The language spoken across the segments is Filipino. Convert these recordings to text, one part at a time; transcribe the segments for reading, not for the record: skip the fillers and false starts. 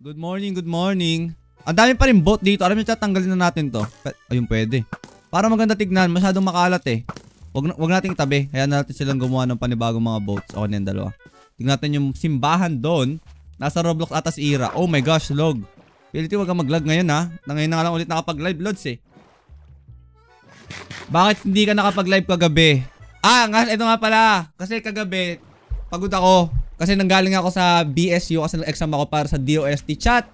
Good morning, good morning. Ang dami pa rin bot dito. Alam niyo, chat, tanggalin na natin to. Ayun, pwede. Para maganda tignan, masyadong makalat eh. Wag nating itabi. Hayaan natin silang gumawa ng panibagong mga boats. Okay na yung dalawa. Tignan natin yung simbahan doon. Nasa Roblox atas era. Oh my gosh, log. Piliti, wag kang mag-lag ngayon ha. Ngayon na nga lang ulit nakapag-live, lods eh. Bakit hindi ka nakapag-live kagabi? Ito nga pala. Kasi kagabi, pagod ako. Kasi nanggaling ako sa BSU kasi nag-exam ako para sa DOST chat.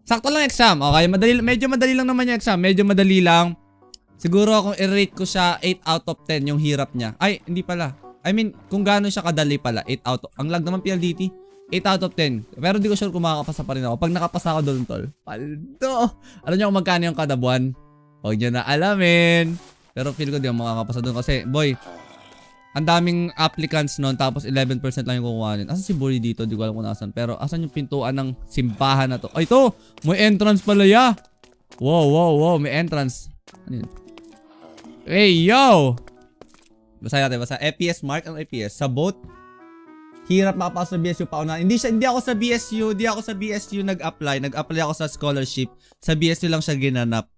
Sakto lang exam. Okay, medyo madali lang naman yung exam. Medyo madali lang. Siguro kung i-rate ko siya 8 out of 10 yung hirap niya. Ay, hindi pala. I mean, kung gaano siya kadali pala. 8 out of... Ang lag naman PLDT. 8 out of 10. Pero di ko sure kung makakapasa pa rin ako. Pag nakapasa ako doon, tol. Paldo. Alam niyo kung magkano yung kada buwan? Huwag niyo na alamin. Pero feel ko di ako makakapasa doon kasi, boy, ang daming applicants noon tapos 11% lang yung kukuhanin. Asan si Boy dito? Di ko alam kung nasan. Pero asan yung pintuan ng simbahan na to? Ay, ito! May entrance pala ya! Wow. May entrance. Ano yun? Hey, yo! Basa natin. Basa. FPS mark. Ano FPS? Sa boat? Hirap makapasok sa BSU pauna. Hindi ako sa BSU nag-apply. Nag-apply ako sa scholarship. Sa BSU lang siya ginanap.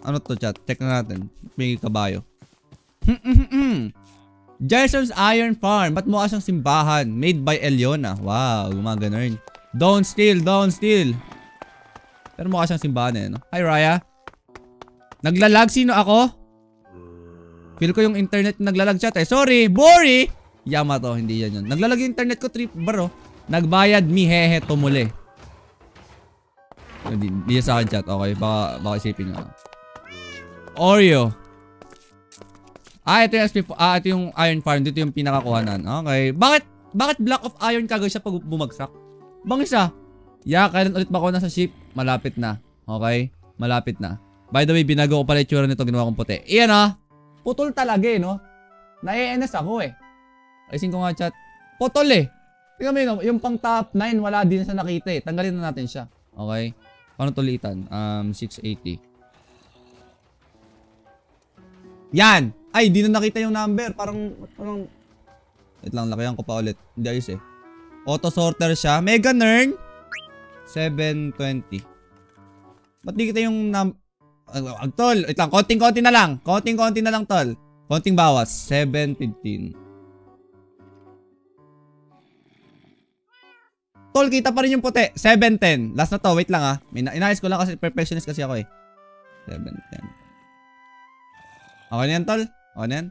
Ano to, chat? Check na natin. May kabayo. Jerson's Iron Farm. Ba't mukha siyang simbahan? Made by Eliona. Wow, gumaganon. Don't steal. Pero mukha siyang simbahan eh, no? Hi, Raya. Naglalag? Sino ako? Feel ko yung internet naglalag, chat eh. Sorry, Bori! Yamato, hindi yan yun. Naglalag yung internet ko, trip bro. Nagbayad mi, hehe, tumuli. Hindi sa akin, chat. Okay, baka isipin nyo. Oreo. Ito yung SP, ito yung Iron Farm. Dito yung pinakakuhanan. Okay. Bakit Block of Iron kagad siya pag bumagsak? Bangis siya. Yeah, kailan ulit ba ako nasa ship? Malapit na. Okay? Malapit na. By the way, binago ko pala yung tsura nito. Ginawa kong puti. Iyan ah. Putol talaga eh, no? Na-ENS ako eh. Ayusin ko nga, chat. Putol eh. Tingnan mo yun, yung pang top 9, wala din siya nakita eh. Tanggalin na natin siya. Okay? Paano tulitan? 680. Yan! Ay, di na nakita yung number. Parang... Wait lang, lakayan ko pa ulit. Hindi ayos eh. Auto sorter siya. Mega Nern! 720. Ba't di kita yung tol, wait lang. Konting-konti na lang. Konting-konti na lang, tol. Konting bawas. 715. Tol, kita pa rin yung puti. 710. Last na to. Wait lang ah. Inayos ko lang kasi perfectionist kasi ako eh. 710. Okay na yan, tol? Okay na yan?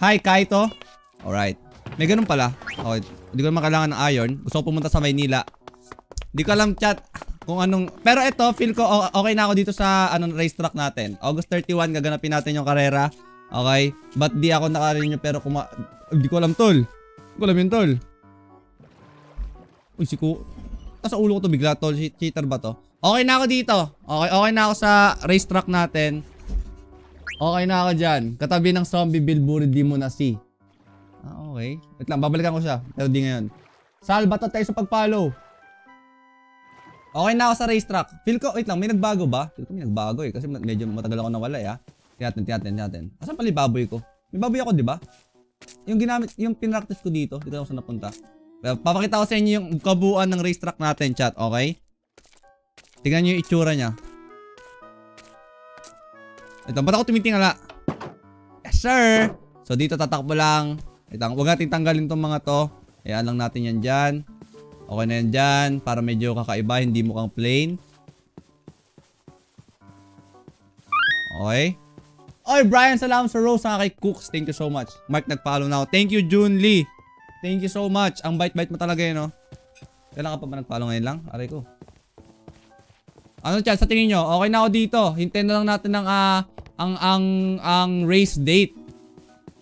Hi, Kaito. Alright. May ganun pala. Okay. Hindi ko naman kailangan ng iron. Gusto ko pumunta sa Maynila. Hindi ko alam, chat, kung anong... Pero ito, feel ko okay na ako dito sa racetrack natin. August 31, gaganapin natin yung karera. Okay? Ba't di ako nakarin nyo pero hindi ko alam, tol. Hindi ko alam yun, tol. Uy, nasa ulo ko to bigla, tol. Cheater ba to? Okay na ako dito. Okay na ako sa racetrack natin. Okay na ako dyan. Katabi ng zombie billboard, di mo na see. Okay. Wait lang, babalikan ko siya. Pero di ngayon. Salva tayo sa pag-follow. Okay na ako sa racetrack. Feel ko, wait lang, may nagbago ba? Feel ko may nagbago eh. Kasi medyo matagal ako nawala eh ha. Tiyatin. Asan pala yung baboy ko? May baboy ako, di ba? Yung ginamit, yung pinractice ko dito. Dito ako saan napunta. Pero papakita ko sa inyo yung kabuuan ng racetrack natin, chat. Okay? Tingnan nyo yung itsura niya. Ito, ba't ako tumitingala? Yes, sir! So, dito tatakbo lang. Ito, huwag natin tanggalin tong mga to. Hayaan lang natin yan dyan. Okay na yan dyan. Para medyo kakaiba, hindi mukhang plain. Okay. Oy, Brian, salamat sa rose sa kay Cooks. Thank you so much. Mark, nag-follow na ako. Thank you, June Lee. Thank you so much. Ang bite-bite mo talaga yun, no? Kailan ka pa ba nag-follow ngayon lang? Aray ko. Ano, chat? Sa tingin nyo, okay na ako dito. Hintayin na lang natin ng ang race date.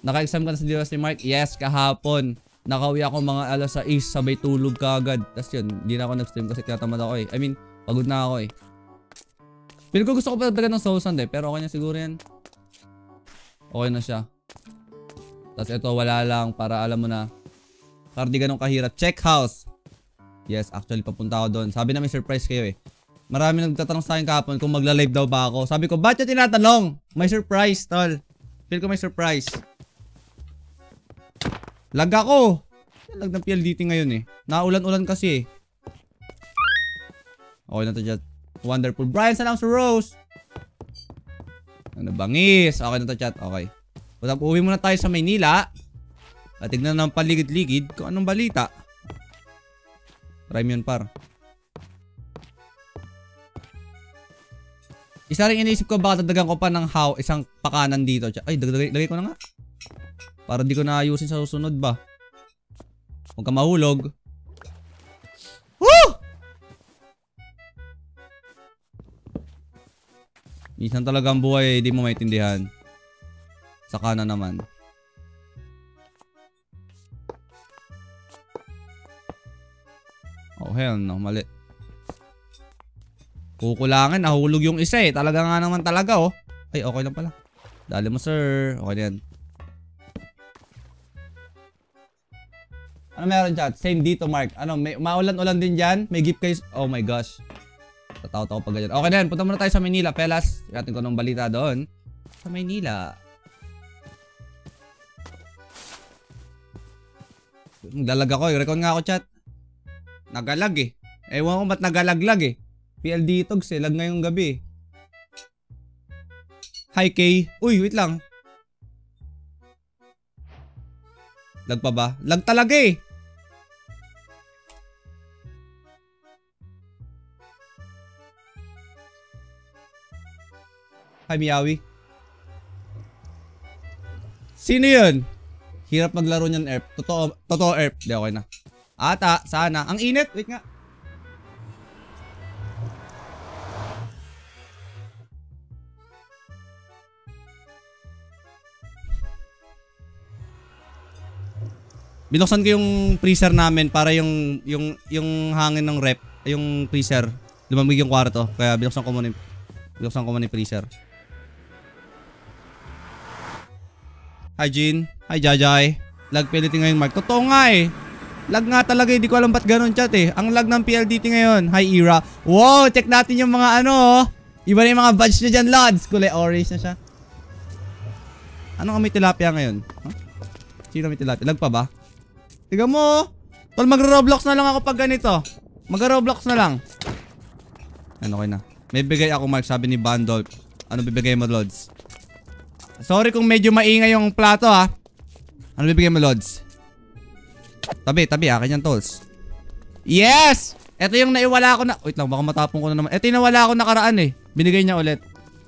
Naka-exam ka na sa DOST, Mark? Yes, kahapon. Nakauwi ako mga alas 6, sabay tulog kagad. Tapos yun, hindi na ako nag-stream kasi tinatamad ako eh. I mean, pagod na ako eh. Feel ko gusto ko pa talaga ng Soul Sand eh. Pero okay na siguro yan. Okay na siya. Tapos ito, wala lang para alam mo na. Para di ganun kahirap. Check house. Yes, actually papunta ako doon. Sabi na may surprise kayo eh. Marami nagtatanong sa akin kahapon kung magla-live daw ba ako. Sabi ko, ba't yung tinatanong? May surprise, tol. Feel ko may surprise. Lag ako. Lag ng PLDT ngayon eh. Naulan-ulan kasi eh. Okay na to chat. Wonderful. Brian, salam sa Rose. Ano bangis? Okay na to chat. Okay. Uwi muna tayo sa Maynila. At tignan ng paligid-ligid kung anong balita. Rhyme yun par. Isa rin iniisip ko baka dagdagan ko pa ng isang pakanan dito. Ay, lagay ko na nga. Para di ko na ayusin sa susunod ba. Huwag ka mahulog. Woo! Minsan talaga ang buhay, di mo maintindihan. Sa kanan naman. Oh hell no, mali. Kukulangin, nahulog yung isa eh. Talaga nga naman talaga oh. Ay, okay lang pala. Dali mo sir. Okay na yan. Ano meron chat? Same dito Mark. Ano, may maulan-ulan din dyan? May gift kayo? Oh my gosh. Tatakot ako pag ganyan. Okay na yan, punta muna tayo sa Maynila. Pelas, natin ko ng balita doon. Sa Maynila. Naglalag ako. I-recon nga ako chat. Nagalag eh. Ewan ko ba't nagalaglag eh. PLD Togs eh. Lag ngayong gabi. Hi Kay. Uy, wait lang. Lag pa ba? Lag talaga eh. Hi Miyawi. Sino yun? Hirap maglaro niyan Erp. Totoo Erp. Di okay na. Ata, sana. Ang init. Wait nga. Binuksan ko yung freezer namin para yung hangin ng rep, yung freezer, lumamig yung kwarto. Kaya binuksan ko muna yung freezer. Hi Jean. Hi Jajay. Lag PLDT ngayon Mark. Totoo nga eh. Lag nga talaga eh. Di ko alam ba't ganun chat eh. Ang lag ng PLDT ngayon. Hi Ira. Wow, check natin yung mga ano. Iba na yung mga badge nyo dyan Lods. Kulay orange na siya. Anong may tilapia ngayon? Huh? Sino may tilapia? Lag pa ba? Tiga mo. Tol, mag-Roblox na lang ako pag ganito. Mag-Roblox na lang. Ano okay na. May bigay ako Mark, sabi ni Bandol. Ano bibigay mo Lods? Sorry kung medyo maingay yung plato ha. Ano bibigay mo Lods? Tabi, akin yan tolls. Yes! Ito yung naiwala ko na. Wait lang, baka matapong ko na naman. Ito yung nawala ko nakaraan eh. Binigay niya ulit.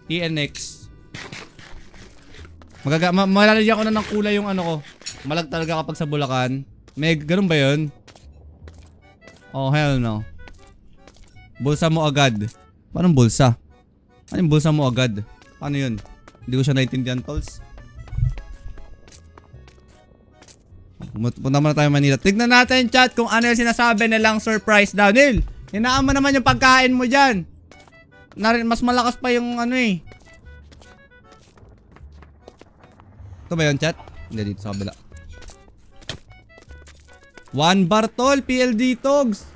TNX. Malalagyan ko na ng kulay yung ano ko. Malag talaga kapag sa Bulacan. May ganun ba yun? Oh hell no. Bulsa mo agad. Paano bulsa? Ano yung bulsa mo agad? Paano yun? Hindi ko siya naintindihan tolls. Punta muna tayo Manila. Tignan natin chat kung ano yung sinasabi nilang surprise daw. Nil, hinaan mo naman yung pagkain mo dyan. Mas malakas pa yung ano eh. Ito ba yun chat? Hindi, dito sa kabila. 1 bar tol, PLD Togs.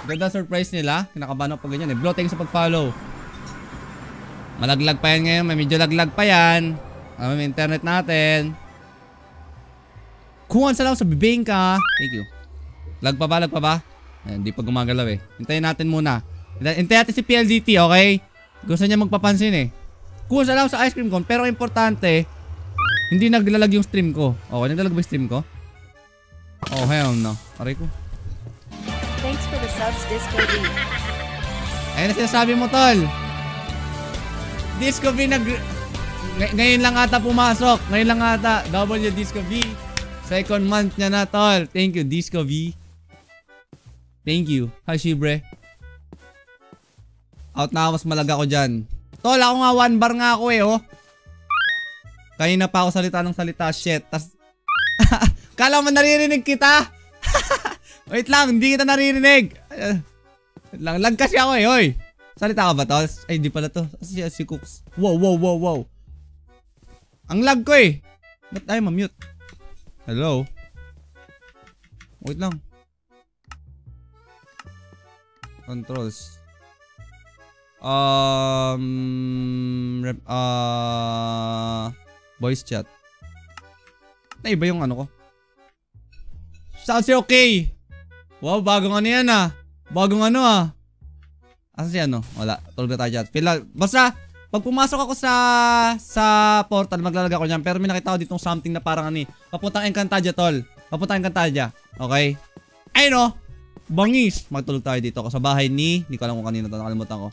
Ganda surprise nila. Kinakabahan ako pag ganyan eh. Bloating sa pag-follow. Malaglag pa yan ngayon. May medyo laglag pa yan. May internet natin. Kuhan sa lang sa bibingka. Thank you. Lag pa ba? Hindi pa gumagalaw eh. Hintayin natin muna. Hintayin natin si PLDT, okay? Gusto niya magpapansin eh. Kuhan sa lang sa ice cream cone. Pero importante, hindi naglalag yung stream ko. Okay, naglalag ba yung stream ko? Oh, hell no. Aray ko. Thanks for the subs, Disco V. Ayun na sinasabi mo, tol. Disco V ngayon lang ata pumasok. Ngayon lang ata. W Disco V. Second month niya na, tol. Thank you, Disco V. Thank you. Hi, Shibre. Out na ako, mas malaga ko dyan. Tol, ako nga 1 bar nga ako eh, oh. Kanina pa ako salita ng salita, shit. Tas, kala mo naririnig kita? Wait lang, hindi kita naririnig. Wait lang, lag kasi ako eh, oy. Salita ka ba, tol? Ay, di pala to. Si Cooks. Wow. Ang lag ko eh. Ba't tayo ma-mute? Hello? Wait lang. Controls. Voice chat. Naiba yung ano ko. Sounds okay. Wow, bagong ano yan ah. Bagong ano ah. Asan si ano? Wala. Tulog na tayo dyan. Basta, pag pumasok ako sa portal, maglalagay ako dyan. Pero may nakita ko ditong something na parang ano eh. Papuntang Encantadia, tol. Papuntang Encantadia. Okay? Ayun o. Bangis. Magtulog tayo dito. Ako sa bahay ni... Hindi ko alam kung kanino to. Nakalimutan ko.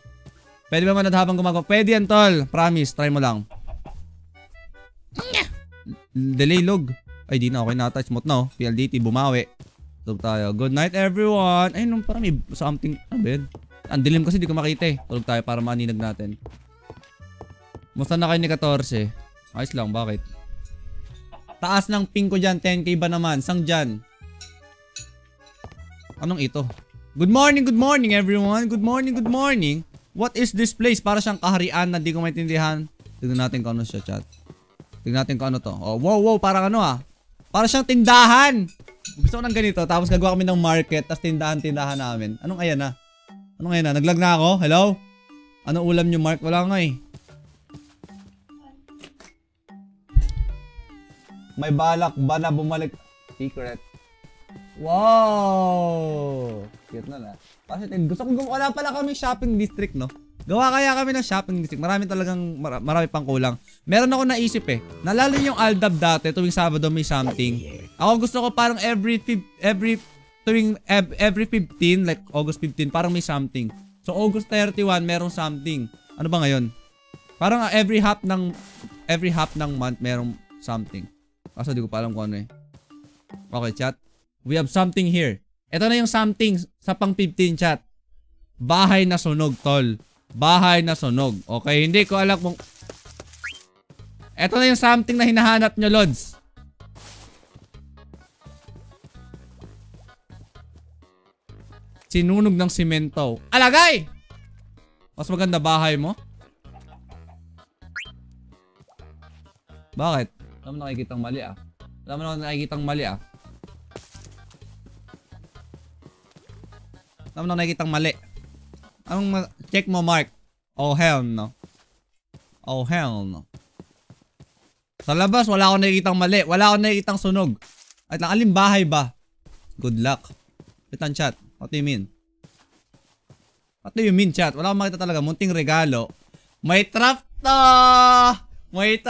Pwede ba manad habang gumagawa? Pwede yan, tol. Promise. Try mo lang. Delay log. Ay, di na. Okay na. Smooth na oh. PLDT. Bumawi. Tulog tayo. Good night, everyone. Ayun, parang may something. Ano ba yun? Ang dilim kasi di ko makita eh. Tulog tayo para maninag natin. Musta na kayo ni 14? Ayos lang, bakit? Taas ng ping ko dyan, 10k ba naman? Sang dyan? Anong ito? Good morning everyone. Good morning. What is this place? Para siyang kaharian na di ko maintindihan. Tignan natin kung ano siya, chat. Tignan natin kung ano to. Oh, wow, parang ano ah. Para siyang tindahan. Gusto ko ng ganito, tapos gagawa kami ng market, tapos tindahan namin. Anong ayan na? Anong ayan na? Naglag na ako? Hello? Anong ulam nyo, Mark? Wala nga eh. May balak ba na bumalik? Secret. Wow! Cute na. Kasi gusto kong wala pala kami shopping district, no? Gawa kaya kami ng shopping district. Marami pang kulang. Meron ako naisip eh. Nalala yung Aldab dati, tuwing Sabado may something. Ako gusto ko parang every 15, like August 15, parang may something. So August 31, merong something. Ano ba ngayon? Parang every half ng month merong something. Kaso di ko pa alam kung ano eh. Okay, chat. We have something here. Ito na yung something sa pang 15, chat. Bahay na sunog, tol. Bahay na sunog. Okay, hindi ko alam kung... Ito na yung something na hinahanap nyo, Lods. Sinunog ng simento. Alagay! Mas maganda bahay mo? Bakit? Alam mo nakikitang mali ah. Check mo, Mark. Oh hell no. Sa labas, wala akong nakikitang mali. Wala akong nakikitang sunog. At lang, alin bahay ba? Good luck. Wait lang, chat. What do you mean? Chat? Wala akong makita talaga. Munting regalo. May trap to! Feel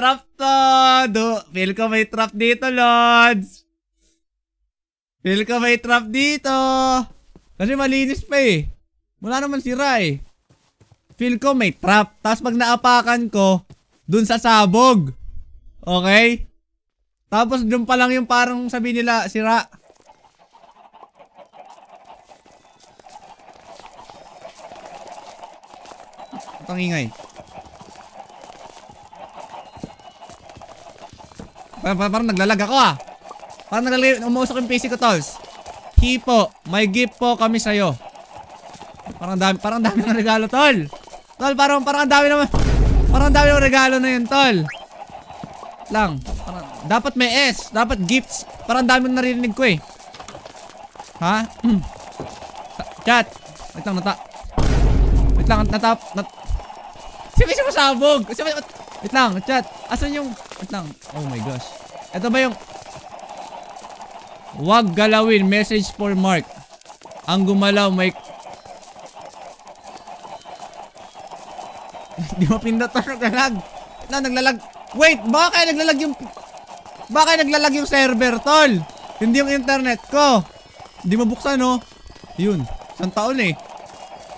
ko may trap dito, Lods. Kasi malinis pa eh. Wala naman sira eh. Feel ko may trap. Tapos pag naapakan ko, dun sa sabog. Okay? Tapos dun pa lang yung parang sabi nila, sira. Itong ingay. Parang naglalag ako ah. Parang umusok yung PC ko, Tols. Hipo, may gift po kami sa'yo. Parang dami ng regalo, Tol. Tol, parang dami naman. Parang dami ng regalo na yun, Tol. Dapat may S. Dapat gifts. Parang dami narinig ko eh. Ha? Chat. Wait lang, Sino masabog? Wait lang, chat. Asan yung... Wait lang. Oh my gosh. Ito ba yung... Wag galawin. Message for Mark. Ang gumalaw may... Di mo pindot pa naglalag. Wait, baka naglalag yung server, tol. Hindi yung internet ko. Hindi mo buksan, no? Yun. Isang taon eh.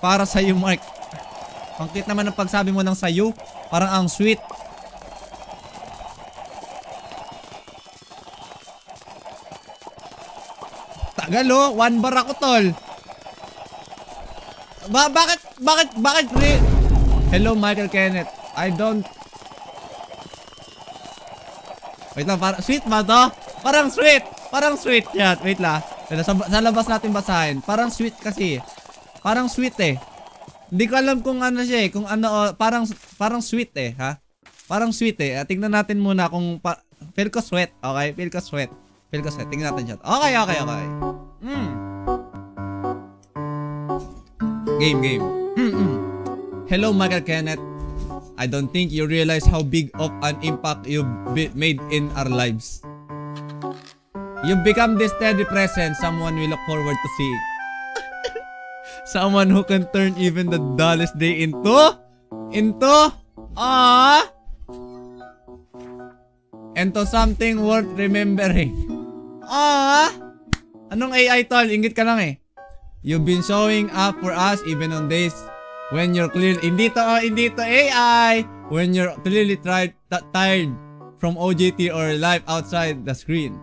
Para sa'yo, Mark. Ang cute naman ng pagsabi mo ng sa'yo. Parang ang sweet. Tagal, oh. 1 bar ako, tol. Bakit? Hello, Michael Kenneth. I don't... Wait lang, sweet ba to? Parang sweet chat. Wait lang. Sa labas natin basahin. Parang sweet kasi. Parang sweet eh. Hindi ko alam kung ano siya eh. Kung ano, parang sweet eh, ha? Parang sweet eh. Tingnan natin muna kung... Feel ko sweat, okay? Feel ko sweat. Tingnan natin chat. Okay. Game. Hello, Michael Kenneth. I don't think you realize how big of an impact you've made in our lives. You become this steady presence someone will look forward to seeing. Someone who can turn even the dullest day into something worth remembering. Anong AI tol? Ingit ka lang eh. You've been showing up for us even on days when you're clearly hindi to AI. When you're clearly tired from OJT or life outside the screen.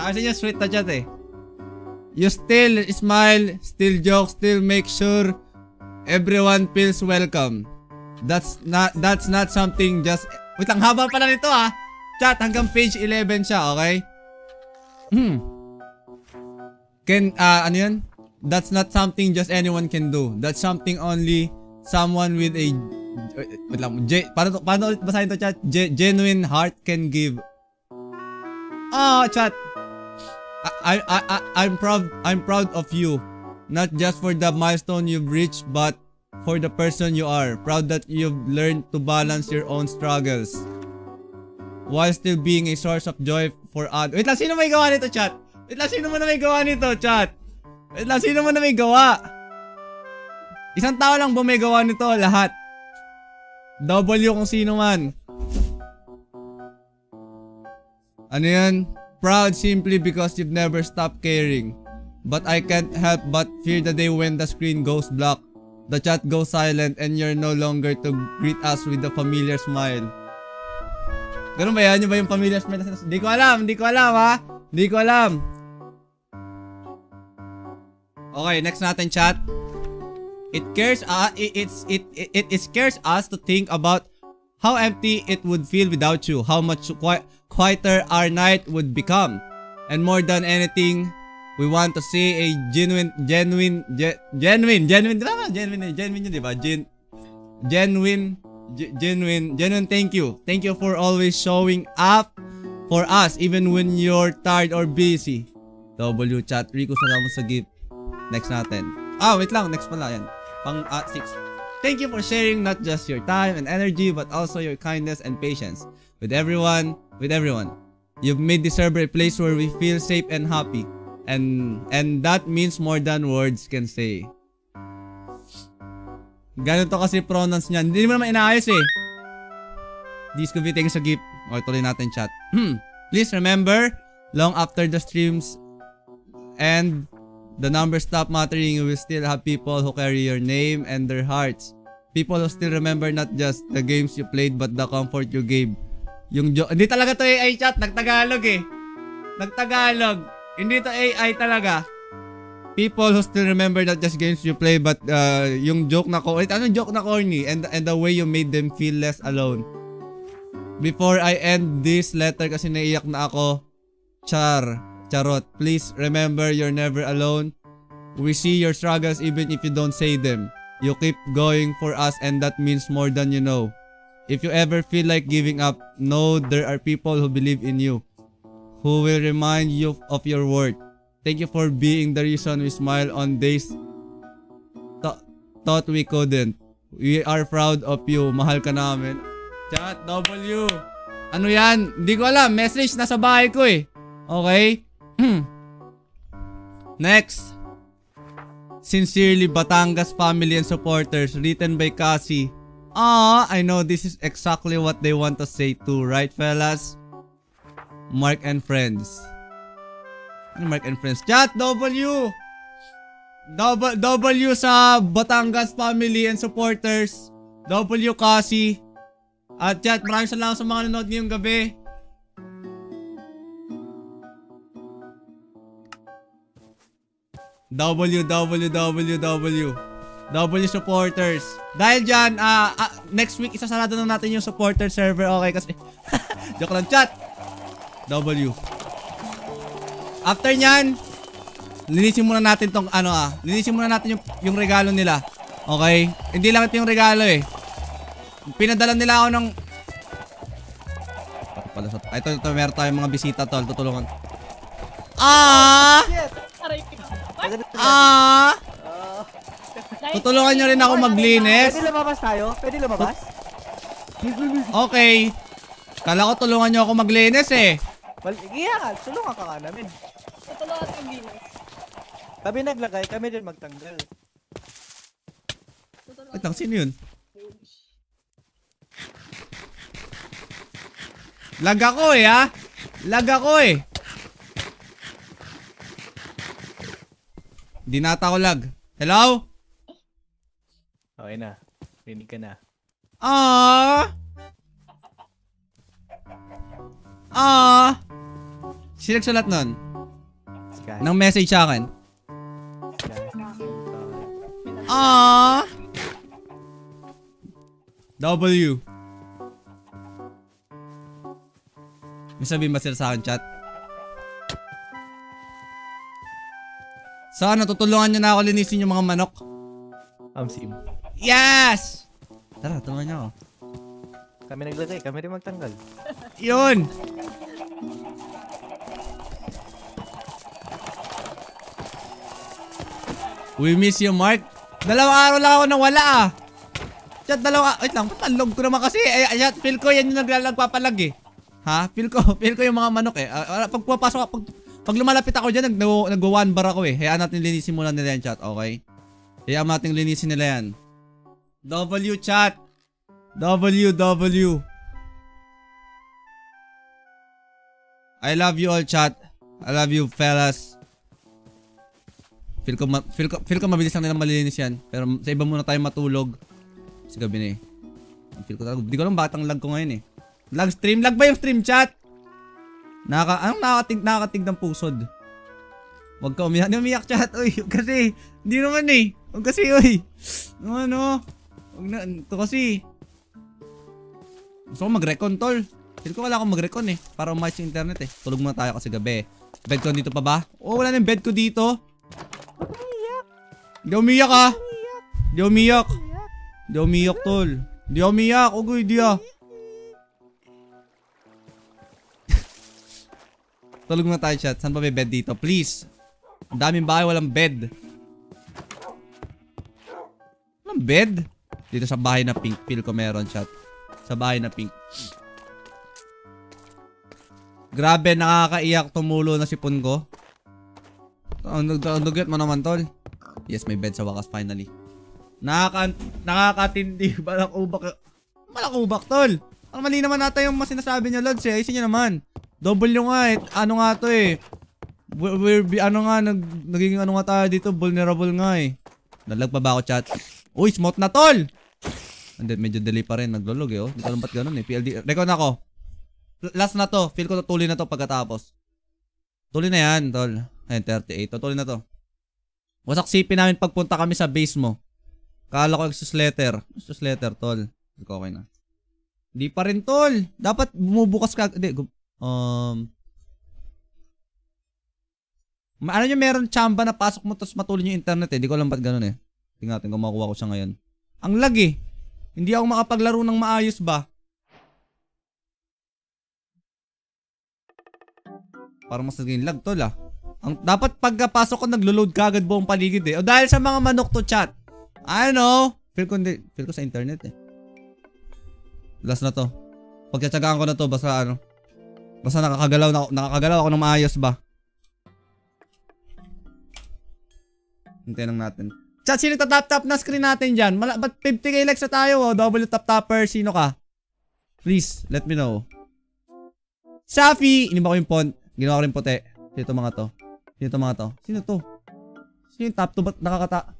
Sabi niya sweet na chat eh. You still smile, still joke, still make sure everyone feels welcome. That's not something just... Wait lang, haba pala nito ah. Chat, hanggang page 11 siya, okay? Ano yun? That's not something just anyone can do. That's something only someone with a... Wait lang, paano ulit basahin to chat? Genuine heart can give. Chat. I'm proud of you, not just for the milestone you've reached, but for the person you are. Proud that you've learned to balance your own struggles while still being a source of joy for others. Wait lang, sino may gawa nito, chat? Wait lang, sino man na may gawa nito, chat? Wait lang, sino man na may gawa? Isang tao lang ba may gawa nito? Lahat. W kung sino man. Ano yan? Proud simply because you've never stopped caring. But I can't help but fear the day when the screen goes black, the chat goes silent, and you're no longer to greet us with a familiar smile. Ganun ba yan? Yung ba yung familiar smile? Hindi ko alam ha? Hindi ko alam. Okay, next natin chat. It scares us to think about how empty it would feel without you, how much quieter our night would become, and more than anything, we want to see a genuine thank you for always showing up for us even when you're tired or busy. W chat, Rico, salamat sa gift. Next natin. Wait lang, next pala yan. Pang 6. Thank you for sharing not just your time and energy, but also your kindness and patience with everyone. You've made this server a place where we feel safe and happy, and that means more than words can say. Ganito kasi pronouns niyan. Hindi mo naman inaayos eh. Disco V, thanks sa gift. Okay, tuloy natin chat. Please remember, long after the streams and the numbers stop mattering, you will still have people who carry your name and their hearts. People who still remember not just the games you played, but the comfort you gave. Hindi talaga to AI chat, nagtagalog eh. Nagtagalog. Hindi to AI talaga. People who still remember not just games you play, but yung joke na anong joke na corny, and the way you made them feel less alone. Before I end this letter, kasi naiyak na ako. Charot. Please remember you're never alone. We see your struggles even if you don't say them. You keep going for us, and that means more than you know. If you ever feel like giving up, know there are people who believe in you, who will remind you of your worth. Thank you for being the reason we smile on days thought we couldn't. We are proud of you. Mahal ka namin. Chat W. Ano yan? Hindi ko alam. Message nasa bahay ko eh. Okay? Next. Sincerely, Batangas family and supporters. Written by Cassie. I know this is exactly what they want to say too, right fellas? Mark and friends. Mark and friends. Chat W. W sa Batangas family and supporters. W Cassie. At chat, maraming salamat sa mga nanonood ngayong gabi. W supporters. Dahil dyan, next week isasarado na natin yung supporter server. Okay, kasi joke lang chat. W. After nyan, linisin muna natin tong linisin muna natin yung regalo nila. Okay? Hindi lang ito yung regalo eh. Pinadala nila ako ng ito meron tayong mga bisita tol. Tutulungan. Tutulungan nyo rin ako maglinis. Pwede lumabas tayo? Pwede lumabas? Okay. Kala ko tulungan nyo ako maglinis eh. Iya nga, tulungan ka nga namin. Tutulungan ko yung Venus. Kami naglagay, kami din magtanggal. Tutulungan Wait lang, sino yun? Lag ako eh, ha? Lag ako eh. Di nata ko lag. Hello? Okay na. Rinig ka na. Sino nagsulat nun? Sky. Nang message sa akin. Sky. W. May sabihin ba sila sa akin, chat? Sana tutulungan nyo na ako linisin yung mga manok. Sim. Yes! Tara, tulungan nyo ako. Kami naglagay, kami rin magtanggal. Yun! We miss you, Mark. Dalawang araw lang ako nawala ah. Chat, wait lang, ba't log ko naman kasi? Chat, feel ko yan yung nagpapalag eh. Ha? Feel ko yung mga manok eh. Pag pumapasok, pag lumalapit ako dyan, nag-one bar ako eh. Hayaan natin linisin muna nila yan, chat, okay? Hayaan natin linisin nila yan. W, chat. W. I love you all, chat. I love you, fellas. Feel ko mabilis lang nilang malilinis yan. Pero sa iba muna tayo matulog. Kasi gabi na eh. Feel ko talaga. Di ko alam bakit ang lag ko ngayon eh. Lag stream? Lag ba yung stream, chat? Anong nakakatig ng pusod? Huwag ka umiyak. Hindi umiyak, chat. Uy, kasi. Hindi naman eh. Huwag kasi, uy. Ano? Huwag na. Ito kasi. Gusto ko mag-recon, tol. Feel ko wala akong mag-recon eh. Para umayos yung internet eh. Tulog muna tayo kasi gabi. Bed ko dito pa ba? Oh, wala na yung bed ko dito. Hindi umiyak ah. Hindi umiyak. Hindi umiyak, tol. Hindi umiyak. Ugoy, di ah. Tulog na tayo, chat. Saan pa may bed dito? Please. Ang daming bahay, walang bed. Walang bed? Dito sa bahay na pink. Feel ko meron, chat. Sa bahay na pink. Grabe, nakakaiyak tumulo na sipon ko. Dugyot mo naman, tol. Yes, may bed sa wakas finally. Nakakatindi. Malakubak, tol. Ang mali naman natin yung sinasabi niyo, Lods eh. Ayusin niyo naman. Double yung nga eh. Ano nga to eh. Nagiging ano nga tayo dito. Vulnerable nga eh. Nalag pa ba ako, chat? Uy, smot na, tol! Hindi, medyo delay pa rin. Naglulog eh, oh. Hindi ko alam ba't ganun eh. PLD. Record na ako. Last na to. Feel ko tuloy na to pagkatapos. Tuloy na yan, tol. Ayun, 38. Tuloy na to. Wasak sipin namin pagpunta kami sa base mo. Kala ko exoslater. Exoslater, tol. Okay na. Hindi pa rin, tol. Dapat bumubukas ka. Hindi. Ano nyo, meron tsamba na pasok mo tapos matuloy yung internet eh. Di ko alam ba't ganun eh. Tingnan natin kung makuha ko siya ngayon. Ang lag eh. Hindi ako makapaglaro ng maayos ba? Parang mas naging lag, tol ah. Dapat pagkapasok ko naglo-load kagad buong paligid eh. O dahil sa mga manok to, chat. I don't know. Feel ko sa internet eh. Last na to. Pagtsatsagaan ko na to basta ano. Basta nakakagalaw ako ng maayos ba. Hintayin lang natin. Chat, sino tatap-tap na screen natin dyan? Ba't 50k likes na tayo oh? W tap-tapper, sino ka? Please, let me know. Safi! Inimba ko yung font. Ginawa ko rin puti. Sino to mga to? Sino to? Sino yung top to? Ba't nakakata?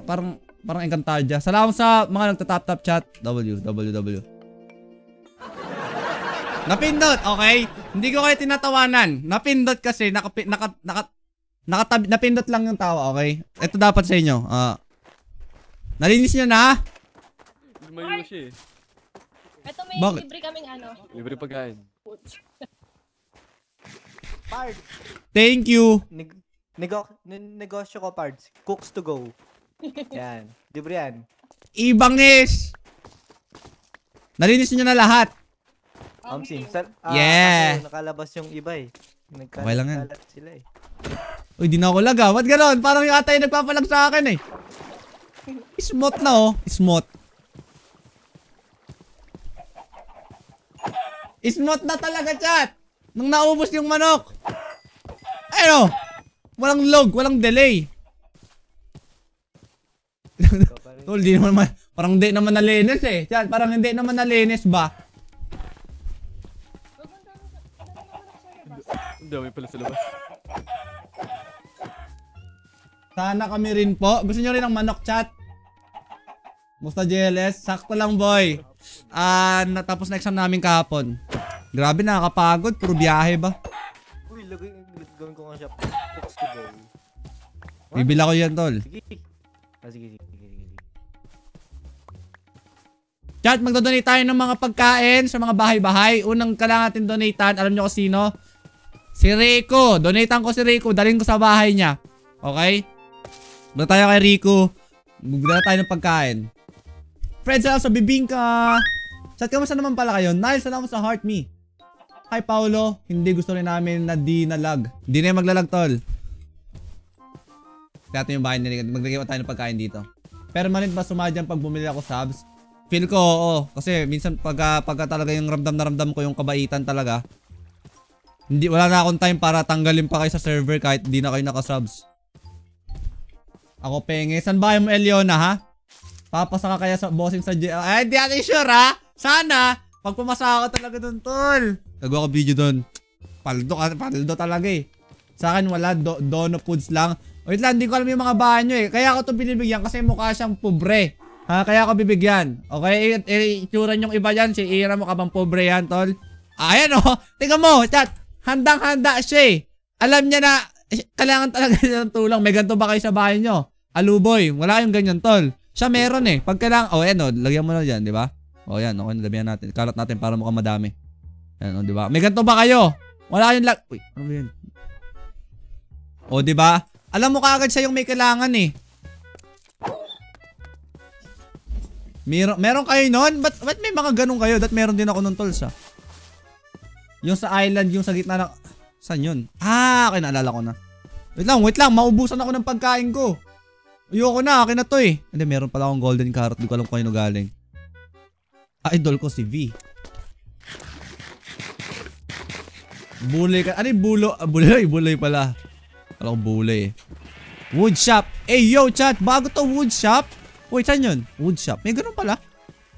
Parang Encantadia. Salamat sa mga nagtatap-tap chat. W. Napindot, okay? Hindi ko kayo tinatawanan. Napindot kasi, napindot lang yung tawa, okay? Ito dapat sa inyo. Nalinis nyo na? Lumayo siya eh. Ito may Bakit? libre kaming ano. Libre pagkain. Pards. Thank you. Negosyo ko, Pards. Cooks to go. Yan. Libre yan. Ibangis! Nalinis nyo na lahat. Sim. Yeah. Kasi nakalabas yung iba eh. Okay lang yan. Nagkalat sila eh. Uy, di na ako lag ah. Ba't gano'n? Parang yung atay nagpapalag sa akin eh. Smooth na oh. Smooth. Smooth na talaga, chat. Nung naubos yung manok. Ayun, oh. Walang log, walang delay. Tol, di naman, parang hindi naman nalinis eh. Chat, parang hindi naman nalinis ba? Ang dami pala sa labas. Sana kami rin po. Gusto nyo rin ng manok, chat? Musta JLS? Sakto lang, boy. Natapos na exam namin kahapon. Grabe, nakakapagod. Puro biyahe ba? Uy, gawin ko nga siya. Cooks to go. Bibila ko yan, tol. Sige. Sige. Chat, magdodonate tayo ng mga pagkain sa mga bahay-bahay. Unang kailangan natin donatean. Alam nyo kung sino? Si Rico. Donatean ko si Rico. Dalhin ko sa bahay niya. Okay? Doon tayo kay Rico. Magdala tayo ng pagkain. Friends, salamat sa bibingka. Chat, kamusta naman pala kayo? Niles, salamat sa heart me. Hi, Paolo. Hindi gusto rin namin na di nalag. Hindi na yung maglalag, tol. Kaya yung bahay nila. Maglagay tayo ng pagkain dito. Permanent ba sumadyan pag bumili ako subs? Feel ko, oo. Kasi minsan pagka talaga yung ramdam na ramdam ko yung kabaitan talaga. Wala na akong time para tanggalin pa kayo sa server kahit di na kayo nakasubs. Ako penge. San ba mo, Eliona, ha? Papasa ka kaya sa bossing sa Ay, di natin sure, ha? Sana. Pag pumasa ako talaga dun, tol. Nagawa ko video dun. Paldo talaga eh. Sa akin wala. Dono foods lang. Wait lang, hindi ko alam yung mga bahay nyo eh. Kaya ako to binibigyan kasi mukha siyang pobre. Ha? Kaya ako bibigyan. Okay? Itsura yung iba dyan. Si Ira mo ka bang pobre yan, tol? Ayan oh. Tingnan mo, chat. Handang-handa siya eh. Alam niya na kailangan talaga niya ng tulong. May ganito ba kayo sa bahay nyo? Aluboy. Wala yung ganyan, tol. Siya meron eh. Pag kailangan, oh, ayan oh. Lagyan mo na dyan, di ba? Oh, yan. Okay, nalabihan natin. Kalat natin para mukhang madami. Ayan oh, di ba? May ganito ba kayo? Wala kayong Uy, ano ba yun? Oh, di ba? Alam mo kaagad siya yung may kailangan eh. Meron kayo nun? Ba't may mga ganun kayo? Dat meron din ako nun, tol, sa. Yung sa island, yung sa gitna ng. Saan yun? Okay, naalala ko na. Wait lang. Maubusan ako ng pagkain ko. Ayoko na, akin na to eh. Hindi, meron pala akong golden carrot. Di ko alam kung kayo galing. Idol ko si V. Bulay ka. Ano yung bulo? Bulay pala. Alam ko bulay eh. Wood shop. Yo, chat. Bago to wood shop. Wait, saan yun? Wood shop. May ganun pala.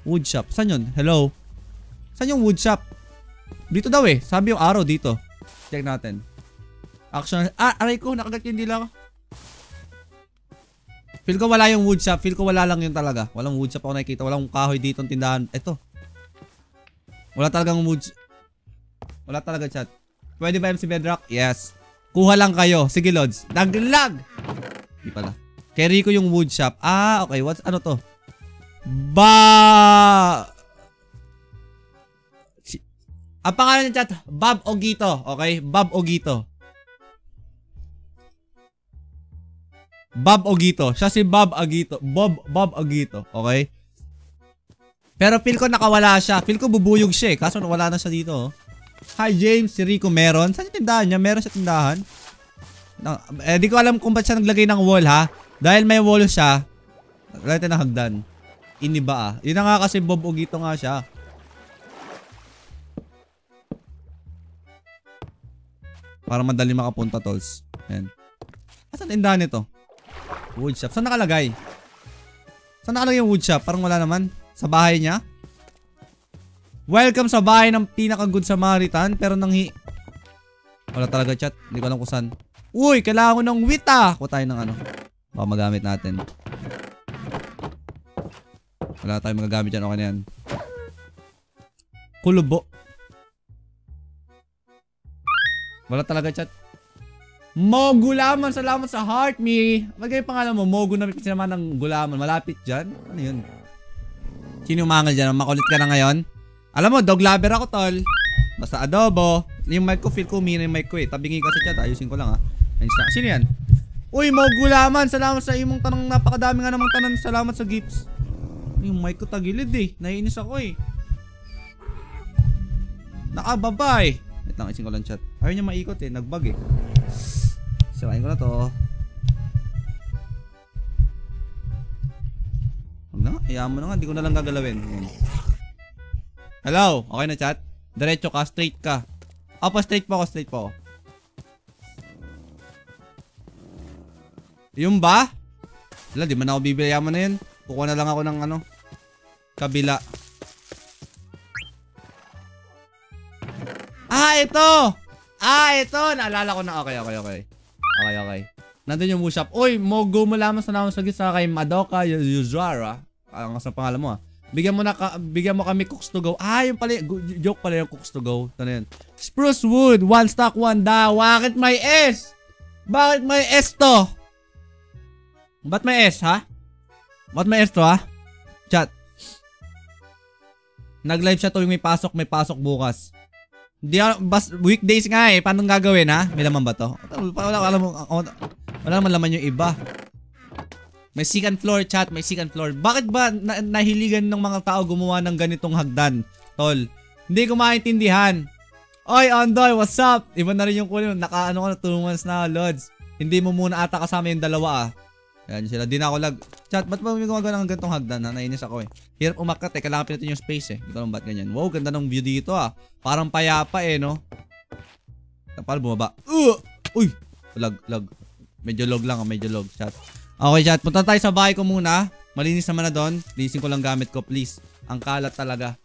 Wood shop. Saan yun? Hello? Saan yung wood shop? Dito daw eh. Sabi yung arrow dito. Check natin. Action. Aray ko. Nakagat yung dila ko. Feel ko wala yung wood shop. Feel ko wala lang yun talaga. Walang wood shop ako nakikita. Walang kahoy dito ang tindahan. Eto. Wala talagang wood. Wala talaga, chat. Pwede ba MC Bedrock? Yes. Kuha lang kayo. Sige, Lods. Naglag! Hindi pala. Kay Rico yung wood shop. Okay. Ano to? Ang pangalan niya, chat, Bob Ogito. Okay? Bob Ogito. Bob Ogito. Siya si Bob Ogito. Bob Ogito. Okay? Pero feel ko nakawala siya. Feel ko bubuyog siya eh. Kaso wala na siya dito. Oh. Hi James. Si Rico meron. Saan yung tindahan niya? Meron siya tindahan. Di ko alam kung ba't siya naglagay ng wall ha. Dahil may wall siya. Lagay na hagdan. Iniba ah. Yun na nga kasi Bob Ogito nga siya. Para madali makapunta, tolls. Ayan. Asan tindahan nito? Wood shop. Saan nakalagay? Saan nakalagay yung wood shop? Parang wala naman. Sa bahay niya? Welcome sa bahay ng pinaka-good Samaritan. Pero wala talaga, chat. Hindi ko alam kung saan. Uy, kailangan ko ng wheat ah. Kuha tayo ng ano. Baka magamit natin. Wala tayong magagamit dyan. Okay na yan. Kulubo. Wala talaga, chat. Mo Gulaman, salamat sa heart me. Magay pangalan mo, Mogu na naman ng Gulaman. Malapit dyan. Ano yun? Sino umangal dyan? Makulit ka na ngayon? Alam mo, dog lover ako, tol. Basta adobo. Yung mic ko, feel ko umina yung mic ko eh. Tabingi ka sa chat, ayusin ko lang ha. Sino yan? Uy, Mo Gulaman, salamat sa imong tanong. Napakadami nga namang tanong. Salamat sa gifts. Yung mic ko tagilid eh. Naiinis ako eh. Nakababa eh. Wait lang, isin ko lang chat. Ayaw niya maikot eh, nagbag eh. Sirain ko na to. Huwag na nga, hayaan mo na nga, hindi ko na lang gagalawin. Ayan. Hello, okay na chat? Diretso ka, straight ka. Opo, straight po ako, straight po ako. Yung ba? Wala, di man ako bibili. Yaman na yun. Kukuha na lang ako ng ano. Kabila. Ito! Ito! Naalala ko na. Okay. Nandun yung Mushap. Uy, Mogo mo lamang sa naman sa gisa kay Madoka Yuzara. Ang sa pangalan mo Bigyan mo kami cooks to go. Yung pala, joke pala yung cooks to go. Ano yun? Spruce wood, 1 stock, 1 daw. Bakit may S? Bakit may S to? Ba't may S, ha? Ba't may S to, ha? Chat. Nag-live siya tuwing may pasok bukas. Hindi weekdays nga eh. Paano gagawin, ha? May laman ba to? Wala naman laman yung iba. May second floor, chat. May second floor. Bakit ba nahiligan ng mga tao gumawa ng ganitong hagdan? Tol. Hindi ko maintindihan. Oy, Ondoy, what's up? Iba na rin yung kulay. Naka-ano ko na 2 months na, Lods. Hindi mo muna ata kasama yung dalawa, ah. Ayan sila. Di na ako Chat, ba't ba may gumagawa ng ganitong hagdan, ha? Nainis ako, eh. Hirap umakat, eh. Kailangan pinatin yung space, eh. Hindi ko alam ba't ganyan. Wow, ganda ng view dito, ah. Parang payapa, eh, no? Parang bumaba. Uy! Lag. Medyo log lang, medyo log, chat. Okay, chat. Punta tayo sa bahay ko muna. Malinis naman na doon. Linisin ko lang gamit ko, please. Ang kalat talaga.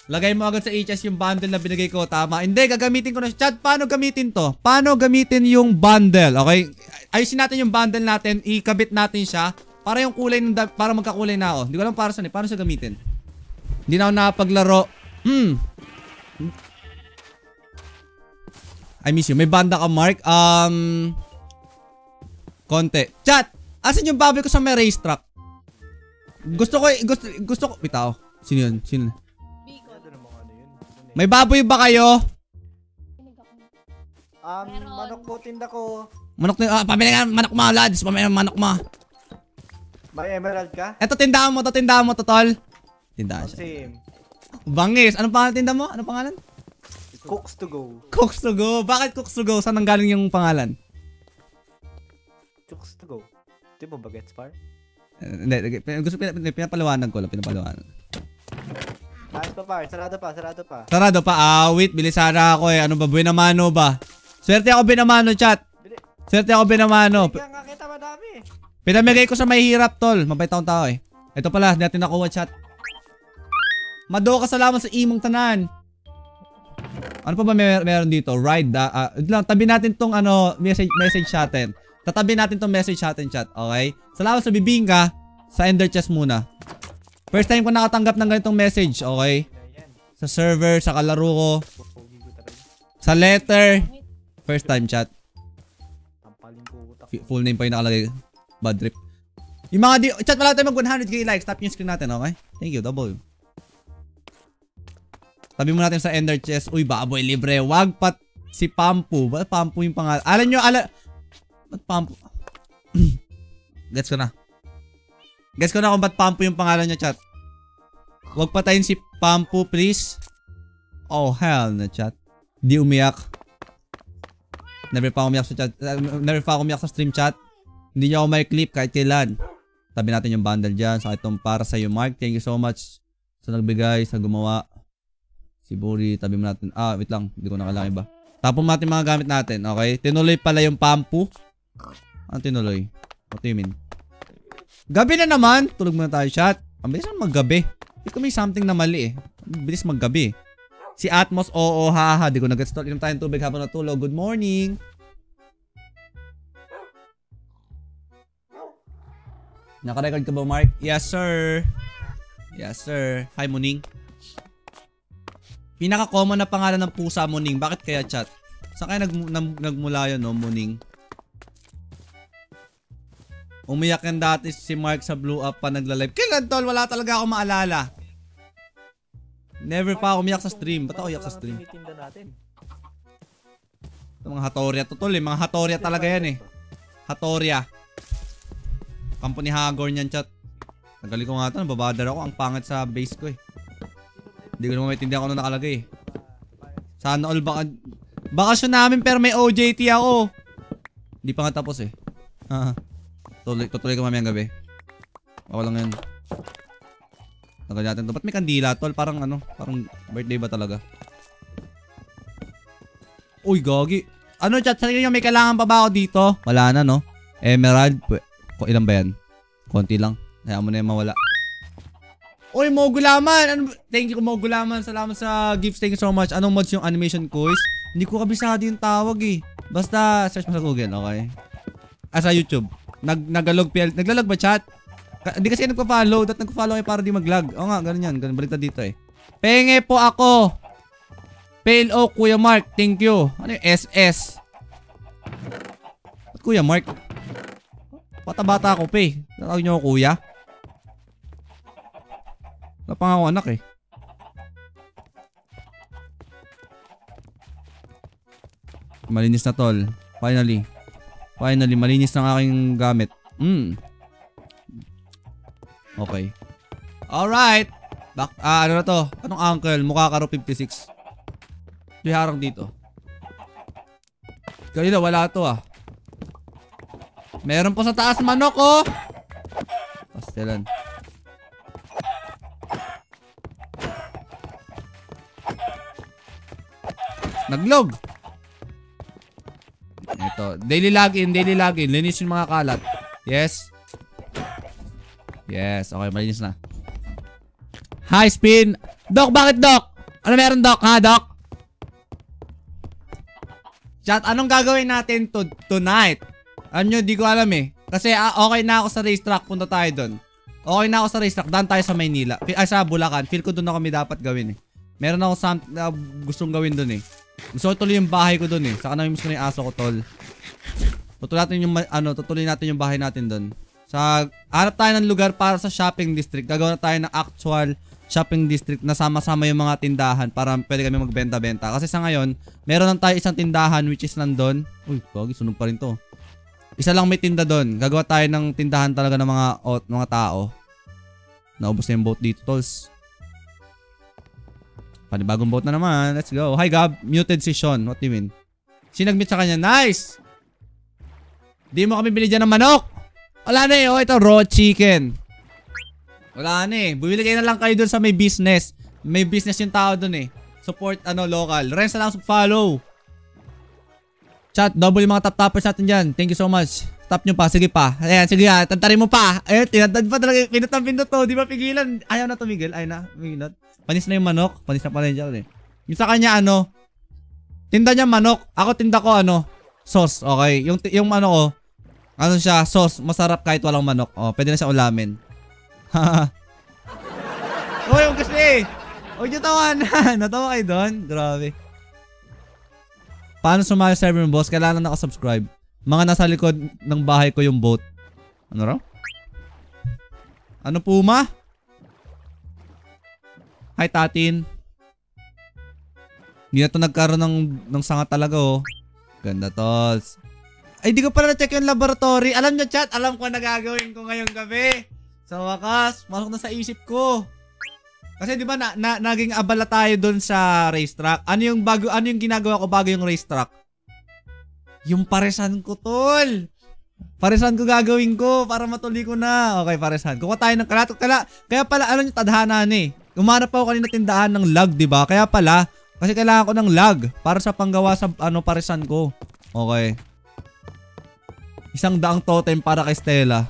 Lagay mo agad sa HS yung bundle na binigay ko. Tama. Hindi, gagamitin ko na. Chat, paano gamitin to? Paano gamitin yung bundle? Okay? Ayusin natin yung bundle natin. Ikabit natin siya. Para yung kulay, para magkakulay na ako. Hindi ko alam para saan eh. Paano siya gamitin? Hindi na ako nakapaglaro. I miss you. May banda ka, Mark. Konti. Chat! Asan yung baboy ko sa may racetrack? Gusto ko. Bitaw. Sino yun? May baboy ba kayo? Manok po, tinda ko. Manok na, pamili nga manok mo, lads. Pamili manok mo. May emerald ka? Eto, tindahan mo, tol. Tindahan siya. Same. Bangis. Anong pangalan tinda mo? Anong pangalan? Cooks to go. Cooks to go. Bakit cooks to go? Saan nanggaling yung pangalan? Cooks to go. Di ba bagets par? Hindi, pinapaliwanag ko lang, Ayos pa par, sarado pa. Sarado pa, wait, bilisara ako eh. Ano ba, binamano ba? Swerte ako binamano, chat. Swerte ako binamano. Kaya nga kita madami. Pinamigay ko sa may hirap, tol. Mabait akong tao eh. Ito pala, natin nakuha, chat. Madoka, salamat sa imong tanan. Ano pa ba meron dito? Ride, tabi natin tong message natin. Tatabi natin tong message natin, chat. Okay? Salamat sa bibingka. Sa Ender Chest muna. First time ko nakatanggap ng ganitong message, okay? Sa server, sa kalaro ko. Sa letter. First time, chat. Full name pa yung nakalagay. Bad trip. Yung mga chat, wala tayo mag 100k likes. Tap yung screen natin, okay? Thank you, double. Tabi mo natin sa Ender Chest. Uy, baboy libre. Wag pat si Pampu. Ba't Pampu yung pangalan? Ba't Pampu? Gets ko na. Gets ko na kung ba't Pampu yung pangalan niya, chat. Huwag patayin si Pampu, please. Oh, hell na, chat. Di umiyak. Never pa ako umiyak sa chat. Never pa ako umiyak sa stream, chat. Hindi niya ako may clip kahit kailan. Tabi natin yung bundle dyan. Sa itong para sa iyo, Mark. Thank you so much sa nagbigay, sa gumawa. Si Buri, tabi mo natin. Wait lang. Hindi ko nakalaki ba. Tapon natin mga gamit natin, okay? Tinuloy pala yung Pampu. Ano tinuloy? What do you mean? Gabi na naman. Tulog muna tayo, chat. Ang bilis naman maggabi. Hindi ko may something na mali eh. Ang bilis maggabi. Si Atmos, oo, haha. Di ko nag-start. Inom tayong tubig habang natulog. Good morning. Naka-record ka ba, Mark? Yes, sir. Yes, sir. Hi, Muning. Pinaka-common na pangalan ng pusa, Muning. Bakit kaya, chat? Saan kaya nagmula yun, no, Muning? Umiyak yan dati si Mark sa Blue Up pa nagla-live. Kailan, tol? Wala talaga ako maalala. Never pa ako umiyak sa stream. Ba't ako umiyak sa stream? Mga Hatoria to, tol eh. Mga Hatoria talaga yan eh. Hatoria. Kampo ni Hagor niyan, chat. Tagali ko nga ito. Nababadar ako. Ang pangit sa base ko eh. Hindi ko naman maintindihan kung ano nakalagay eh. Sana all bakasyon namin pero may OJT ako. Hindi pa nga tapos eh. Tutuloy ko mamayang gabi. Ako lang yan. Tagal natin to. Ba't may kandila, tol? Parang parang birthday ba talaga? Uy, gagi. Ano chat? Sa tingin nyo may kailangan pa ba ako dito? Wala na, no? Emerald. Ilan ba yan? Konti lang. Hayaan mo na yung mawala. Uy, Mogulaman! Thank you, Mogulaman. Salamat sa gifts. Thank you so much. Anong mods yung animation quiz? Hindi ko kabisado yung tawag eh. Basta search mo sa Google, okay? Sa YouTube. Naglalog ba chat? Hindi kasi nagpa-follow. Dapat nagpa-follow kayo para di mag-lag. Oo nga, ganun yan. Ganun balita dito eh. Penge po ako. Pale Oak, Kuya Mark. Thank you. Ano yung SS? Ba't Kuya Mark? Bata-bata ako pa eh. Tatawag niyo ako Kuya. Wala pa nga ako anak eh. Malinis na tol. Finally. Malinis ng aking gamit. Okay. Alright. Ano na to? Anong uncle? Mukha karo 56. May harang dito. Kanina wala to ah. Meron po sa taas manok oh. Pastelan. Naglog. Ito. Daily login. Linis yung mga kalat. Yes. Yes. Okay, malinis na. High spin. Doc, bakit Doc? Ano meron Doc? Ha, Doc? Chat, anong gagawin natin tonight? Ano, di ko alam eh. Kasi okay na ako sa racetrack. Punta tayo doon. Okay na ako sa racetrack. Daan tayo sa Maynila. Ay, sa Bulacan. Feel ko doon na kami dapat gawin eh. Meron ako gustong gawin doon eh. Gusto ko tuloy yung bahay ko doon eh. Saka namimiss ko na yung aso ko tol. Tutuloy natin yung bahay natin doon. Hanap tayo ng lugar para sa shopping district. Gagawa na tayo ng actual shopping district na sama-sama yung mga tindahan para pwede kami magbenta-benta. Kasi sa ngayon, meron lang tayo isang tindahan which is nandun. Uy, pagi, sunog pa rin to. Isa lang may tinda doon. Gagawa tayo ng tindahan talaga ng mga tao. Naubos na yung boat dito, tolls. Panibagong boat na naman. Let's go. Hi, Gab. Muted si Sean. What do you mean? Sinag-mute sa kanya. Nice! Di mo kami binigyan ng manok. Wala na eh. Oh, ito raw chicken. Wala na eh. Bumili kayo na lang kayo dun sa may business. May business yung tao dun eh. Support local. Renz na lang follow. Chat, double yung mga top-toppers natin dyan. Thank you so much. Tap nyo pa. Sige pa. Ayan, sige ha. Tantarin mo pa. Ayan, tinatad pa talaga. Pinot to. Di ba pigilan? Ayaw na tumigil. Ayaw na. Pigilot. Panis na yung manok. Panis na pala dyan eh. Yung sa kanya tinda niya manok. Ako tinda ko sauce. Okay. Yung ko. Siya, sauce. Masarap kahit walang manok. Oh, pwede na siya ulamin. Uy, yung kasi. Huwag nyo tawanan. Natawa kayo doon? Grabe. Paano sumali sa server mo, boss? Kailangan na nakasubscribe. Mga nasa likod ng bahay ko yung boat. Ano raw? Ano Puma? Hi Tatin. Hindi na to nagkaroon ng sanga talaga oh. Ganda tolls. Ay di ko pala na-check yung laboratory. Alam nyo chat, alam ko na gagawin ko ngayong gabi. Sa wakas, masok na sa isip ko. Kasi di ba naging abala tayo doon sa racetrack. Ano yung ginagawa ko bago yung racetrack? Yung paresan ko tol. Paresan ko gagawin ko para matuloy ko na. Okay, paresan. Kuha tayo ng kalat. Kaya pala yung tadhana eh. Umanap ako kanina tindahan ng lag, di ba? Kaya pala, kasi kailangan ko ng lag para sa panggawa sa paresan ko. Okay. 100 totem para kay Stella.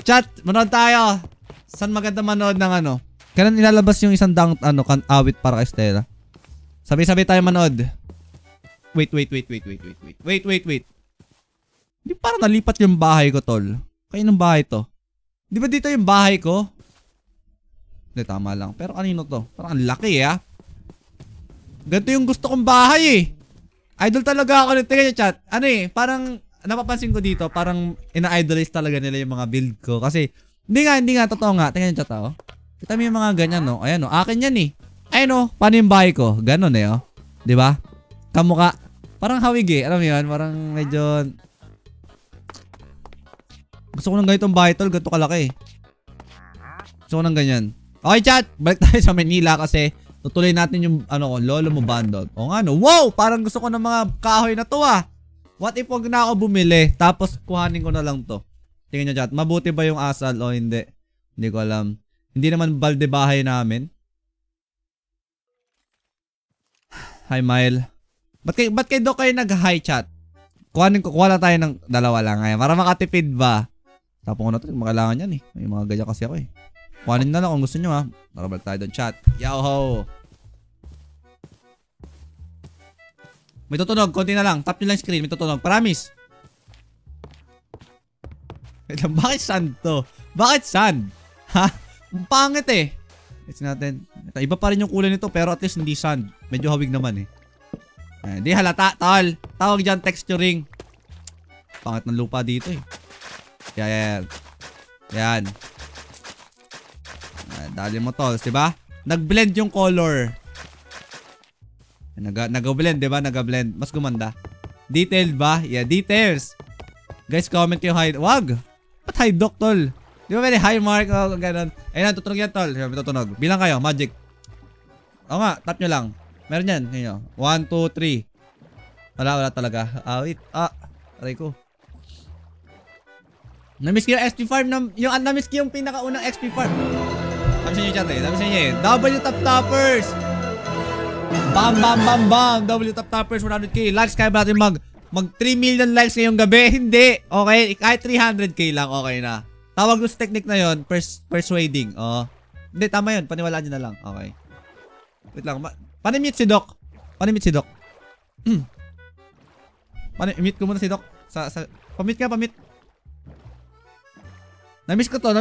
Chat, manood tayo. Saan maganda manood ng Kailan ilalabas yung 100 awit para kay Stella? Sabay-sabay tayo manood. Wait. Di parang nalipat yung bahay ko, tol. Kayo ng bahay to. Di ba dito yung bahay ko? Hindi, tama lang. Pero kanino to? Parang ang laki Ganito yung gusto kong bahay Idol talaga ako. Tingnan nyo chat. Parang napapansin ko dito. Parang ina-idolize talaga nila yung mga build ko. Kasi, hindi nga. Totoo nga. Tingnan nyo chat Kita mo yung mga ganyan Ayan akin yan Ayun paano yung bahay ko? Ganon Di ba? Kamukha. Parang hawig Alam mo yun? Parang medyo... Gusto ko ng ganitong bahay tol. Ganito kalaki Gusto ko ng ganyan. Okay chat. Balik tayo sa Manila kasi tutuloy natin yung lolo mo bundle. O nga Wow! Parang gusto ko ng mga kahoy na to What if wag na ako bumili tapos kuhanin ko na lang to? Tingnan nyo chat. Mabuti ba yung asal o hindi? Hindi ko alam. Hindi naman balde bahay namin. Hi Mile. Ba't kayo Doc kayo nag-high chat? Kuha lang tayo ng dalawa lang ngayon. Para makatipid ba? Tapos ko na ito. Makailangan yan eh. May mga ganyan kasi ako eh. Kuhanin na lang kung gusto nyo ha. Nakabalik tayo doon chat. Yoho! May tutunog. Konti na lang. Tap nyo lang screen. May tutunog. Promise. Bakit sand to? Bakit sand? Ha? Ang pangit eh. It's natin. Iba pa rin yung kulay nito pero at least hindi sand. Medyo hawig naman eh. Di halata, tol. Tawag dyan, texturing. Pangit ng lupa dito eh. Yan. Yan. Dali mo, tol. Diba? Nag-blend yung color. Nag-blend, diba? Nag-blend. Mas gumanda. Detailed ba? Yeah, details. Guys, comment yung high. Wag! Ba't high doc, tol? Di ba pwede high mark? O, ganun. Ayun, tutunog yan, tol. May tutunog. Bilang kayo, magic. O nga, tap nyo lang. Meron yan. Ngayon. 1, 2, 3. Wala talaga. Wait. Aray ko. Namiss ko yung XP farm. Namiss ko yung pinakaunang XP farm. Sabi sa inyo chat eh. Sabi sa inyo eh. W top toppers. Bam, bam, bam, bam. W top toppers. 100k. Likes kaya ba natin mag 3 million likes ngayong gabi? Hindi. Okay. Kahit 300k lang. Okay na. Tawag ko sa technique na yon, persuading. Oh. Hindi, tama yun. Paniwalaan nyo na lang. Okay. Wait lang. Panimute si Doc. Panimute si Doc. Mute ko muna si Doc. Pamute ka, pamute. Namiss ko to.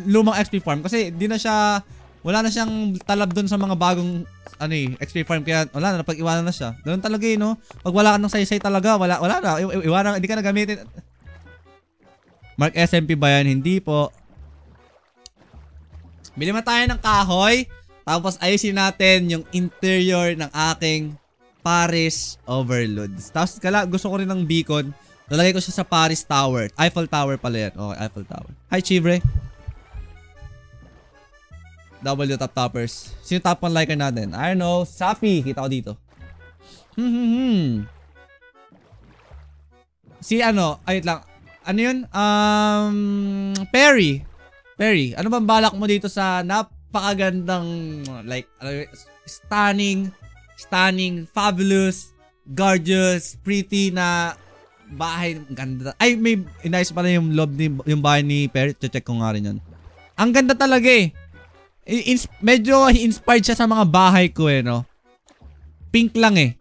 Lumang XP farm. Kasi di na siya, wala na siyang talab dun sa mga bagong XP farm. Kaya wala na, napag-iwanan na siya. Ganun talaga eh, no? Pag wala ka ng saysay talaga, wala na. Iwanan, hindi ka na gamitin. Mark SMP ba yan? Hindi po. Bili mo tayo ng kahoy. Tapos ayusin natin yung interior ng aking Paris Overlords. Tapos gusto ko rin ng beacon. Lalagay ko siya sa Paris Tower. Eiffel Tower pala yan. Okay, Eiffel Tower. Hi, Chivre. W top toppers. Sino top 1 liker natin? I don't know. Safi. Kita ko dito. Si ayun lang. Ano yun? Perry. Ano bang balak mo dito sa napakagandang, like, stunning, fabulous, gorgeous, pretty na bahay? Ganda. Ay, may inayos pala yung yung bahay ni Perry. Check ko nga rin yun. Ang ganda talaga eh. Medyo inspired siya sa mga bahay ko eh, no? Pink lang eh.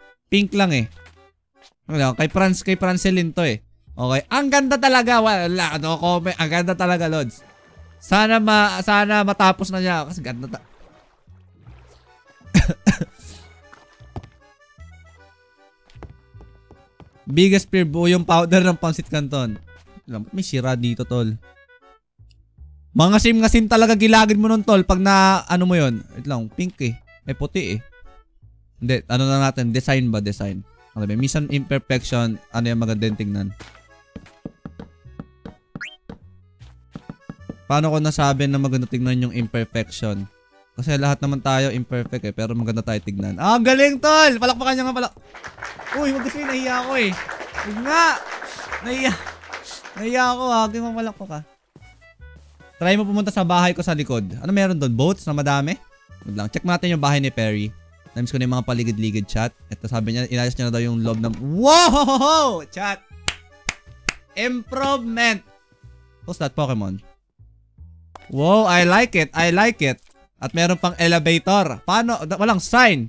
Kay Francelin to eh. Okay, ang ganda talaga. Wala, no comment. Ang ganda talaga, Lods. Sana matapos na niya kasi ganda Biggest fear, buo yung powder ng Pancit Canton. May sira dito, tol. Mga sim talaga gilagid mo nun, tol. Pag na, mo yun. Wait lang, pink eh. May puti eh. Hindi, na natin. Design ba? Design. Okay, minsan imperfection. Ano yung magandang tingnan? Paano ko nasabi na maganda tingnan yung imperfection? Kasi lahat naman tayo imperfect eh. Pero maganda tayo tignan. Galing, tol! Palakpakan niya nga pala. Uy, wag kasi nahiya ako eh. Huwag nga! Nahiya ako ha. Huwag yung malakpak ka. Try mo pumunta sa bahay ko sa likod. Ano meron doon? Boats na madami? Wag lang. Check natin yung bahay ni Perry. Namiss ko na yung mga paligid-ligid chat. Ito sabi niya, inayos niya na daw yung loob ng... Wow! Chat! Improvement! What's that, Pokemon? Wow, I like it. At meron pang elevator. Paano? Walang sign.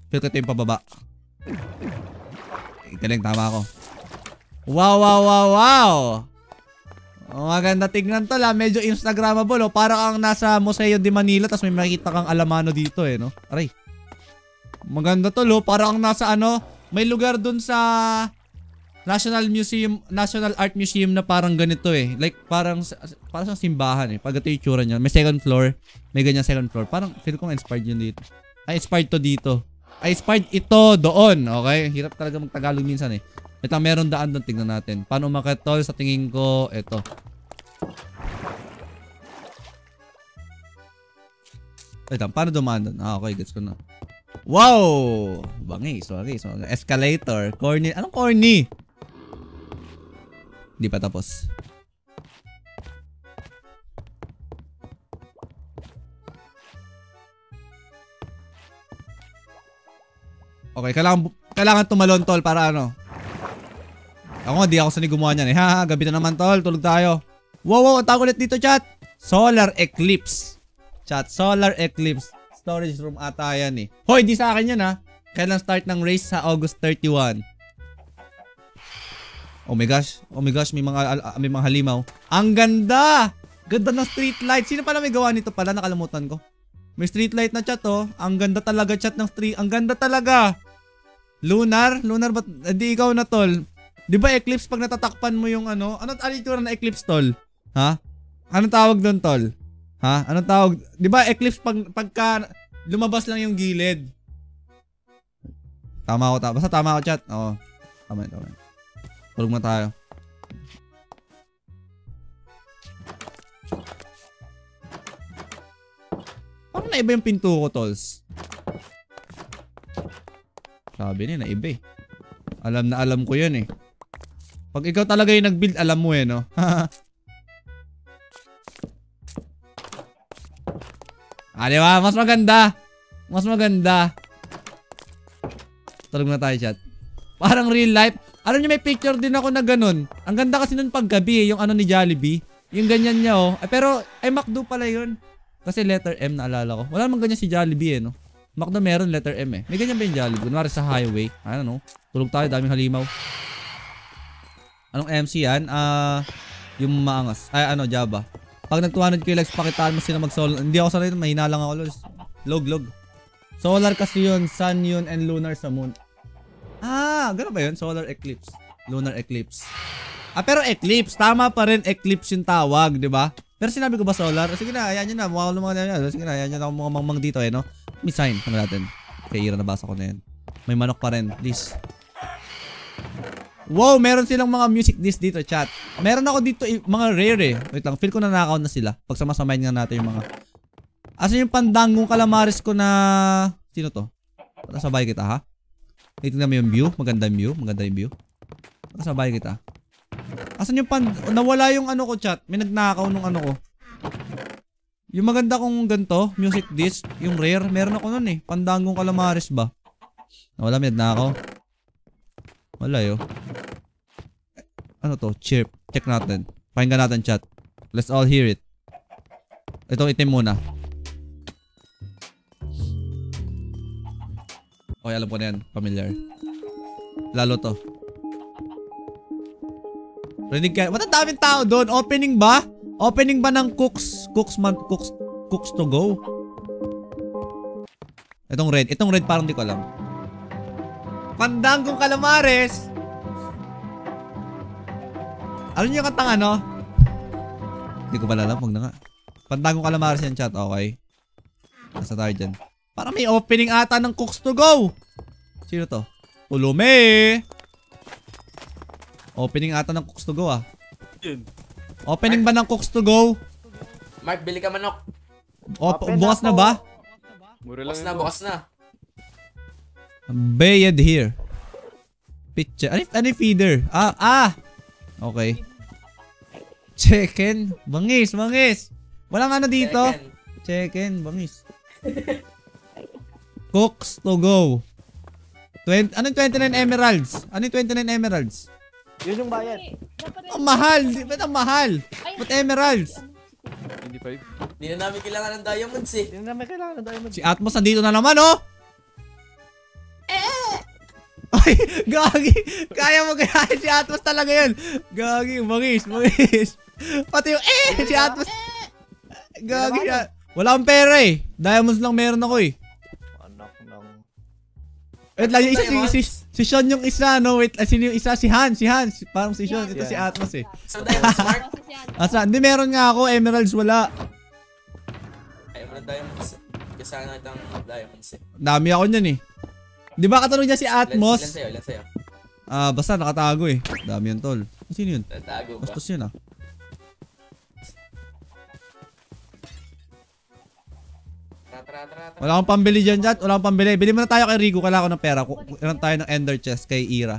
Feel ko ito yung pababa. Galing, tama ako. Wow. Maganda tignan to la. Medyo Instagrammable. Oh. Parang kang nasa Museo de Manila tapos may makikita kang alamano dito eh. No? Aray. Maganda to lo. Parang kang nasa may lugar dun sa National Art Museum na parang ganito eh. Like parang sa simbahan eh. Pag ito yung itsura niya. May second floor. May ganyan second floor. Parang feel ko inspired yun dito. Inspired to dito. Inspired ito doon. Okay? Hirap talaga mag-Tagalog minsan eh. Ito meron daan doon. Tingnan natin. Paano umakyat tol? Sa tingin ko, ito. Ito, paano dumaan doon? Okay, gets ko na. Wow! Bangis. Escalator. Corny. Anong corny? Hindi pa tapos. Okay, kailangan tumalon, tol, para ano. Ako nga, di ako sanay gumawa niyan eh. Ha, gabi na naman, tol. Tulog tayo. Wow, ang tawag ulit dito, chat. Solar eclipse. Chat, solar eclipse. Storage room ata yan eh. Hoy, di sa akin yan ha. Kailan start ng race sa August 31? Oh my gosh, may mga halimaw. Ang ganda! Ganda ng street light. Sino pala may gawa nito pala? Nakalimutan ko. May street light na chat oh. Ang ganda talaga chat ng street. Ang ganda talaga. Lunar ba? Di ikaw na tol. Di ba eclipse pag natatakpan mo yung ano? Ano itsura na eclipse tol? Ha? Anong tawag doon tol? Ha? Anong tawag? Di ba eclipse pagka lumabas lang yung gilid? Tama ako. Basta tama ako chat. Oo. Tama. Tulog na tayo. Parang naiba yung pinto ko, tolls. Sabi niya, naiba eh. Alam na alam ko yun eh. Pag ikaw talaga yung nag-build, alam mo eh, no? Di ba? Mas maganda. Tulog na tayo, chat. Parang real life. Alam niyo, may picture din ako na ganun. Ang ganda kasi nun paggabi, yung ano ni Jollibee. Yung ganyan niya, oh. Pero, ay McDo pala yun. Kasi letter M naalala ko. Wala namang ganyan si Jollibee, eh, no? McDo meron letter M, eh. May ganyan ba yung Jollibee? Kunwari sa highway. I don't know. Tulog tayo, daming halimaw. Anong MC yan? Yung maangas. Ay, ano, Java. Pag nag-200k likes, pakitaan mo sila mag-solar. Hindi ako sanay, mahina lang ako. Log. Solar kasi yun, sun yun, and lunar sa moon. Gano'n ba yun? Solar eclipse. Lunar eclipse. Pero eclipse. Tama pa rin, eclipse yung tawag, di ba? Pero sinabi ko ba solar? Sige na, ayan nyo na. Mukha ko naman. Sige na, ayan nyo na mga mangmang dito eh, no? May sign. Ano natin? Kay Ira, nabasa ko na yan. May manok pa rin. Please. Wow, meron silang mga music disc dito, chat. Meron ako dito, mga rare eh. Wait lang, feel ko na nakaw na sila. Pag samasamayin nga natin yung mga... Asa yung pandangong calamares ko na... Sino to? Nasabay kita, ha? Tingnan mo yung view. Maganda yung view. Nasabay kita. Asan yung nawala yung ano ko, chat. May nagnakaw nung ano ko. Yung maganda kong ganto, music disc, yung rare, meron ako nun eh. Pandangong calamares ba? Nawala, may nagnakaw. Wala yun. Ano to? Chirp. Check natin. Pakinggan natin, chat. Let's all hear it. Itong itim muna. Okay, alam ko na yan. Familiar. Lalo to. Rinig ka. Ba't ang daming tao doon? Opening ba? Opening ba ng Cooks to go? Itong red. Itong red parang di ko alam. Pandangong calamares. Alam niyo yung katang ano? Hindi ko pala alam. Huwag na nga. Pandangong calamares yan, chat. Okay. Nasa tayo dyan. Parang may opening ata ng Cooks to go. Sino to? Ulume. Opening ata ng Cooks to go, ah. Opening ba ng Cooks to go? Mark, bili ka manok. Bukas na ba? Bukas na. Bayad here. Picture. Ano yung feeder? Okay. Chicken. Bangis. Walang ano dito. Chicken. Bangis. Cooks to go. Anong 29 emeralds? Anong 29 emeralds? Yun yung bayad. Ang mahal. Ba't ang mahal? Ba't emeralds? 25. Hindi na namin kailangan ng diamonds eh. Hindi namin kailangan ng diamond. Si Atmos nandito na naman, oh! Ay, gagi. Kaya mo kaya si Atmos talaga yan. Gagi, bangis. Pati yung si Atmos. Gagi siya. Wala akong pera eh. Diamonds lang meron ako eh. Anak ng... Wait lang, yung isa si Sean yung isa, no? Wait, sino yung isa? Si Hans. Parang si Sean. Ito si Atmos eh. So diamonds, Mark? Hindi, meron nga ako. Emeralds, wala. Ayaw mo ng diamonds. Kasana itang diamonds eh. Dami ako niyan eh. Di ba katanong niya si Atmos? Ilan sa'yo? Basta nakatago eh. Dami yun, tol. Sino yun? Tatago ba? Bastos yun, ah. Wala akong pambili dyan, chat. Wala akong pambili. Bili mo na tayo kay Rico. Kailangan ko ng pera. Ilan tayo ng ender chest kay Ira.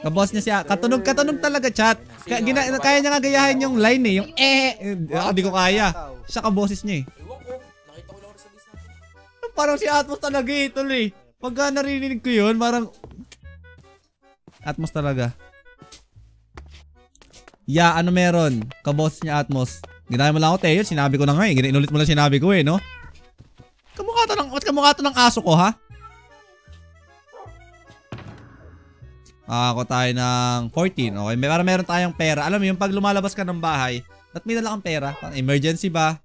Kaboss niya siya. Katunog talaga, chat. Kaya niya nga gayahin yung line eh. Yung Ako di ko kaya. Siya kaboses niya eh. Ewan ko. Nakita ko lang sa list natin. Parang si Atmos talaga eh, tol eh. Pagka narinig ko yun, parang... Atmos talaga. Yeah, ano meron? Kaboss niya Atmos. Ginaya mo lang ako, Teo. Sinabi ko na nga eh. Inulit mo lang sinabi ko eh, no? Kamukha to ng aso ko, ha? Ako tayo ng 14. Okay, para meron tayong pera. Alam mo yung pag lumalabas ka ng bahay, at may dala kang pera. Pang emergency ba?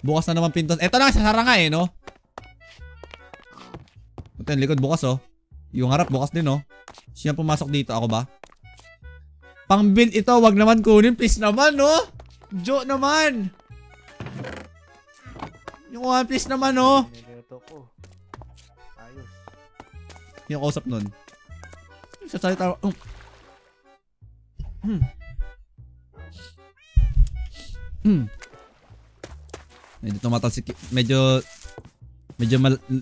Bukas na naman pinto. Eto na, sasara nga eh, no? Ito yung likod bukas, oh. Yung harap bukas din, oh. Sino pumasok dito? Ako ba? Pang build ito, wag naman kunin. Please naman, no? Joke naman. Yung one please naman, no? Niluto ko. Ayos. Yung kausap nun. Sasalita. Medyo tumatalsik.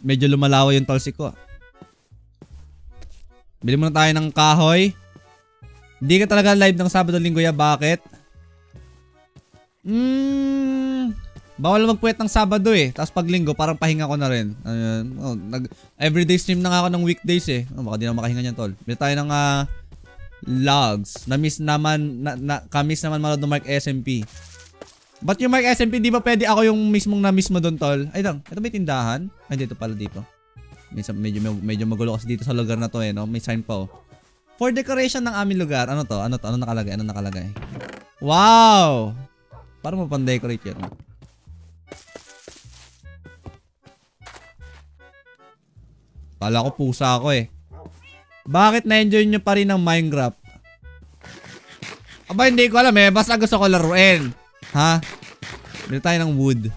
Medyo lumalawa yung talsik ko. Bili muna tayo ng kahoy. Hindi ka talaga live ng Sabado Linggo ya. Bakit? Bawal magpuwet ng Sabado eh. Tapos pag Linggo parang pahinga ko na rin. Everyday stream na nga ako ng weekdays eh. Baka di na makahinga niyan tol. Bili tayo ng logs. Kamiss naman manood ng Mark SMP. But yung Mark SMP, di ba pwede ako yung mismong na-miss mo doon, tol? Ay lang, ito may tindahan? Ay, dito pala dito. Medyo magulo kasi dito sa lugar na to eh, no? May sign pa, oh. For decoration ng aming lugar. Ano to? Ano nakalagay? Wow! Parang mapan-decorate yan. Kala ko pusa ako eh. Bakit na-enjoy nyo pa rin ng Minecraft? Aba, hindi ko alam eh. Basta gusto ko laruin. Ha? Bili tayo ng wood.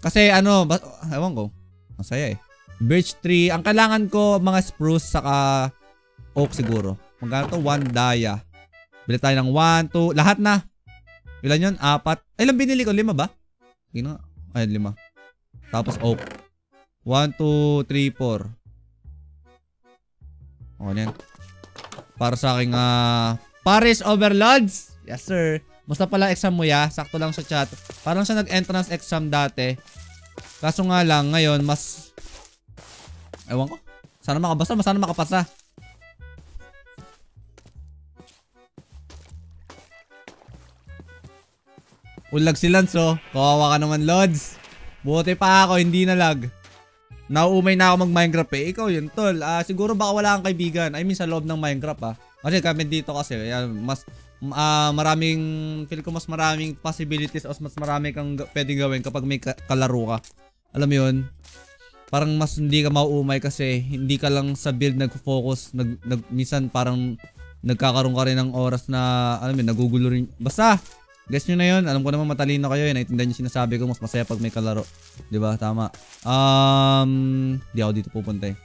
Kasi ewan ko. Masaya eh. Birch tree. Ang kailangan ko mga spruce saka oak siguro. Magkano to? 1 daya. Bili tayo ng 1, 2. Lahat na. Ilan yun? 4. Ay, ilang binili ko? 5 ba? Gino. Ay, 5. Tapos oak. 1, 2, 3, 4. Okay yan. Para sa aking Paris Overlords. Yes sir. Musta pala exam mo ya? Sakto lang sa chat. Parang siya nag-entrance exam dati. Kaso nga lang ngayon mas ewan ko. Sana makabasa, sana makapasa. Ulag si Lance oh. Kawawa ka naman Lods. Buti pa ako, hindi na lag. Nauumay na ako mag-Minecraft eh. Ikaw yun tol. Siguro baka wala kang kaibigan. I mean sa loob ng Minecraft Kasi kami dito kasi mas feel ko mas maraming possibilities o mas marami kang pwedeng gawin kapag may kalaro ka. Alam mo yun? Parang mas hindi ka mauumay kasi hindi ka lang sa build nag-focus. Minsan parang nagkakaroon ka rin ng oras na alam mo, nagugulo rin. Basta, guess nyo na yun. Alam ko naman matalino kayo. Naintindihan nyo sinasabi ko. Mas masaya pag may kalaro. Diba? Tama. Di ako dito pupunta eh.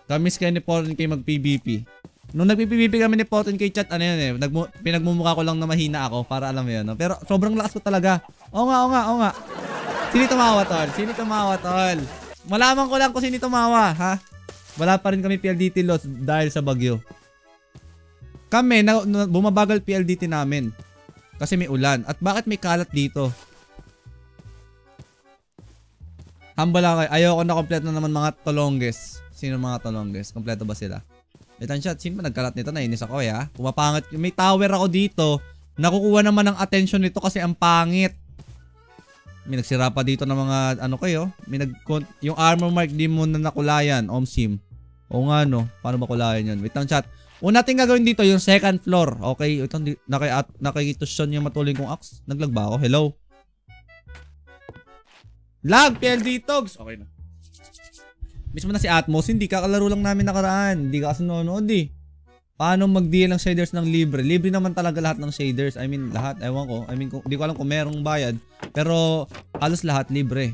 Kamis kayo ni Porton kay mag-PVP. Nung nag-PVP kami ni Porton kay chat, ano yun eh. Pinagmumukha ko lang na mahina ako para alam mo yun. No? Pero sobrang lakas ko talaga. Oo nga. Sino tumawa, tol? Malaman ko lang kung sino tumawa, ha? Wala pa rin kami PLDT lots dahil sa bagyo. Kami, bumabagal PLDT namin. Kasi may ulan. At bakit may kalat dito? Hambala kayo. Ayoko na kompleto na naman mga tolongges. Sino mga tolongges? Kompleto ba sila? Shot, sino ba nagkalat nito? Nainis ako ya. Pumapangit. May tower ako dito. Nakukuha naman ng attention nito kasi ang pangit. May nagsira pa dito ng mga ano kayo. Yung armor mark di mo na nakulayan. Omsim. O nga no. Paano ba kulayan yun? Wait lang chat. Una natin gagawin dito yung second floor. Okay. Ito nakikitusyon yung matuloy kong axe. Naglag ba ako? Hello? Lag! PLD Togs! Okay na. Mismo na si Atmos. Hindi kakalaro lang namin nakaraan. Hindi ka kasi nanonood eh. Paano mag-deal ng shaders ng libre? Libre naman talaga lahat ng shaders. I mean, lahat. Ewan ko. I mean, hindi ko alam kung merong bayad. Pero, halos lahat libre.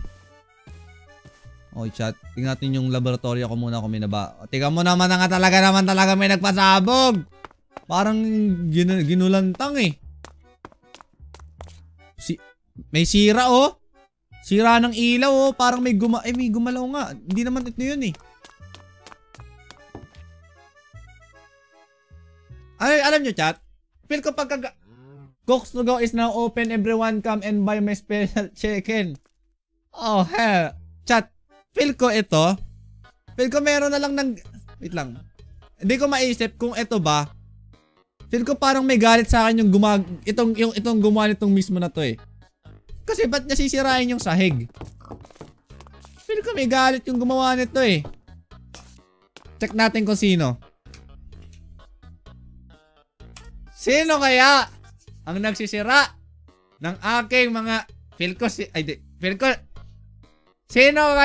Okay, chat. Tingnan natin yung laboratory ako muna kung may naba. Tingnan mo naman nga talaga may nagpasabog. Parang ginulantang eh. May sira oh. Sira ng ilaw oh. Parang may gumalaw nga. Hindi naman ito yun eh. Ay, alam nyo chat? Feel ko Cooks to Go is now open. Everyone come and buy my special chicken. Oh, hell. Chat. Feel ko ito. Feel ko meron na lang ng... Wait lang. Hindi ko maisip kung ito ba. Feel ko parang may galit sa akin yung itong gumawa nitong mismo na to eh. Kasi ba't nasisirain yung sahig? Feel ko may galit yung gumawa nito eh. Check natin kung sino. Sino kaya ang nagsisira ng aking mga... Feel ko Sino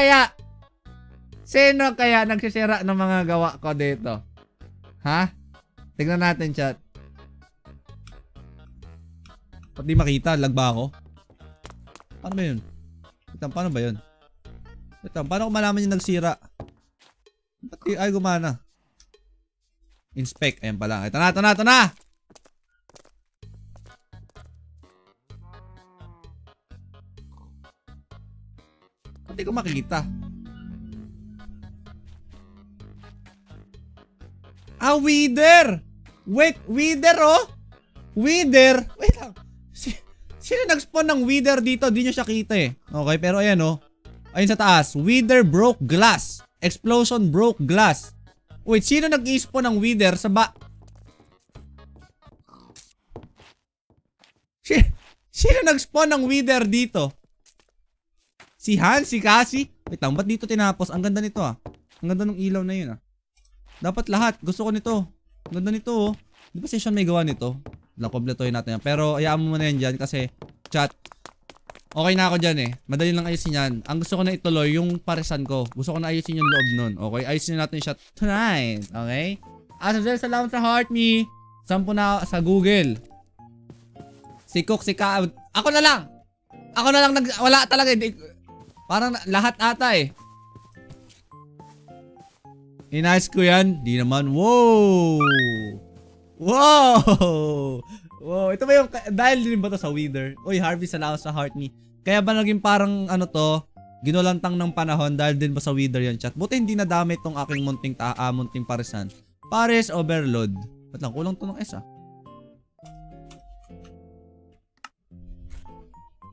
kaya nagsisira ng mga gawa ko dito? Ha? Tignan natin, chat. Ba't di makita? Lag ba ako? Paano ba yun? Paano ba yun? Paano ko malaman yung nagsira? Ba't di ay gumana? Inspect. Ayan pala. Ito na! Hindi ko makikita. Wither! Wait, Wither oh! Wither! Wait lang. Sino nag-spawn ng Wither dito? Di nyo siya kita eh. Okay, pero ayan oh. Ayun sa taas. Wither broke glass. Explosion broke glass. Wait, sino nag-spawn ng Wither sa Sino nag-spawn ng Wither dito? Si Han? Si Cassie? Wait lang, ba't dito tinapos? Ang ganda nito ah. Ang ganda ng ilaw na yun ah. Dapat lahat. Gusto ko nito. Ang ganda nito oh. Di ba session may gawa nito? Lang, kompletohin natin yan. Pero ayaan mo muna yan dyan kasi chat. Okay na ako dyan eh. Madali lang ayusin yan. Ang gusto ko na ituloy yung parisan ko. Gusto ko na ayusin yung loob nun. Okay? Ayusin natin siya tonight. Okay? Azazel, salamat sa heart me. 10 na sa Google. Si Cook, si Ka. Ako na lang. Wala talaga. Parang lahat ata eh. Inayos ko yan. Di naman. Wow. Ito ba yung, dahil din ba to sa Wither? Uy, Harvey, salamat sa heart me. Kaya ba naging parang ano to, ginulantang ng panahon dahil din ba sa Wither yan, chat? Buti hindi nadamay tong aking munting parisan. Paris overload. Ba't lang, kulang to ng S ah.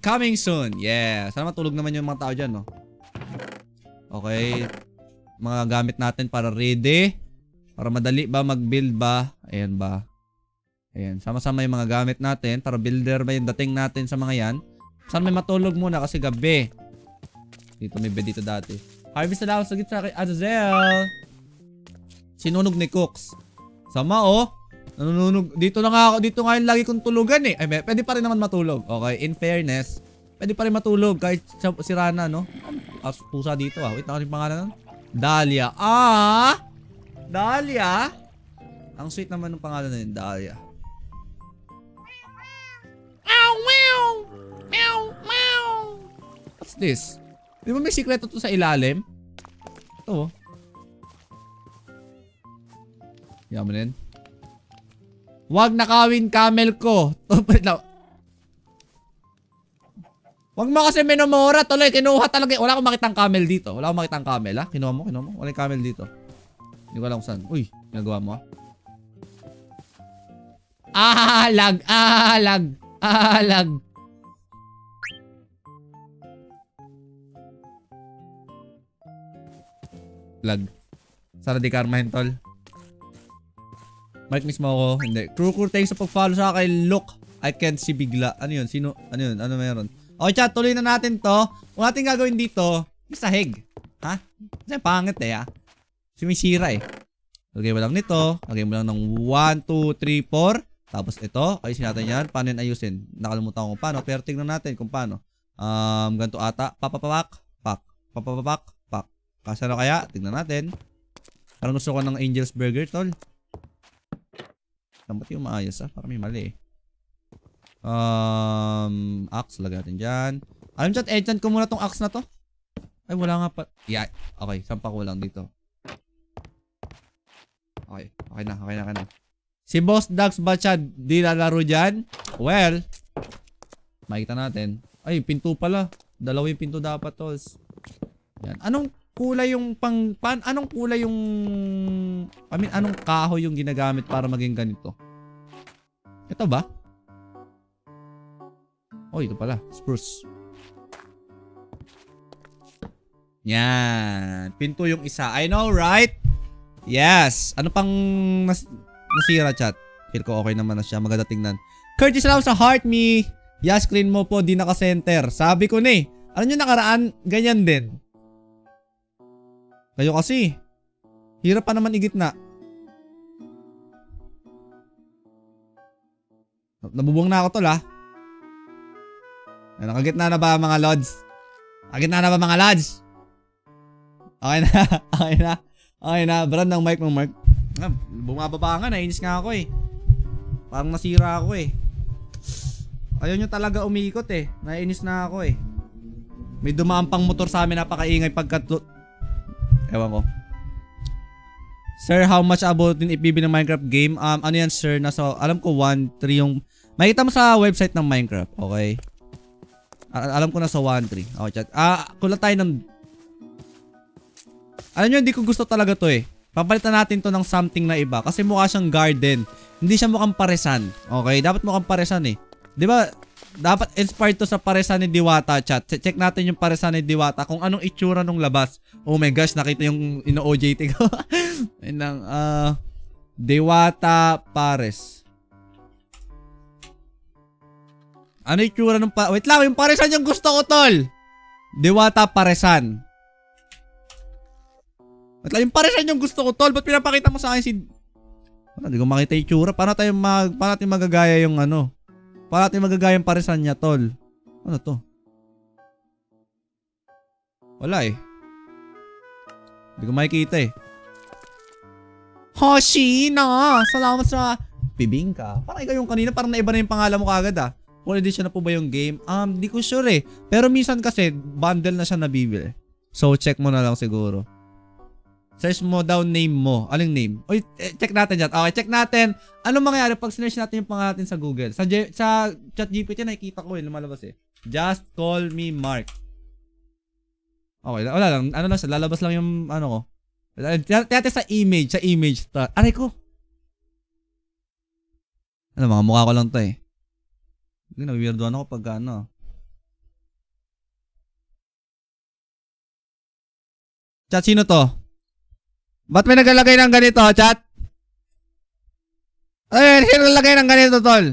Coming soon. Yeah. Sana matulog naman yung mga tao dyan, no? Okay. Mga gamit natin para ready. Para madali ba mag-build ba? Ayan ba? Ayan. Sama-sama yung mga gamit natin. Para builder ba yung dating natin sa mga yan. Sana may matulog muna kasi gabi. Dito may bed dito dati. Harvest na lang sa gitsa kay Azazel. Sinunog ni Cooks. Sama oh. Nanununog. Dito nga yung lagi kong tulugan eh. Ay, pwede pa rin naman matulog. Okay, in fairness, pwede pa rin matulog kahit si Rana, no? Pusa dito ah. Wait, nakasin pangalan nun? Dahlia. Dahlia? Ang sweet naman ng pangalan na yun, Dahlia. Ow, meow! Meow, meow! What's this? Di ba may sikreto to sa ilalim? Ito oh. Yaman din. Wag nakawin camel ko. Wag mo kasi minumura. Tuloy, kinuha talaga. Wala akong makitang camel dito. Wala akong makitang camel ha. Kinuha mo. Wala yung camel dito. Hindi ko alam kung saan. Uy, ginagawa mo ha. Lag. Lag. Sana di karmahin tol. Mark mismo ako. Hindi. Crew, thanks sa pag-follow sa kay Look. I can't see bigla. Ano yun? Sino? Ano yun? Ano meron? Okay chat, tuloy na natin to. Kung natin gagawin dito, yung sahig. Ha? Kasi pangit eh ha. Sumisira eh. Lagay mo lang nito. Lagay mo lang ng 1, 2, 3, 4. Tapos ito. Ayusin natin yan. Paano yun ayusin? Nakalimutan ko kung paano. Pero tignan natin kung paano. Ganito ata. Papapak. Kasi ano kaya? Tignan natin. Parang gusto ko ng Angel's Burger, tol. Ba't yung maayos ah? Parang may mali eh. Axe, lagay natin dyan. Alam chat, enchant ko muna tong axe na to. Ay, wala nga pa. Yeah, okay, sampa ko lang dito. Okay na. Si Boss Dax ba siya di lalaro dyan? Well, makita natin. Ay, pinto pala. Dalawa yung pinto dapat, tolls. Yan. Anong kulay yung anong kahoy yung ginagamit para maging ganito? Ito ba? Oh, ito pala. Spruce. Yan. Pinto yung isa. I know, right? Yes. Ano pang nasira, chat? Feel ko okay naman na siya. Maganda tingnan. Curtis lang sa heart me. Yes, screen mo po. Di naka-center. Sabi ko na eh. Alam nyo nakaraan, ganyan din. Kayo kasi. Hirap pa naman igitna. Nabubuang na ako tol ha. Nakagitna na ba mga lods? Nakagitna na ba mga lods? Okay na. Okay na. Okay na. Brand ng mic mong Mark. Bumababa nga. Nainis nga ako eh. Parang nasira ako eh. Ayaw nyo talaga umiikot eh. Nainis na ako eh. May dumaan pang motor sa amin. Napakaingay pagkat... Ewan ko. Sir, how much about in FBB ng Minecraft game? Ano yan sir? Nasa, alam ko 1.3 yung... Makita mo sa website ng Minecraft. Okay. Alam ko nasa 1.3. Okay chat. Kulang tayo ng... Alam nyo, hindi ko gusto talaga to eh. Papalitan natin to ng something na iba. Kasi mukha siyang garden. Hindi siya mukhang paresan. Okay? Dapat mukhang paresan eh. Diba? Dapat inspired to sa paresan ni Diwata, chat. Check natin yung paresan ni Diwata. Kung anong itsura nung labas. Oh my gosh, nakita yung ino-OJT ko. Diwata Pares. Ano itsura nung wait lang, yung paresan yung gusto ko, tol. Diwata Paresan. Wait lang, yung paresan yung gusto ko, tol. Ba't pinapakita mo sa akin si... Hindi ko makita yung itsura. Paano natin magagaya yung ano? Paano natin magagaya yung paresan niya, tol? Ano to? Wala eh. Hindi ko makikita eh. Hoshina! Salamat sa bibingka. Parang ikaw yung kanina. Parang naiba na yung pangalan mo kagad ah. Full edition na po ba yung game? Di ko sure eh. Pero minsan kasi, bundle na siya nabibili. So, check mo na lang siguro. Search mo daw name mo. Aling name? Uy, check natin dyan. Okay, check natin. Anong mangyayari pag sinearch natin yung pangalan natin sa Google? Sa ChatGPT nakikita ko eh. Lumalabas eh. Just call me Mark. Okay, wala lang. Ano lang siya. Lalabas lang yung ano ko. Tiyate sa image. Sa image. Aray ko. Ano, mga mukha ko lang to eh. Hindi na, weirdoan ako pag ano. Chat, sino to? Ba't may nagalagay ng ganito, chat? Ay, sino nagalagay ng ganito, tol?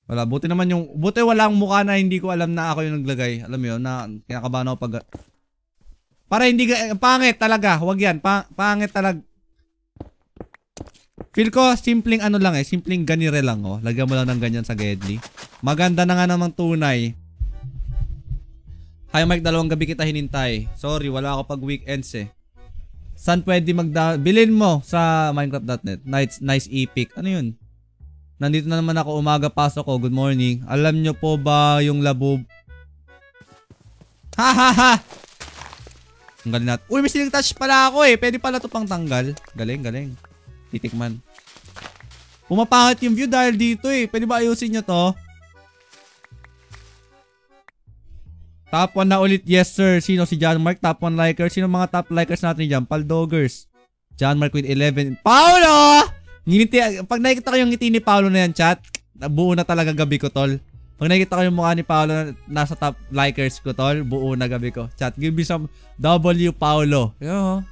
Wala, buti naman yung... Buti walang mukha na hindi ko alam na ako yung naglagay. Alam mo yun, na kinakabahan ako pag... Para hindi... Pangit talaga. Huwag yan. Pangit talaga. Feel ko, simpleng ano lang eh. Simpleng ganire lang, oh. Lagyan mo lang ng ganyan sa Gedli. Maganda na nga namang tunay. Hi Mike, 2 gabi kita hinintay. Sorry, wala ako pag weekends eh. Saan pwede bilhin mo sa Minecraft.net. Nice epic. Ano yun? Nandito na naman ako, umaga pasok ko. Good morning. Alam nyo po ba yung labub? Ha ha ha! Ang galing natin. Uy, may siling touch pala ako eh. Pwede pala ito pang tanggal. Galing. Titikman. Pumapangit yung view dahil dito eh. Pwede ba ayusin nyo to? Top 1 na ulit. Yes sir. Sino si John Mark? Top 1 liker. Sino mga top likers natin dyan? Paldoggers. John Mark with 11. Paolo! Pag nakikita ko yung ngiti ni Paolo na yan, chat, buo na talaga gabi ko, tol. Pag nakikita ko yung mukha ni Paolo na nasa top likers ko, tol, buo na gabi ko. Chat, give me some W Paolo. Yo,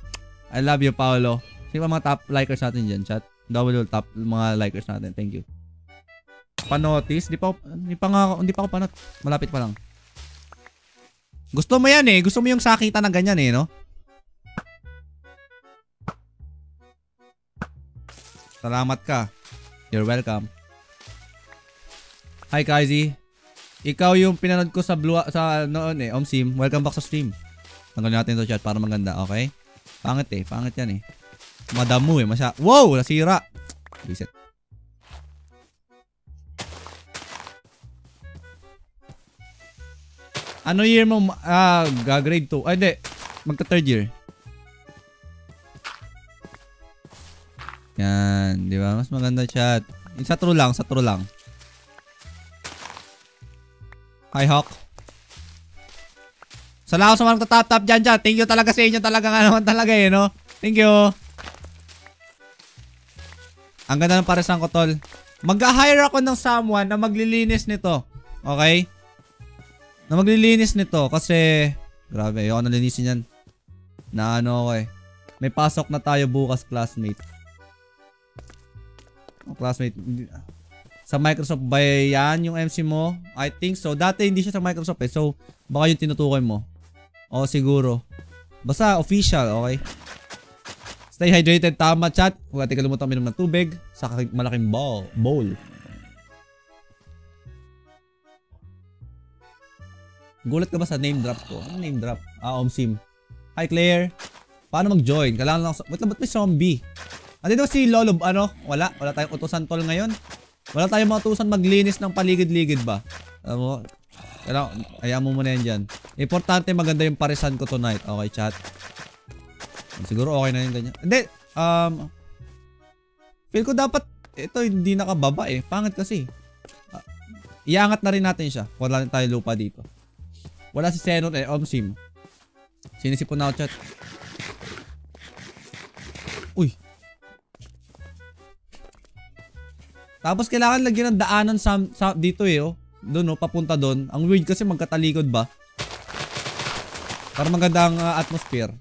I love you, Paolo. Sino mga top likers natin dyan, chat? W top mga likers natin. Thank you. Panotice? Hindi pa ako panot. Malapit pa lang. Gusto mo yan eh. Gusto mo yung sakita na ganyan eh, no? Salamat ka. You're welcome. Hi, Kazi. Ikaw yung pinanood ko sa noon eh. Omsim, welcome back sa stream. Tanggalin natin ito chat para maganda, okay? Pangit eh. Pangit yan eh. Madamu eh. Wow! Nasira. Reset. Ano year mo? Grade 2. Ay, hindi. Magka 3rd year. Yan. Di ba? Mas maganda chat. Sa true lang. Hi, Hawk. Salamat sa mga nagtatap-tap dyan. Thank you talaga sa inyo. Talaga nga naman talaga eh, no? Thank you. Ang ganda ng paresan ko, tol. Mag-hire ako ng someone na maglilinis nito. Okay? Na maglilinis nito kasi grabe, ayoko na linisin yan. Na ano ako eh. May pasok na tayo bukas, classmate. Oh, classmate. Sa Microsoft ba yan yung MC mo? I think so. Dati hindi siya sa Microsoft eh. So, baka yung tinutukoy mo. O siguro. Basta official, okay? Stay hydrated, tama chat. Huwag natin kalimutan minom ng tubig sa malaking bowl. Gulat ka ba sa name drop ko? Ano name drop? Omsim. Hi Claire. Paano mag-join? Kailangan lang sa... Ba't may zombie? Andito si Lolo, ano? Wala tayong utusan tol ngayon. Wala tayong mga utusan maglinis ng paligid-ligid ba? Alam mo? Hayaan mo muna yan dyan. Importante maganda yung parisan ko tonight. Okay chat. Siguro okay na yung ganyan. Hindi. Feel ko dapat ito hindi nakababa eh. Pangit kasi. Iangat na rin natin siya. Wala na tayo lupa dito. Wala si Xenon eh. Omsim. Sinisipon na ako chat. Uy. Tapos kailangan lagyan ng daanan sa dito eh oh. Doon oh, papunta doon. Ang weird kasi magkatalikod ba? Para maganda ang atmosphere.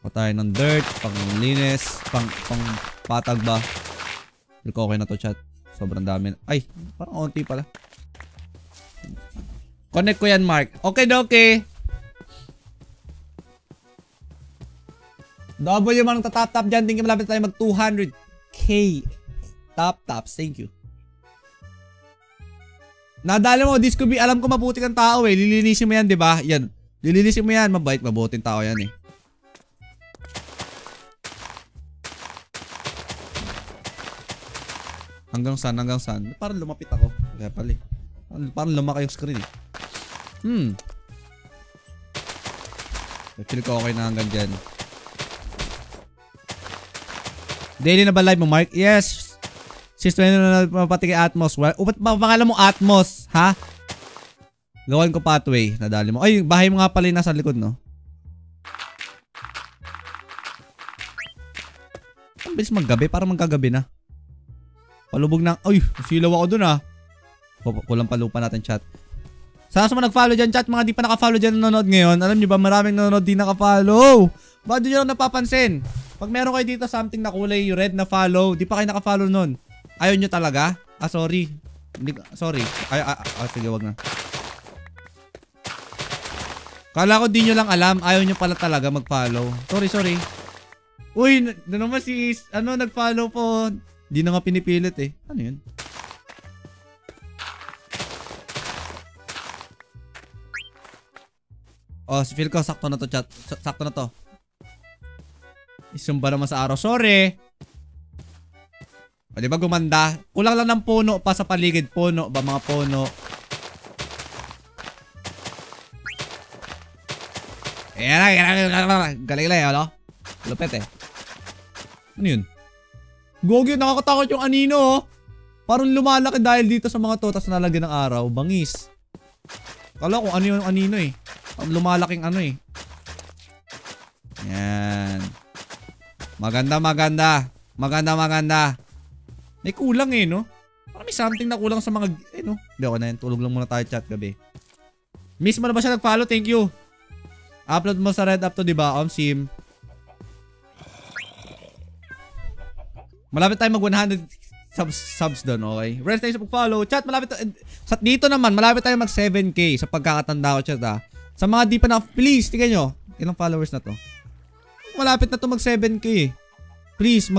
Patay ng dirt, pang linis, pang patag ba? Okay na to chat. Sobrang dami. Ay, parang onti pala. Connect ko yan, Mark. Okay. W man ang tatap-tap dyan. Tingin malapit tayo mag 200k. Taps. Thank you. Nadala mo, this could be, alam ko mabuti kang tao eh. Lilinisin mo yan, di ba? Yan. Lilinisin mo yan. Mabait, mabuting tao yan eh. Hanggang saan? Parang lumapit ako. Kaya pala eh. Parang lumaki yung screen eh. Feel ko okay na hanggang dyan. Daily na ba live mo, Mark? Yes. Sis, na mapati kay Atmos. Ba't pangalan mo Atmos? Ha? Gawin ko pathway. Nadali mo. Ay, bahay mo nga pala yung nasa likod, no? Ang bilis maggabi. Parang magkagabi na. Palubog na. Ay, silaw ako dun ah. Kulang pa lupa natin chat. Sana sa mga nag-follow dyan chat. Mga di pa naka-follow dyan nanonood ngayon. Alam nyo ba maraming nanonood di naka-follow. Bakit nyo lang napapansin? Pag meron kayo dito something na kulay red na follow, di pa kayo naka-follow nun. Ayaw nyo talaga? Sorry. Sorry. Sige, wag na. Kala ko di nyo lang alam. Ayaw nyo pala talaga mag-follow. Sorry. Uy, na naman si nag-follow po. Di na nga pinipilit eh. Ano yun? Feel ko sakto na to chat. Sakto na to. Isumba naman sa araw. Sorry. O diba gumanda? Kulang lang ng puno pa sa paligid. Puno ba mga puno? Ayan. Galing ano? Lupet eh. Ano yun? Gogi, nakakatakot yung anino oh. Parang lumalaki dahil dito sa mga to. Tapos nalagyan ng araw. Bangis. Kala ko ano yung anino eh. Lumalaking ano eh. Yan. Maganda. May kulang eh, no? Parang may something na kulang sa mga, no? Hindi ako na yan. Tulog lang muna tayo chat gabi. Miss mo na ba siya nag-follow? Thank you. Upload mo sa Red Up to, diba? Sim. Malapit tayo mag 100 subs doon, okay? Rest tayo sa pag-follow. Chat, malapit tayo. Dito naman, malapit tayo mag 7k sa pagkakatanda ko, chat, ha? Sa mga di pa na, please, tingnan nyo. Ilang followers na to? Malapit na to mag 7k. Please,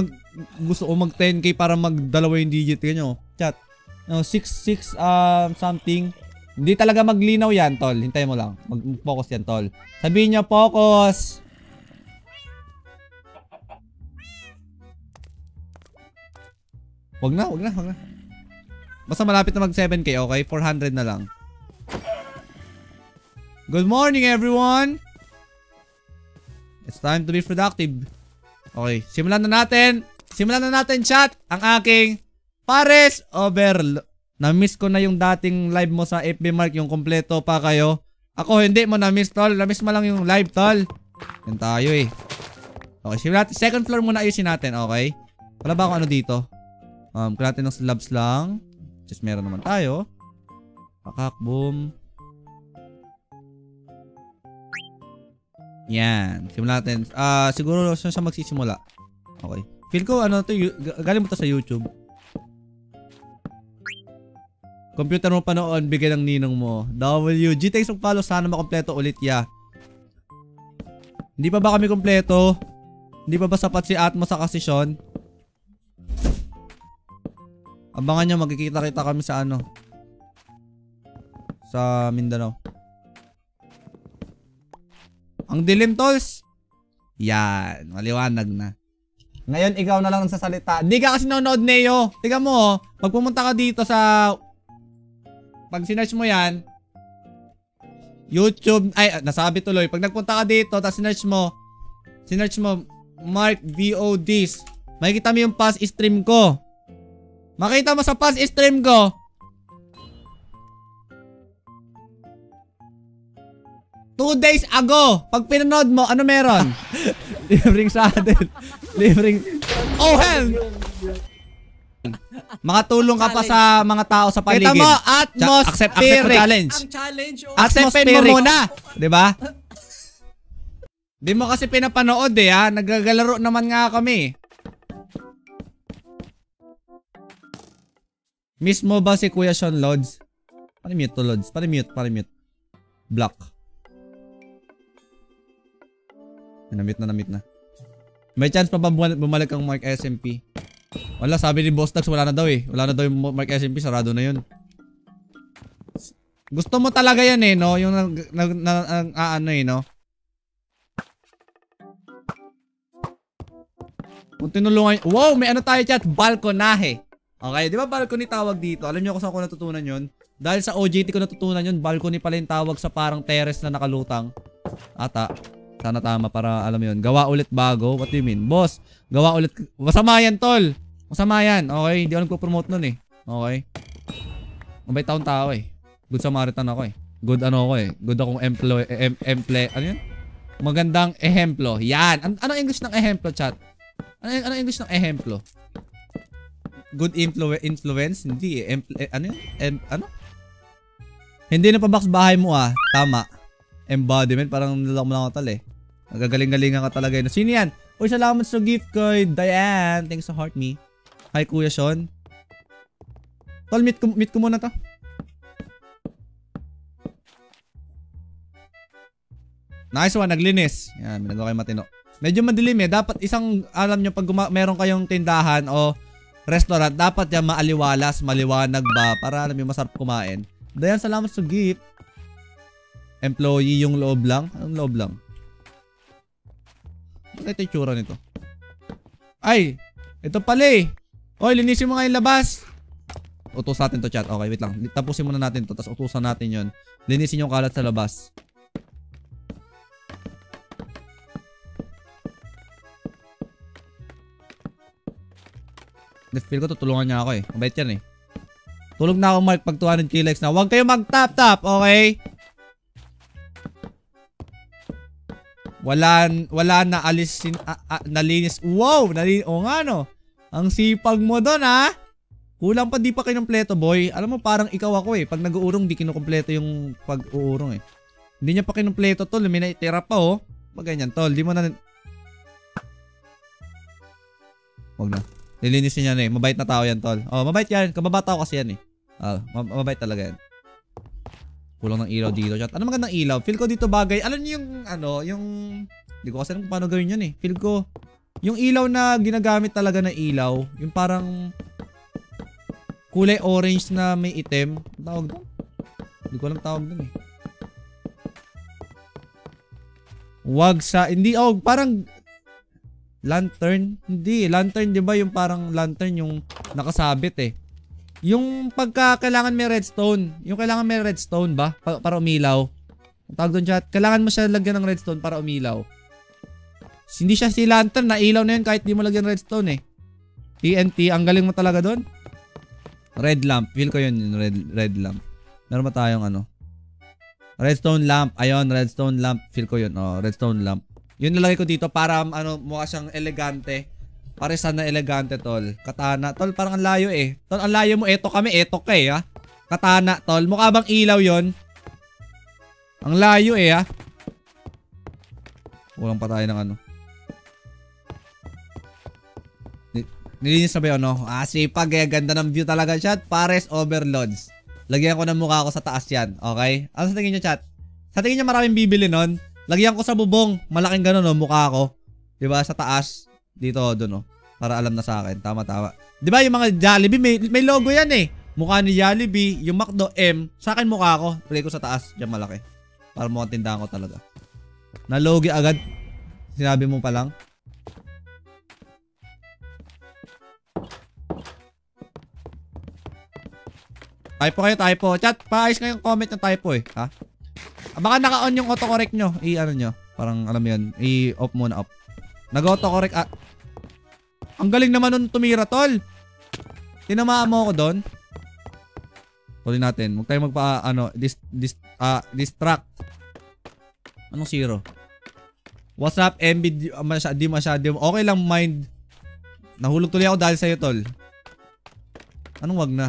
gusto ko mag 10k para magdalawa yung digit. Tingnan nyo. Chat. No, 6 something. Hindi talaga maglinaw yan, tol. Hintayin mo lang. Mag-focus yan, tol. Sabihin nyo, focus. Wag na. Basta malapit na mag 7k, okay? 400 na lang. Good morning, everyone! It's time to be productive. Okay, simulan na natin, chat, ang aking Pares Over. Na-miss ko na yung dating live mo sa FB Mark, yung kompleto pa kayo. Ako, hindi mo na-miss, tol. Na-miss mo lang yung live, tol. Yan tayo, eh. Okay, shift natin. Second floor muna ayusin natin, okay? Wala ba akong ano dito? Kailangan natin ng slabs lang. Just meron naman tayo. Pakak, boom. Yan. Simulan natin. Siguro siya magsisimula. Okay. Feel ko ano to, galing mo to sa YouTube. Computer mo pa noon, bigyan ng ninong mo. WG, thanks for follow. Sana makompleto ulit, ya. Hindi pa ba kami kompleto? Hindi pa ba sapat si Atmo sa kasisyon? Abangan nyo, magkikita-kita kami sa ano. Sa Mindanao. Ang dilim, tolls. Yan, maliwanag na. Ngayon, ikaw na lang sa salita. Hindi ka kasi nanonood, Neo. Tiga mo, pag pumunta ka dito sa... Pag sinerch mo yan, YouTube, ay, nasabi tuloy. Pag nagpunta ka dito, tapos sinerch mo, Mark VODs. Makikita mo yung past stream ko. Makita mo sa past stream ko. Two days ago, pag pinanood mo, ano meron? Libreng sa atin. Libreng... Oh, hell! Makatulong ka pa sa mga tao sa paligid. Kita mo, atmospheric. Accept challenge. Ang challenge, Acceptpin mo muna. Diba? Di mo kasi pinapanood eh ha. Nagagalaro naman nga kami. Miss mo ba si Kuya Sean Lods? Pari-mute to Lods. Pari-mute. Block. Na-mute na. May chance pa ba bumalik ang Mark SMP? Wala, sabi ni Boss Dax wala na daw eh. Wala na daw yung Mark SMP, sarado na yun. Gusto mo talaga yan eh, no? Yung ano eh, no? Kung tinulungan... Wow, may ano tayo chat? Balkonahe. Okay, di ba balcony tawag dito? Alam niyo kung saan ko natutunan yun? Dahil sa OJT ko natutunan yun, balcony pala yung tawag sa parang terrace na nakalutang. Ata. Sana tama para alam mo yun. Gawa ulit bago. What do you mean? Boss, gawa ulit. Masama yan, tol. Masama yan. Okay, hindi ako nagpo-promote nun eh. Okay. Mabait taong tao eh. Good Samaritan ako eh. Good ano ako eh. Good akong ano yun? Magandang ehemplo. Yan. Ano English ng ehemplo, chat? Ano English ng ehemplo? Good influence? Hindi eh. Ano yun? Ano? Hindi na pa-box bahay mo ah. Tama. Embodiment. Parang nilak mo lang ako tal eh. Nagagaling-galingan ka talaga yun. Sino yan? Uy, salamat sa gift card. Diane. Thanks sa heart me. Hi, Kuya Sean. Tol, meet ko muna to. Nice one, naglinis. Yan, minagawa kayo matino. Medyo madilim eh. Dapat isang, alam nyo, pag meron kayong tindahan o restaurant, dapat yan maaliwalas, maliwanag ba, para alam nyo, masarap kumain. Diane, salamat sa gift. Employee yung loob lang. Anong loob lang? Ito yung tsura nito. Ay! Ito pala eh. Oy, linisin mo nga yung labas. Utos natin to, chat. Okay, wait lang. Tapusin muna natin to. Tapos utusan natin yon. Linisin yung kalat sa labas. Feel ko tutulungan niya ako eh. Mabait yan eh. Tulog na ako, Mark, pag 200k likes na. Huwag kayo mag-tap-tap, okay? Wala na alisin, nalinis. Wow! O nga no. Ang sipag mo doon ha. Kulang pa di pa kinumpleto boy. Alam mo parang ikaw ako eh. Pag nag-uurong di kinukumpleto yung pag-uurong eh. Hindi niya pa kinumpleto tol. May naitira pa oh. Pag ganyan tol. Di mo na... Huwag na. Nilinisin niya na eh. Mabait na tao yan tol. Oh mabait yan. Kababata ko kasi yan eh. Mabait talaga yan. Kulang ng ilaw dito, chat. Ano magandang ilaw? Feel ko dito bagay. Alam niyo yung ano, yung hindi ko kasi alam kung paano gawin 'yun eh. Feel ko yung ilaw na ginagamit talaga na ilaw, yung parang kulay orange na may itim. Ang tawag doon? Hindi ko alam tawag doon eh. Wag sa hindi parang lantern. Hindi, lantern 'di ba yung parang lantern yung nakasabit eh. Yung pagka kailangan may redstone. Yung kailangan may redstone ba? Para umilaw. Ang tawag doon chat. Kailangan mo siya lagyan ng redstone para umilaw. Hindi siya si lantern. Nailaw na yun kahit di mo lagyan redstone eh. TNT. Ang galing mo talaga doon. Red lamp. Feel ko yun. Red lamp. Meron ba tayong ano? Redstone lamp. Ayun. Redstone lamp. Feel ko yun. Oh, redstone lamp. Yun nalagay ko dito para ano, mukha siyang elegante. Parisan na elegante, tol. Katana. Tol, parang ang layo eh. Tol, ang layo mo. Eto kami. Eto ka eh, ha? Katana, tol. Mukha bang ilaw yon? Ang layo eh, ha? Kulang pa tayo ng ano. Nilinis na ba yun, no? Sipag eh. Ganda ng view talaga, chat. Pares Overlords. Lagyan ko ng mukha ko sa taas yan. Okay? Ano sa tingin nyo, chat? Sa tingin nyo maraming bibili nun? Lagyan ko sa bubong. Malaking ganun, no? Mukha ko. Diba? Sa taas. Dito, dun, no? Para alam na sa akin. Tama. Diba yung mga Jollibee? May logo yan, eh. Mukha ni Jollibee. Yung McDo M. Sa akin, mukha ko. Lagay ko sa taas. Diyan malaki. Para mukhang tindahan ko talaga. Nalogi agad. Sinabi mo pa lang. Typo kayo, typo. Chat, paayos kayong comment ng typo eh. Ha? Baka naka-on yung autocorrect nyo. I-ano nyo. Parang alam mo yun. I-off muna, off. Nag-autocorrect. Ang galing naman nun tumira, tol. Tinamaan mo ako doon. Tuloy natin. Huwag tayo distract. Anong zero? What's up, MB? Di masyado. Okay lang, mind. Nahulog tuloy ako dahil sa'yo, tol. Anong wag na?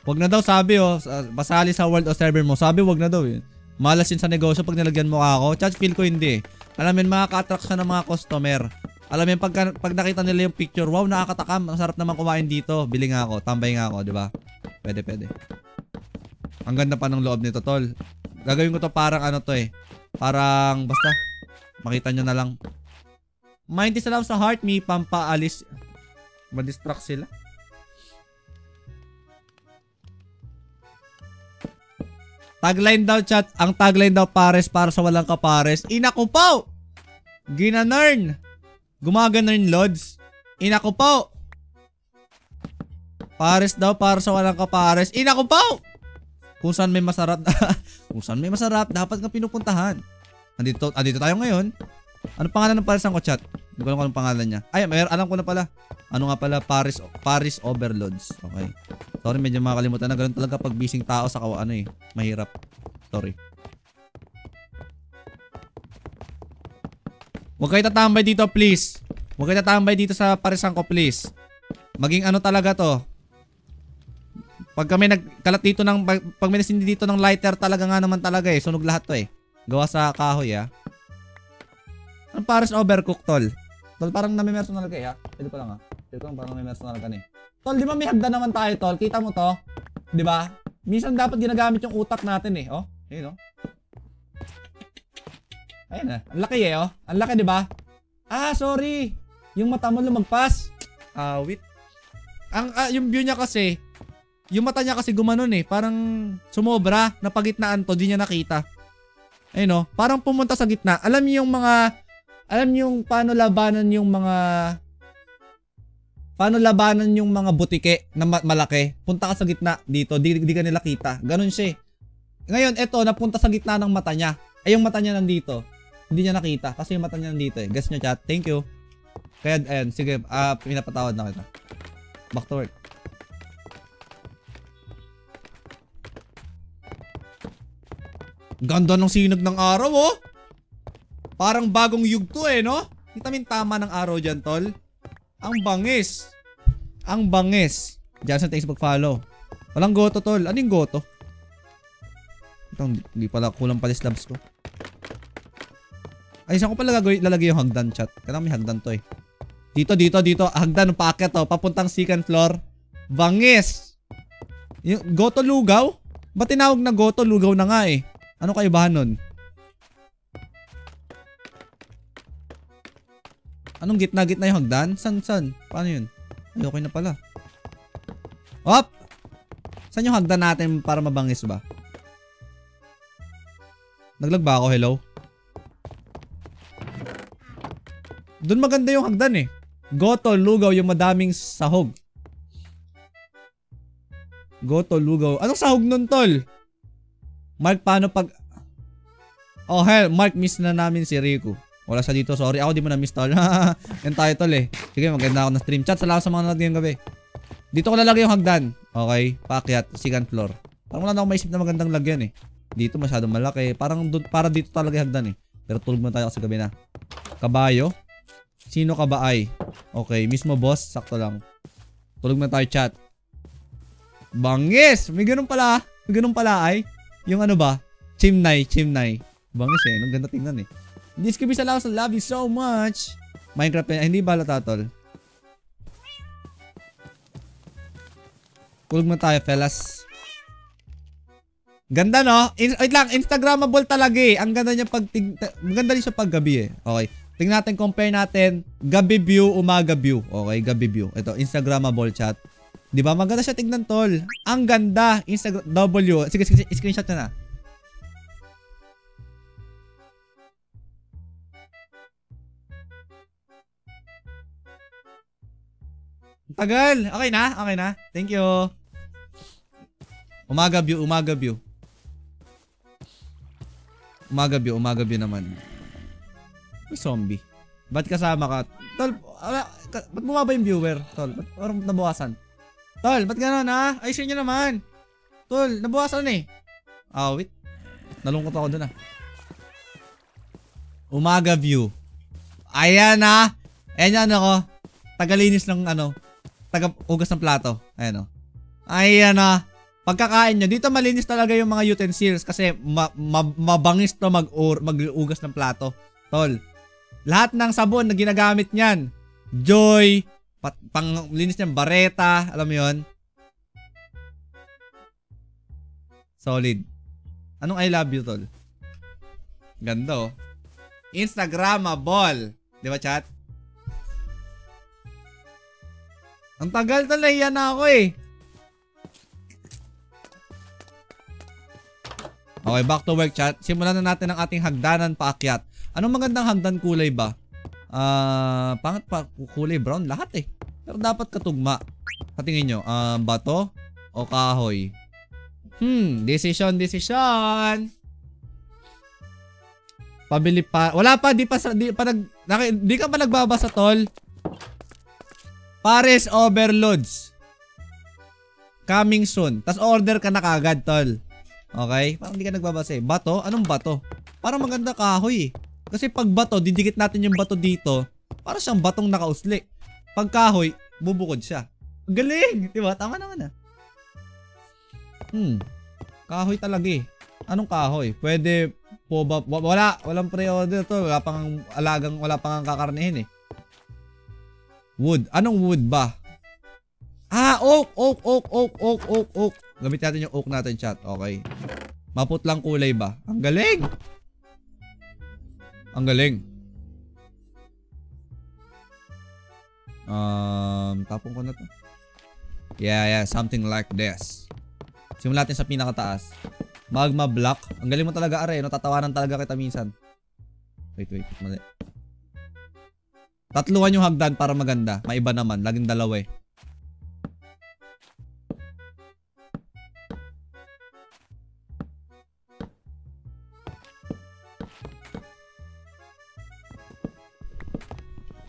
Wag na daw, sabi oh. Basali sa world o server mo. Sabi wag na daw eh. Malas yun sa negosyo pag nilagyan mo ako. Chat, feel ko hindi. Alam mo yun, makaka-attract siya ng mga customer. Alam mo yun, pag nakita nila yung picture, wow, nakakatakam. Ang sarap naman kumain dito. Bili nga ako. Tambay nga ako, di ba? Pwede. Ang ganda pa ng loob nito, tol. Gagawin ko to parang ano to eh. Parang, basta. Makita nyo na lang. Mind is alam sa heart me, pampaalis. Ma-distract sila. Tagline daw, chat. Ang tagline daw, pares para sa walang kapares. Inaku po! Ginanern. Gumaganern, Lods. Inaku po! Pares daw para sa walang kapares. Inaku po! Kung saan may masarap. Kung saan may masarap, dapat nga pinupuntahan. Andito tayo ngayon. Ano pangalan ng paresan ko, chat? Hindi ko alam kung anong pangalan niya. Ay, alam ko na pala. Ano nga pala? Paris Overlords. Okay. Sorry, medyo makakalimutan na. Ganun talaga pag bising tao sa ano eh. Mahirap. Sorry. Huwag kayo tatambay dito, please. Huwag kayo tatambay dito sa paresan ko, please. Maging ano talaga to. Pag kami nagkalat dito ng, pag may nasindi dito ng lighter talaga nga naman talaga eh. Sunog lahat to eh. Gawa sa kahoy ah. Ang Paris Overcooked, tol. Tol, parang namimerso na lagay, ha? Pwede ko lang, ha? Pwede ko lang parang namimerso na lagay, eh. Tol, di ba may hagdan naman tayo, tol? Kita mo to? Di ba? Minsan dapat ginagamit yung utak natin, eh. Oh, ayun, oh. Ayun, na. Ang laki, eh, oh. Ang laki, di ba? Sorry. Yung mata mo lumagpas. Wait. Yung view niya kasi, yung mata niya kasi gumanon, eh. Parang sumobra. Napagitnaan to, di niya nakita. Ayun, oh. Parang pumunta sa gitna. Alam niyo yung paano labanan yung mga butike na malaki. Punta ka sa gitna dito, di ka nila kita. Ganun siya. Ngayon, eto, napunta sa gitna ng mata niya. Ay, yung mata niya nandito. Hindi niya nakita kasi yung mata niya nandito eh. Guess nyo, chat. Thank you. Kaya, ayan, sige, pinapatawad na kita. Back to work. Ganda ng sinag ng araw, oh. Parang bagong yugto eh, no? Kita mo yung tama ng araw dyan, tol. Ang bangis. Ang bangis. Diyan sa thanks pag-follow. Walang goto, tol. Ano yung goto? Ito, hindi pala kulang pala slabs ko. Ay, saan ko pala lalagay yung hagdan, chat? Kailangan may hagdan to eh. Dito. Hagdan, packet to. Papuntang second floor. Bangis. Yung goto lugaw? Ba't tinawag na goto? Lugaw na nga eh. Ano kaibahan nun? Anong gitna yung hagdan? San? Paano yun? Ay, okay na pala. Hop! Saan yung hagdan natin para mabangis ba? Naglag ba ako? Hello? Doon maganda yung hagdan eh. Goto, lugaw, yung madaming sahog. Goto, lugaw. Anong sahog nun, tol? Mark, paano pag... Oh, hell, Mark, miss na namin si Riku. Wala siya dito, sorry. Ako di mo na-miss, tol. Yung title eh. Sige, maganda ako na stream. Chat, salamat sa mga nanonood ngayong gabi. Dito ko lalagay yung hagdan. Okay, paakyat, second floor. Parang wala na akong maisip na magandang lagyan eh. Dito masyadong malaki. Para dito talaga yung hagdan eh. Pero tulog na tayo kasi gabi na. Kabayo? Sino ka ba ay? Okay, mismo boss. Sakto lang. Tulog na tayo chat. Bangis! May ganun pala. May ganun pala ay. Yung ano ba? Chimnay. Bangis eh. Ang ganda tingnan eh. This could be sa love you so much. Minecraft eh. Hindi ba halata tol? Tulog na tayo fellas. Ganda no? Wait lang. Instagrammable talaga eh. Ang ganda niya maganda din siya pag gabi eh. Okay. Tingnan natin, compare natin. Gabi view, umaga view. Okay, gabi view. Ito, Instagrammable chat. Di ba? Maganda siya tignan, tol. Ang ganda. Instagram, W. Sige, screenshot na na. Tagal. Okay na? Okay na. Thank you. Umaga view, umaga view. Umaga view naman. May zombie. Ba't kasama ka? Tol, ba't bumaba yung viewer? Tol, ba't parang nabawasan? Tol, ba't gano'n ha? Ayusin nyo naman. Tol, nabawasan eh. Wait. Nalungkot ako dun ah. Umaga view. Ayan ha. Ayan yan ako. Tagalinis ng ano. Taga-ugas ng plato. Ayan o. Ayan ha. Pagkakain nyo, dito malinis talaga yung mga utensils kasi mabangis to mag-ugas ng plato. Tol. Lahat ng sabon na ginagamit niyan. Joy. Panglinis niyan. Bareta. Alam mo yun? Solid. Anong I love you, tol? Ganda oh. Instagrammable. Di ba, chat? Ang tagal tol. Nahiya na ako eh. Okay, back to work, chat. Simulan na natin ang ating hagdanan paakyat. Anong magandang hagdan kulay ba? Pangit pa kulay brown lahat eh. Pero dapat katugma. Patingin nyo, bato o kahoy? Decision. Pabili pa. Wala pa, di ka pa nagbabasa tol. Pares overloads. Coming soon. Tas order ka na kagad tol. Okay? Parang hindi ka nagbabasa eh. Bato? Anong bato? Parang maganda kahoy eh. Kasi pag bato, didikit natin yung bato dito. Para siyang batong nakausli. Pag kahoy, bubukod siya. Galing! Diba? Tama naman ah. Kahoy talaga eh. Anong kahoy? Pwede po ba? Walang pre-order to. Wala pang kakarnihin eh. Wood. Anong wood ba? Oak. Gamit natin yung oak natin, chat. Okay. Maputlang kulay ba? Ang galing! Ang galing. Tapong ko na to. Yeah. Something like this. Simulan natin sa pinakataas. Magma block. Ang galing mo talaga, are. No? Tatawanan talaga kita minsan. Wait. Mali. Tatluhan yung hagdan para maganda. Maiba naman. Laging dalawa eh.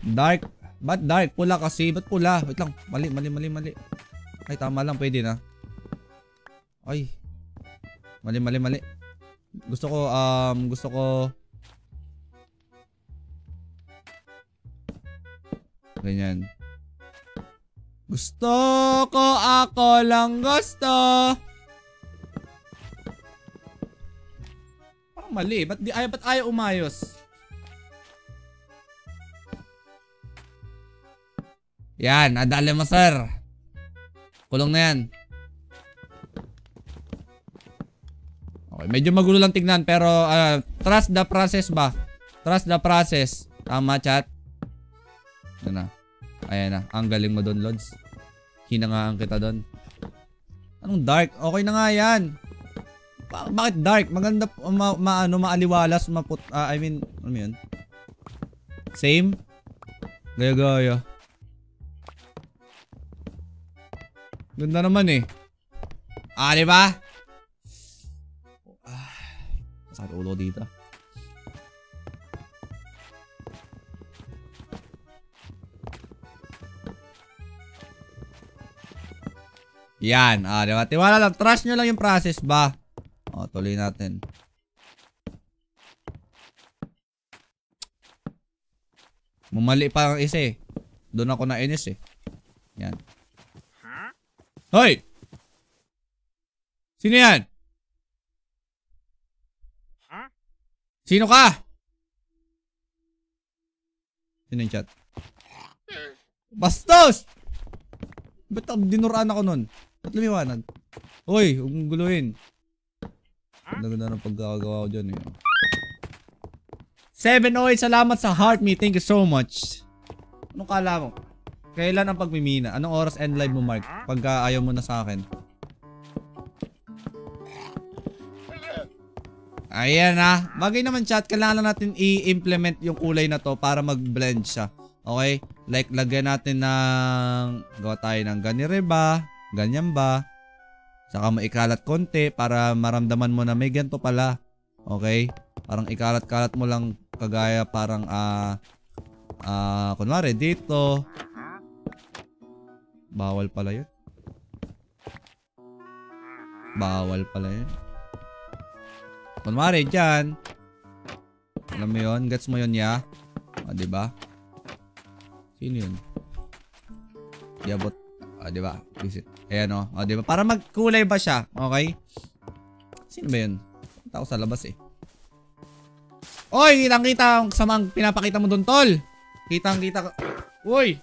Dark. Ba't dark? Pula kasi. Ba't pula? Wait lang. Mali. Ay, tama lang. Pwede na. Ay. Mali. Gusto ko ganyan. Gusto ko, ako lang gusto. Parang mali. Ba't ayaw umayos? Yan, adali mo sir. Kulong na yan. Okay, medyo magulo lang tignan pero trust the process ba? Trust the process. Tama chat. Yan na. Ayan na. Ang galing mo doon, Lods. Hinangaan kita doon. Anong dark? Okay na nga yan. Bakit dark? Maganda, maaliwalas, I mean, ano yun? Same? Gaya. Ganda naman eh. Diba? Masakit ulo dito. Yan. Diba? Tiwala lang. Trust nyo lang yung process ba? Tuloy natin. Mumali pa ang isa eh. Doon ako nainis eh. Yan. Hoy! Sino yan? Sino ka? Sino yung chat? Bastos! Ba't dinuraan ako nun? Ba't lumiwanag? Hoy, huwag mong guluhin. Ganda ng pagkakagawa ko dyan eh. 708, salamat sa heart me. Thank you so much. Anong kala mo? Kailan ang pagmimina? Anong oras end live mo, Mark? Pagka ayaw mo na sa akin. Ayan na. Bagay naman chat. Kailangan natin i-implement yung kulay na to para mag-blend siya. Okay? Like, lagyan natin ng... Gawa tayo ng ganire ba? Ganyan ba? Saka maikalat konti para maramdaman mo na may ganito pala. Okay? Parang ikalat-kalat mo lang kagaya parang kunwari dito. Bawal pala yun. Bawal pala yun. Kunwari dyan. Alam mo yun? Gets mo yun ya? Diba? Sino yun? Yabot. Diba? Visit. Ayan o. Diba? Para magkulay ba siya? Okay? Sino ba yun? Punta ako sa labas eh. Oy! Kitang-kita ang samang pinapakita mo dun, tol. Kitang-kita. Uy!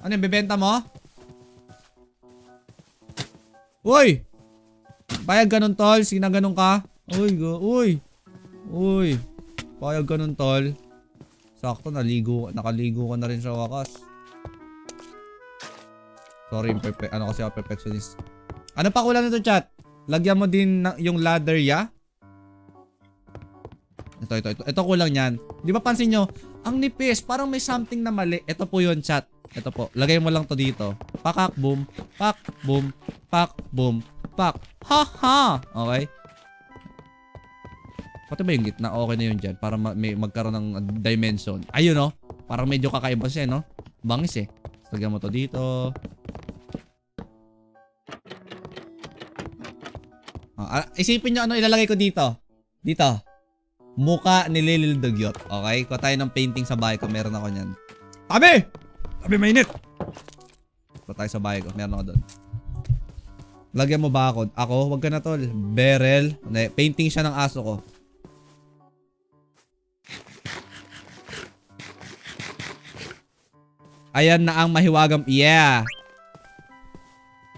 Ano yung bebenta mo? Uy! Payag ganun, tol. Sina ganun ka? Uy! Uy! Payag ganun, tol. Sakto, nakaligo ka na rin sa wakas. Sorry, ano kasi ako perfectionist. Ano pa kulang nito, chat? Lagyan mo din yung ladder, ya? Ito kulang yan. Di ba pansin nyo? Ang nipis, parang may something na mali. Ito po yun, chat. Ito po. Lagay mo lang to dito. Pakak, boom. Pak, boom. Pak, boom. Pak. Ha, ha. Okay? Pati ba yung gitna? Okay na yun dyan. Para may magkaroon ng dimension. Ayun, no? Parang medyo kakaiba siya, no? Bangis, eh. Lagyan mo to dito. Isipin nyo ano ilalagay ko dito. Dito. Muka ni Lilil Dugyot. Okay? Kuha tayo ng painting sa bahay ko. Meron ako nyan. Tabi! Tabi, mainit! Kuha tayo sa bahay ko. Meron ako doon. Lagyan mo ba ako? Ako? Wag ka na, tol. Beryl. Painting siya ng aso ko. Ayan na ang mahiwagang. Yeah!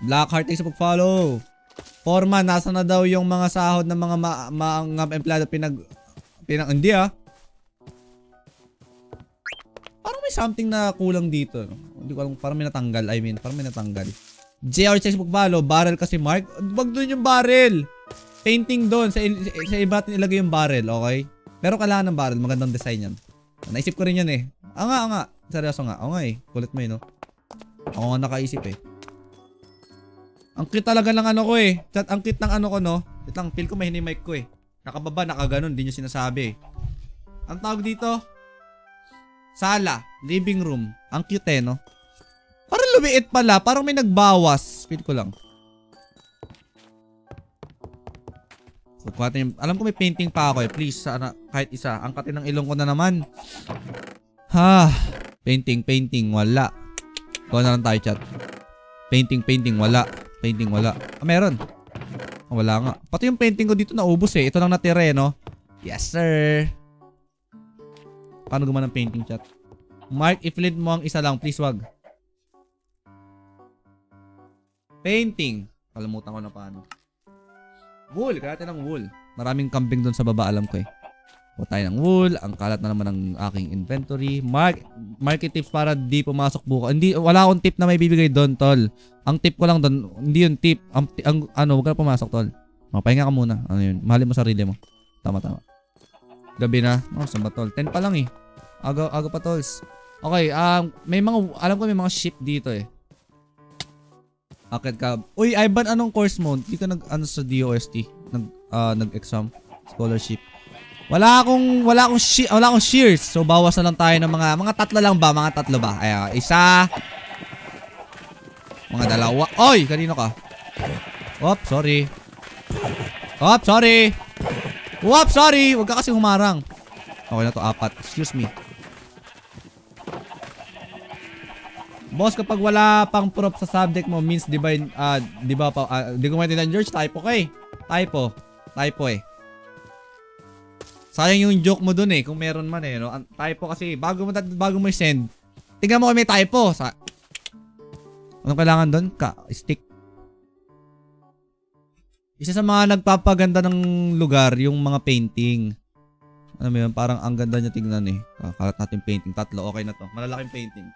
Blackheart, thanks sa pag-follow. Foreman, nasa na daw yung mga sahod ng mga mga empleyado hindi ah. Parang may something na kulang dito. Hindi ko alam, parang may natanggal. Parang may natanggal. JR checks follow, barrel kasi Mark. Wag doon yung barrel. Painting doon. Sa iba natin ilagay yung barrel, okay? Pero kailangan ng barrel. Magandang design yan. Naisip ko rin yan eh. Nga. Seryoso nga. Oo nga eh. Kulit mo eh, no? Ako nga nakaisip eh. Ang cute talaga ng ano ko eh. Chat, ang cute ng ano ko, no? Wait lang, feel ko mahina yung mic ko eh. Nakababa, nakaganon, di nyo sinasabi. Ang tawag dito? Sala, living room. Ang cute eh, no? Parang lumiit pala, parang may nagbawas. Feel ko lang. So, alam ko may painting pa ako eh. Please, sana, kahit isa. Ang kati ng ilong ko na naman. Ha, painting, wala. Kuha na lang tayo, chat. Painting, wala. Painting, wala. Meron. Wala nga. Pati yung painting ko dito naubos eh. Ito lang natira eh, no? Yes, sir. Paano gumawa ng painting, chat? Mark, i-flint mo ang isa lang. Please, wag. Painting. Kalimutan ko na paano. Wool. Kaya natin ng wool. Maraming kambing doon sa baba, alam ko eh. O tayo ng wool. Ang kalat na naman ng aking inventory. Market tips para di pumasok buka. Hindi, wala akong tip na may bibigay doon, tol. Ang tip ko lang doon, hindi yung tip. Huwag ka na pumasok, tol. Pahinga ka muna. Ano yun? Mahalin mo sarili mo. Tama. Gabi na. Saan ba, tol? 10 pa lang eh. Aga pa, tols. Okay, may mga, alam ko may mga ship dito eh. Akit ka. Uy, Ivan, anong course mo? Hindi ka sa DOST. Nag-exam. Scholarship. Wala akong shears. So bawas na lang tayo ng mga tatlo lang ba? Mga tatlo ba? Ay, isa. Mga dalawa. Oy, kanino ka? Sorry. Sorry. Huwag ka kasi humarang. Okay na to, 4. Excuse me. Boss, kapag wala pang prop sa subject mo, means di ba, di ko maintindihan, George, typo ka eh. Typo eh. Sayang yung joke mo dun eh, kung meron man eh, no? Typo kasi, bago mo send, tingnan mo kung may typo. Anong kailangan dun? Stick. Isa sa mga nagpapaganda ng lugar, yung mga painting. Ano mo yun, parang ang ganda niya tingnan eh. Kalat natin painting, 3, okay na to. Malalaking painting.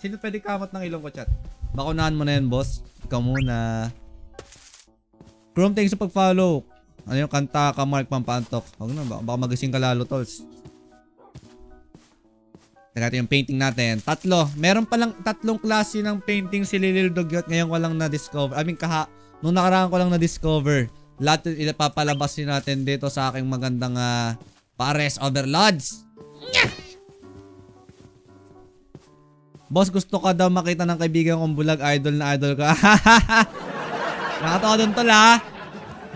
Sino pwede kamot ng ilong ko, chat? Bakunahan mo na yan, boss. Ikaw muna. Chrome, thanks sa pag-follow. Ano yung kanta ka, Mark Pampantok? Huwag na, baka magising ka lalo, tolls. Teka yung painting natin. 3. Meron palang 3 klase ng painting si Lilil Dugyot. Ngayon ko lang na-discover. Nung nakaraan ko lang na-discover. Lahat ipapalabas din natin dito sa aking magandang Pares Overlords. Boss, gusto ka daw makita ng kaibigan kong bulag, idol na idol ka. Nakatawa dun tol ha.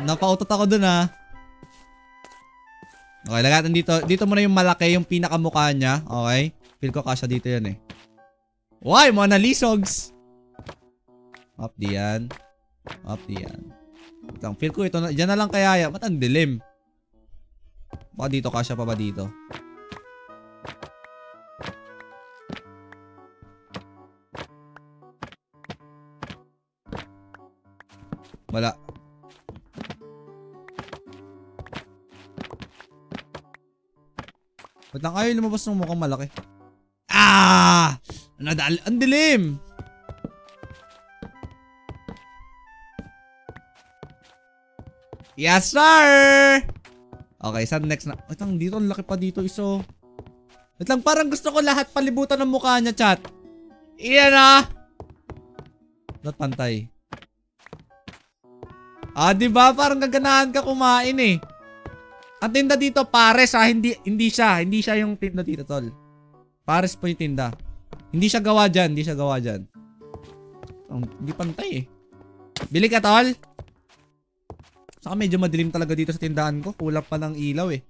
Napautot ako dun ha. Okay, lagatan dito. Dito muna yung malaki, yung pinakamukha niya. Okay. Feel ko kasya dito yan eh. Why? Mona Lisogs. Up diyan. Up diyan. Feel ko ito na. Diyan na lang kaya. Ba't ang dilim? Baka dito kasya pa ba dito? Wala. Ba't lang ayaw lumabas ng mukhang malaki? Ang dilim! Yes, sir! Okay, saan next na? Wait lang, dito. Ang laki pa dito, iso. Wait lang, parang gusto ko lahat palibutan ng mukha niya, chat. Iyan ah! Not pantay. Diba? Parang gaganahan ka kumain eh. Ang tinda dito, Pares ha. Hindi siya yung tinda dito, tol. Pares po yung tinda. Hindi siya gawa dyan. Hindi pantay eh. Bili ka, tol. Saka medyo madilim talaga dito sa tindahan ko. Kulang pa ng ilaw eh.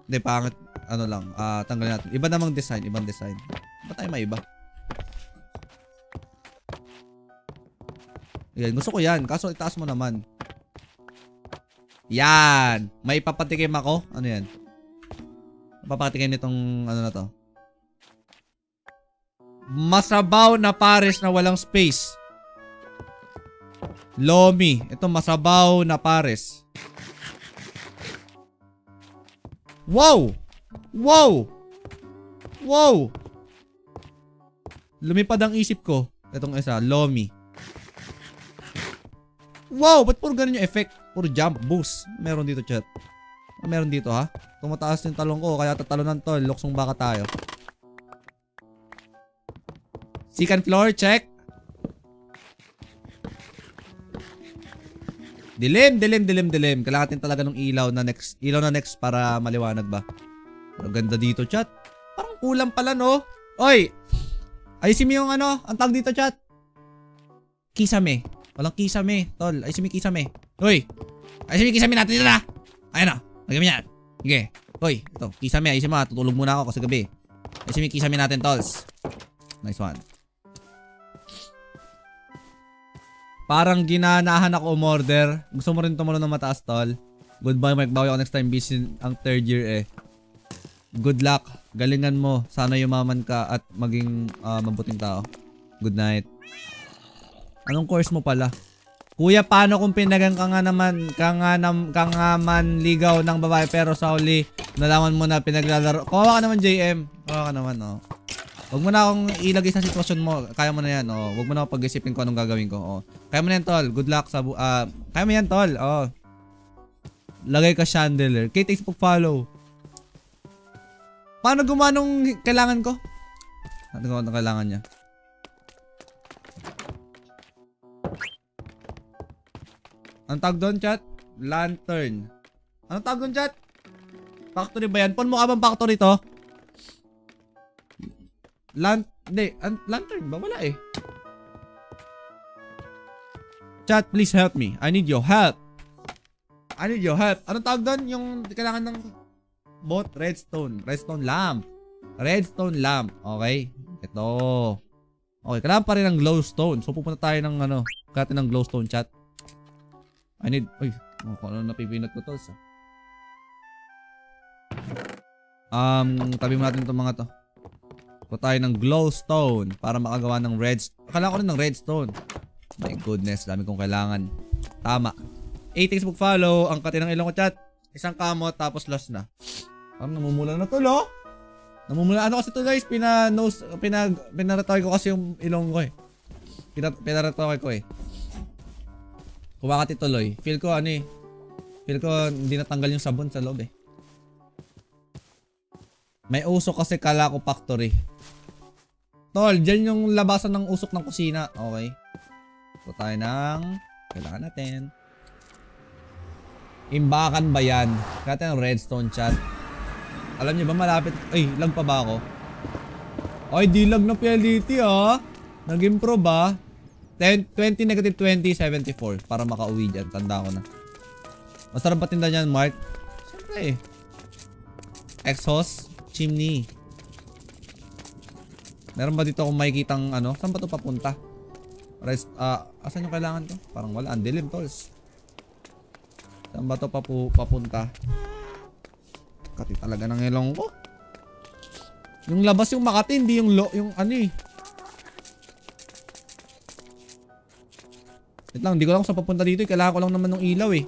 Hindi, pangit. Ano lang. Tanggalin natin. Iba namang design. Ibang design. Ba't tayo may iba? Yan, gusto ko yan. Kaso itaas mo naman. Yan. May papatikim ako. Ano yan? Papatikim nitong ano na to. Masabaw na Pares na walang space. Lomi. Ito masabaw na Pares. Wow! Wow! Wow! Lumipad ang isip ko. Itong isa. Lomi. Wow! Ba't puro ganun yung effect? Puro jump, boost. Meron dito, chat. Meron dito, ha? Tumataas yung talong ko, kaya tatalunan to. Luksong baka tayo. Second floor, check. Dilim. Kailangan natin talaga ng ilaw na next para maliwanag ba. Pero ganda dito, chat. Parang kulang pala, no? Oy! Ayusin mo yung ano, ang tag dito, chat. Kisame. Walang kisame, tol. Ayusin mo yung kisame. Hoy! Ayusin mo yung kisame natin dito na. Ayan na. Lagyan mo yan. Sige. Hoy, ito. Kisame. Ayusin mo. Tutulog muna ako kasi gabi. Ayusin mo yung kisame natin, tols. Nice one. Parang ginanahan ako umorder. Gusto mo rin tumulo ng mataas, tol. Goodbye, Mike. Bawi ako next time. Busy ang 3rd year eh. Good luck. Galingan mo. Sana yumaman ka at maging mabuting tao. Good night. Anong course mo pala? Kuya, paano kung pinagang ka nga man ligaw ng babae pero sa huli nalaman mo na pinaglalaro? Kawawa ka naman, JM. Kawawa ka naman, oh. Huwag mo na akong ilagay sa sitwasyon mo. Kaya mo na yan, oh. Huwag mo na akong pag-isipin ko anong gagawin ko, oh. Kaya mo na yan, tol. Good luck sa kaya mo yan, tol. Oh. Lagay ka chandelier. Kate, thanks for follow. Paano gumanong kailangan ko? Ano ko ang kailangan niya? Anong tawag doon, chat? Lantern. Anong tawag doon, chat? Factory ba yan? Pon mo ka bang factory to? Lantern ba? Wala eh. Chat, please help me. I need your help. Anong tawag doon? Yung kailangan ng bot? Redstone lamp. Okay? Ito. Okay, kailangan pa rin ng glowstone. So, pupunta tayo ng ano, natin ng glowstone chat. I need, kung ano napipinat ko to. Tabi mo natin itong mga to. Pupunta tayo ng glowstone para makagawa ng redstone. Kailangan ko rin ng redstone. My goodness, dami kong kailangan. Tama. 8 Facebook follow, ang kati ng ilong ko chat. Isang kamot, tapos lost na. Parang namumula na to, lo. Namumula. Ano kasi to guys, pinaratoy ko kasi yung ilong ko eh. Pinaratoy ko eh. Kumakati tuloy. Feel ko ano eh. Feel ko hindi natanggal yung sabon sa loob eh. May usok kasi kala ko factory. Tol, dyan yung labasan ng usok ng kusina. Okay. So tayo ng kailangan natin. Imbakan ba yan? Kaya tayo ng redstone chat. Alam niyo ba malapit? Ay, lag pa ba ako? Ay, di lag na PLDT ah. Nag-improve ah. 20, negative 20, 74. Para makauwi dyan. Tanda ko na. Masarap pa tinda niyan, Mark. Siyempre eh. Exhaust. Chimney. Meron ba dito akong makikitang ano? Saan ba ito papunta? Asan yung kailangan to? Parang wala. Ang dilim, tolls. Saan ba ito papunta? Kati talaga ng ilong ko. Yung labas yung Makati, hindi yung ano eh. Wait lang, hindi ko lang kung saan papunta dito eh. Kailangan ko lang naman ng ilaw eh.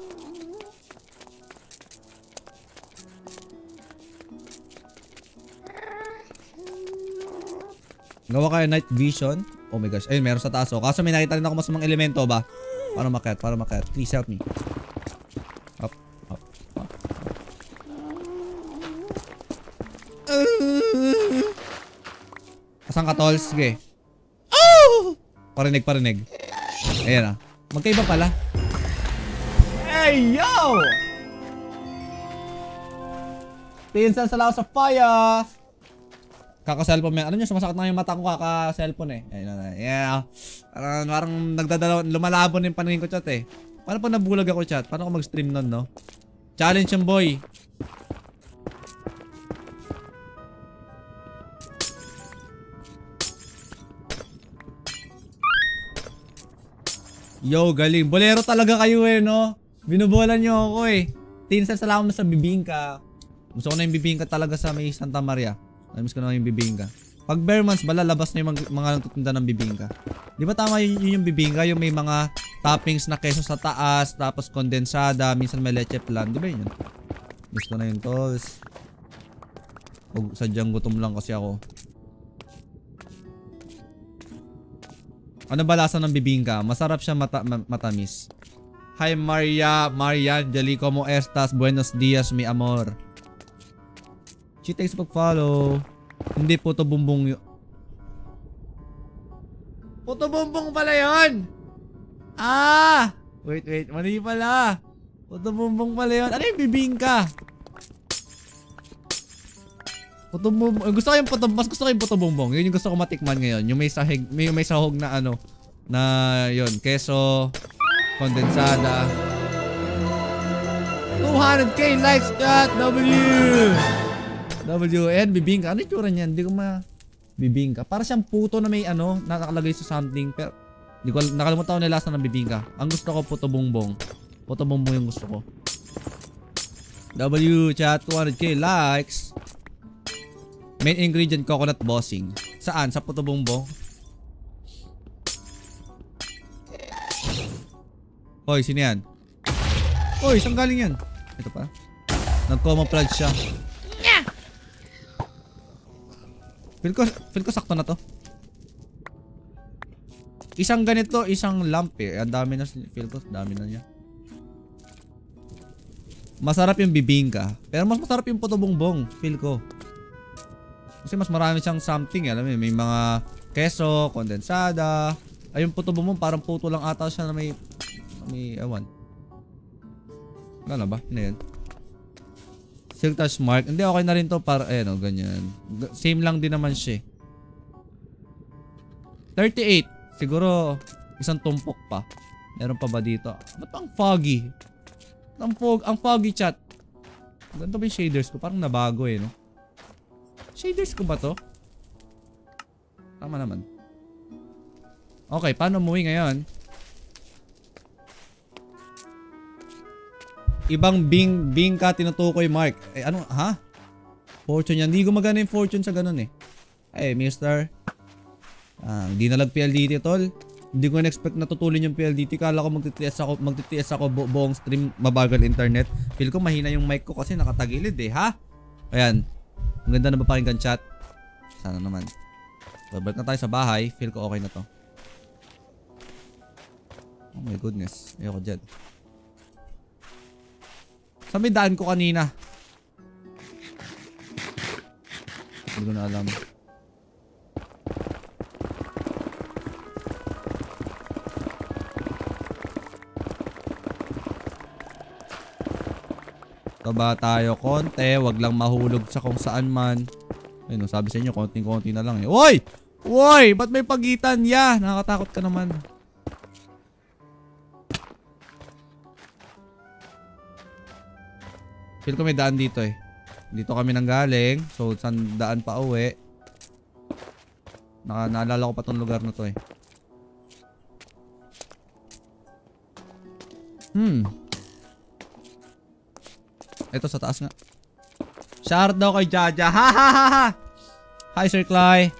Gawa kayo night vision. Oh my gosh. Ayun, meron sa taas oh. Kaso may nakita rin ako masamang elemento ba? Para makat. Please help me. Up. Asan ka, tol? Sige. Oh! Parinig. Ayan ah. Magkaiba pala. Hey, yo! Pinsan sa laos sa fire! Kaka-cellphone mo. Ano nyo, sumasakit na yung mata ko kaka-cellphone eh. Ayun na. Yeah. Parang lumalabon yung paningin ko chat eh. Paano pag nabulag ako chat? Paano ako mag-stream nun, no? Challenge yung boy. Yo, galing. Bolero talaga kayo eh, no? Binubolan nyo ako eh. Tinsan salamat sa bibingka. Gusto ko na yung bibingka talaga sa may Santa Maria. Namiss ko na yung bibingka. Pag bare months, lalabas na yung mga nagtitinda ng bibingka. Di ba tama yun yung bibingka? Yung may mga toppings na keso sa taas, tapos kondensada, minsan may leche flan. Di ba yun? Miss ko na yun, tolls. Sadyang gutom lang kasi ako. Ano ba lasa ng bibingka? Masarap siya matamis. Hi Maria, Jali, como estas? Buenos dias, mi amor. Cheat takes pag-follow. Hindi, puto bumbong yun. Puto bumbong pala yun! Ah! Wait. Mali pala. Puto bumbong pala yun. Ano yung bibingka? Puto bumbong. Mas gusto ko yung puto bumbong. Yun yung gusto ko matikman ngayon. Yung may sahog na ano. Na yun. Keso. Kondensada. 200k likes chat. WN, bibingka. Ano yung tsura niyan? Hindi ko bibingka. Para siyang puto na may ano, nakalagay sa something. Pero, hindi ko, nakalimutan ko na lasa ng bibingka. Ang gusto ko, puto bongbong. Puto bongbong yung gusto ko. Chat, 200k likes. Main ingredient, coconut bossing. Saan? Sa puto bongbong? Hoy, sino yan? Hoy, saan galing yan? Ito pa. Nag-camouflage siya. Feel ko sakto na to. Isang ganito, isang lamp eh. Ang dami na, feel ko, dami na niya. Masarap yung bibingka. Pero mas masarap yung puto bongbong, feel ko. Kasi mas marami siyang something, alam mo, may mga keso, kondensada. Ay, yung puto bongbong parang puto lang ata siya na may ewan. Wala na ba? Ano yan? Silk touch mark. Hindi, okay na rin to para, o, ganyan. Same lang din naman siya. 38. Siguro, isang tumpok pa. Meron pa ba dito? Ba't ang foggy? Ang foggy chat. Ganito ba yung shaders ko? Parang nabago eh, no? Shaders ko ba to? Tama naman. Okay, paano umuwi ngayon? Ibang Bing ka tinutukoy, Mark. Eh, ano? Ha? Fortune yan. Hindi gumagana yung fortune sa ganun eh. Eh, mister. Hindi na lag-PLDT, tol. Hindi ko na-expect na tutulin yung PLDT. Kala ko magtitiis ako buong stream, mabagal internet. Feel ko mahina yung mic ko kasi nakatagilid eh, ha? Ayan. Ang ganda na ba pakinggan chat? Sana naman. So, balik na tayo sa bahay. Feel ko okay na to. Oh my goodness. Ayoko dyan. Saan may daan ko kanina? Hindi ko na alam. Taba tayo konti. Wag lang mahulog sa kung saan man. Ayun, sabi sa inyo, konting-konti na lang eh. Uy! Uy! Ba't may pagitan? Yeah! Nakakatakot ka naman. Feel ko may daan dito eh. Dito kami nanggaling. So, saan daan pa uwi. Naalala ko pa tong lugar na to eh. Ito sa taas nga. Shout daw kay Jaja. Ha ha ha ha! Hi Sir Clay.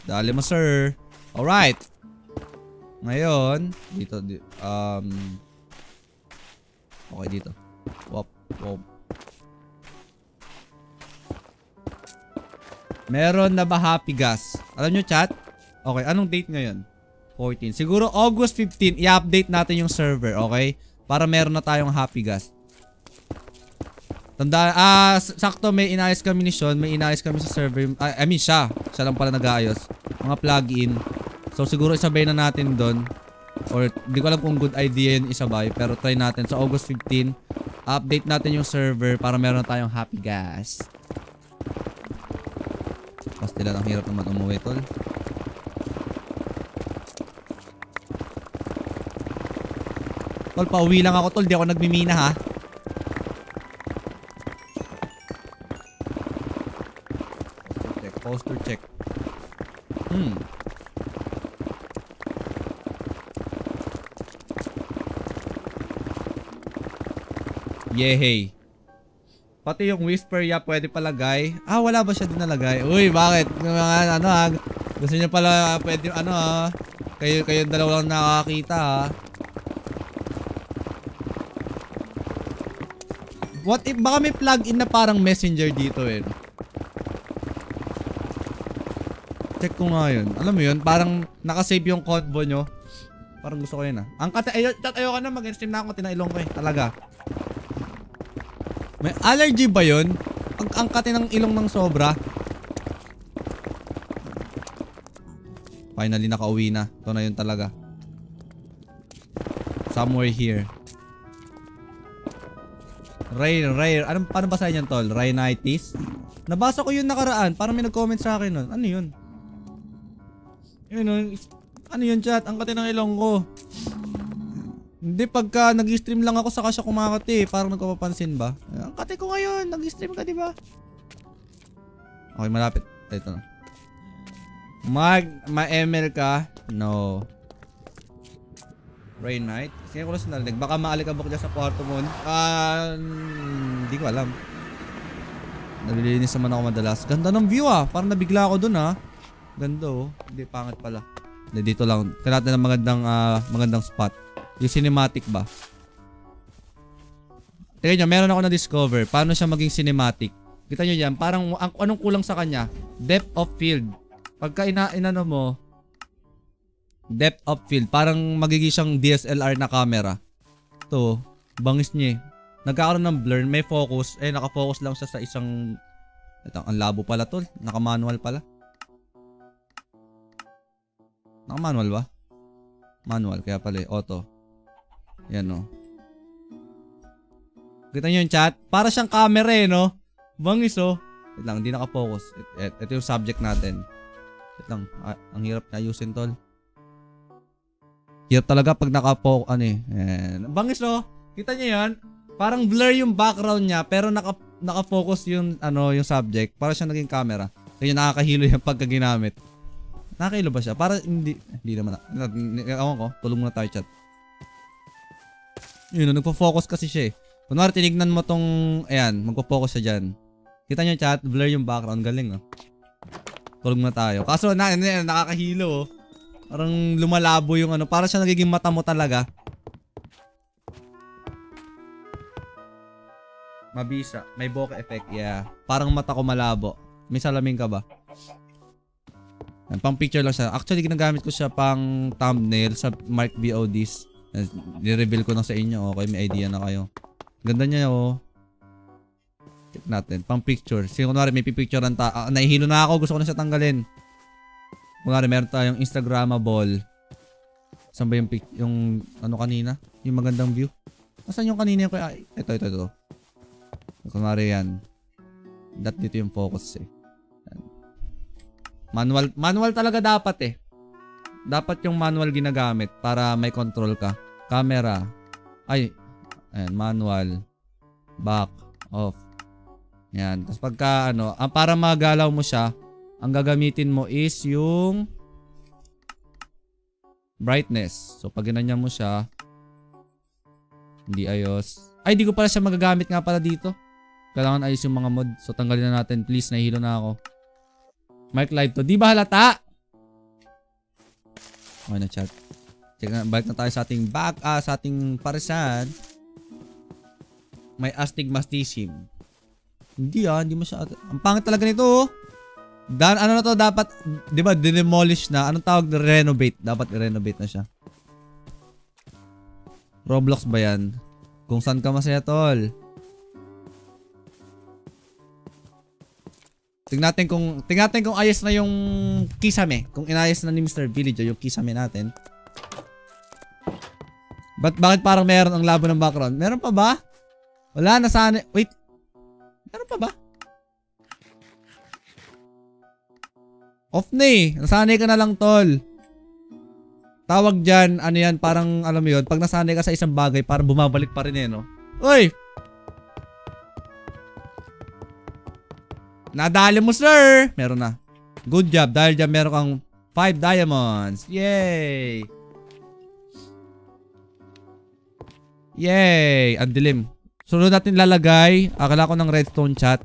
Dali mo sir. Alright. Ngayon, dito, okay dito. Wop, wop. Meron na ba happy gas? Alam nyo chat? Okay, anong date ngayon? 14. Siguro August 15, i-update natin yung server, okay? Para meron na tayong happy gas. Tandaan, sakto may inayos kami ni Sean, may inayos kami sa server. I mean siya lang pala nag-aayos. Mga plug-in. So siguro isabay na natin doon. Or di ko alam kung good idea yun isabay. Pero try natin. Sa August 15, update natin yung server para meron na tayong happy gas. Pastila, ang hirap naman umuwi tol. Tol, pauwi lang ako tol. Di ako nagmimina ha. Poster check. Yehey. Pati yung whisper ya pwede palagay. Wala ba siya dinalagay? Uy, bakit? Mga ano ha? Gusto niyo pala pwede ano ha? Kayo dalawa lang nakakita ha? What if baka may plug-in na parang messenger dito eh. Check ko nga yun. Alam mo yun? Parang nakasave yung convo nyo. Parang gusto ko yun ah. Ang ayoko na mag-stream na ako. Tinailong ko eh. Talaga. May allergy ba yun? Ang kati ng ilong ng sobra. Finally nakauwi na. Ito na yun talaga. Somewhere here. Rare. Paano basahin yan tol? Rhinitis? Nabasa ko yun nakaraan. Parang may nag-comment sa akin nun. Ano yun? Ano yun chat? Ang kati ng ilong ko. Hindi, pagka nag-stream lang ako saka siya kumakati. Parang nagpapapansin ba? Ang kati ko ngayon. Nag-stream ka diba? Okay, malapit. Ito na. Ma-ML ka? No. Rain Night? Sige ko lang sinalinig. Baka maalikabok dyan sa kwarto mo. Hindi ko alam. Naglilinis naman ako madalas. Ganda ng view ah. Parang nabigla ako dun ah. Ganda oh. Hindi, pangit pala. Hindi, dito lang. Kaya natin ng magandang spot. Yung cinematic ba? Tingnan nyo, meron ako na-discover. Paano siya maging cinematic? Kita nyo yan, parang anong kulang sa kanya? Depth of field. Pagka inano mo, depth of field. Parang magiging siyang DSLR na camera. Ito, bangis niya eh. Nagkakaroon ng blur, may focus. Nakafocus lang siya sa isang... Ito, ang labo pala tol. Naka-manual pala. Naka-manual ba? Manual, kaya pala eh. Auto. Yan o. Kita nyo yung chat? Para siyang camera eh, no? Bangis oh. Wait lang, hindi nakafocus. Ito yung subject natin. Wait lang, ang hirap na ayusin tol. Hirap talaga pag bangis oh. Kita nyo yan? Parang blur yung background niya, pero naka-focus yung yung subject, para siya naging camera. Kaya nakakahilo yung pagka ginamit. Nakakahilo ba siya? Para hindi naman. Ewan ko, tulong muna tayo chat. Yun, nagpo-focus kasi siya eh. Kunwari tinignan mo tong, ayan, magpo-focus siya dyan. Kita niyo chat, blur yung background, galing oh. Tulong na tayo. Kaso nakakahilo oh. Parang lumalabo yung para siya nagiging mata mo talaga. Mabisa. May bokeh effect. Yeah. Parang mata ko malabo. May salamin ka ba? Yan, pang picture lang siya. Actually, ginagamit ko siya pang thumbnail sa Mark VODs. Ni-reveal ko na sa inyo. Okay, may idea na kayo. Ganda niya oh. Check natin. Pang picture. Sige, kunwari may pipicture ng nahihilo na ako. Gusto ko na siya tanggalin. Kunwari meron tayong Instagramable. Saan ba yung kanina? Yung magandang view. Nasaan yung kanina yung ito. Kunwari yan. Dito yung focus eh. Yan. Manual talaga dapat eh. Dapat yung manual ginagamit para may control ka. Camera. Ayan, manual. Back. Off. Yan. Tapos pagka para magalaw mo siya, ang gagamitin mo is yung brightness. So pag ginanyan mo siya, hindi ayos. Di ko pala siya magagamit nga pala dito. Kailangan ayos yung mga mod. So tanggalin na natin. Please, nahihilo na ako. Mic live to. Di ba halata? Okay na chat. Check na. Balik na tayo sa ating sa ating parisan. May astigmatism. Hindi hindi masyado. Ang pangit talaga nito oh. Na to dapat, di ba, demolish na. Anong tawag na renovate? Dapat i-renovate na siya. Roblox ba yan? Kung saan ka masaya tol. Tingnan natin kung ayos na yung kisame. Kung inayos na ni Mr. Villager yung kisame natin. Bakit parang meron ang labo ng background? Meron pa ba? Wala, nasaan. Wait. Meron pa ba? Off na eh. Nasanay ka na lang tol. Tawag dyan, yan, parang alam mo yun. Pag nasanay ka sa isang bagay, parang bumabalik pa rin eh, no? Uy! Nadali mo, sir! Meron na. Good job. Dahil dyan meron kang 5 diamonds. Yay! Yay! Ang dilim. Sunod natin lalagay. Akala ko ng redstone chat.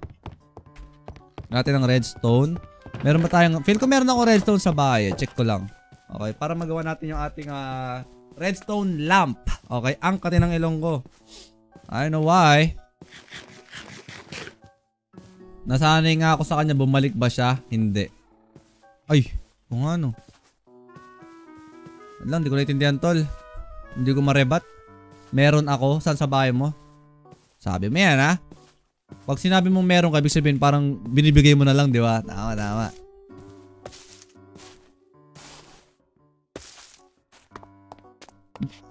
Natin ng redstone. Meron ba tayong... Feel ko meron ako redstone sa bahay. Check ko lang. Okay. Para magawa natin yung ating redstone lamp. Okay. Angkatin ng ilong ko. I don't know why. Nasanay nga ako sa kanya. Bumalik ba siya? Hindi. Ay. Kung ano. Wala. Hindi ko naiintindihan tol. Hindi ko marebat. Meron ako. Saan sa bahay mo? Sabi mo yan ha. Pag sinabi mong meron ka, ibig sabihin parang binibigay mo na lang, di ba? Tama.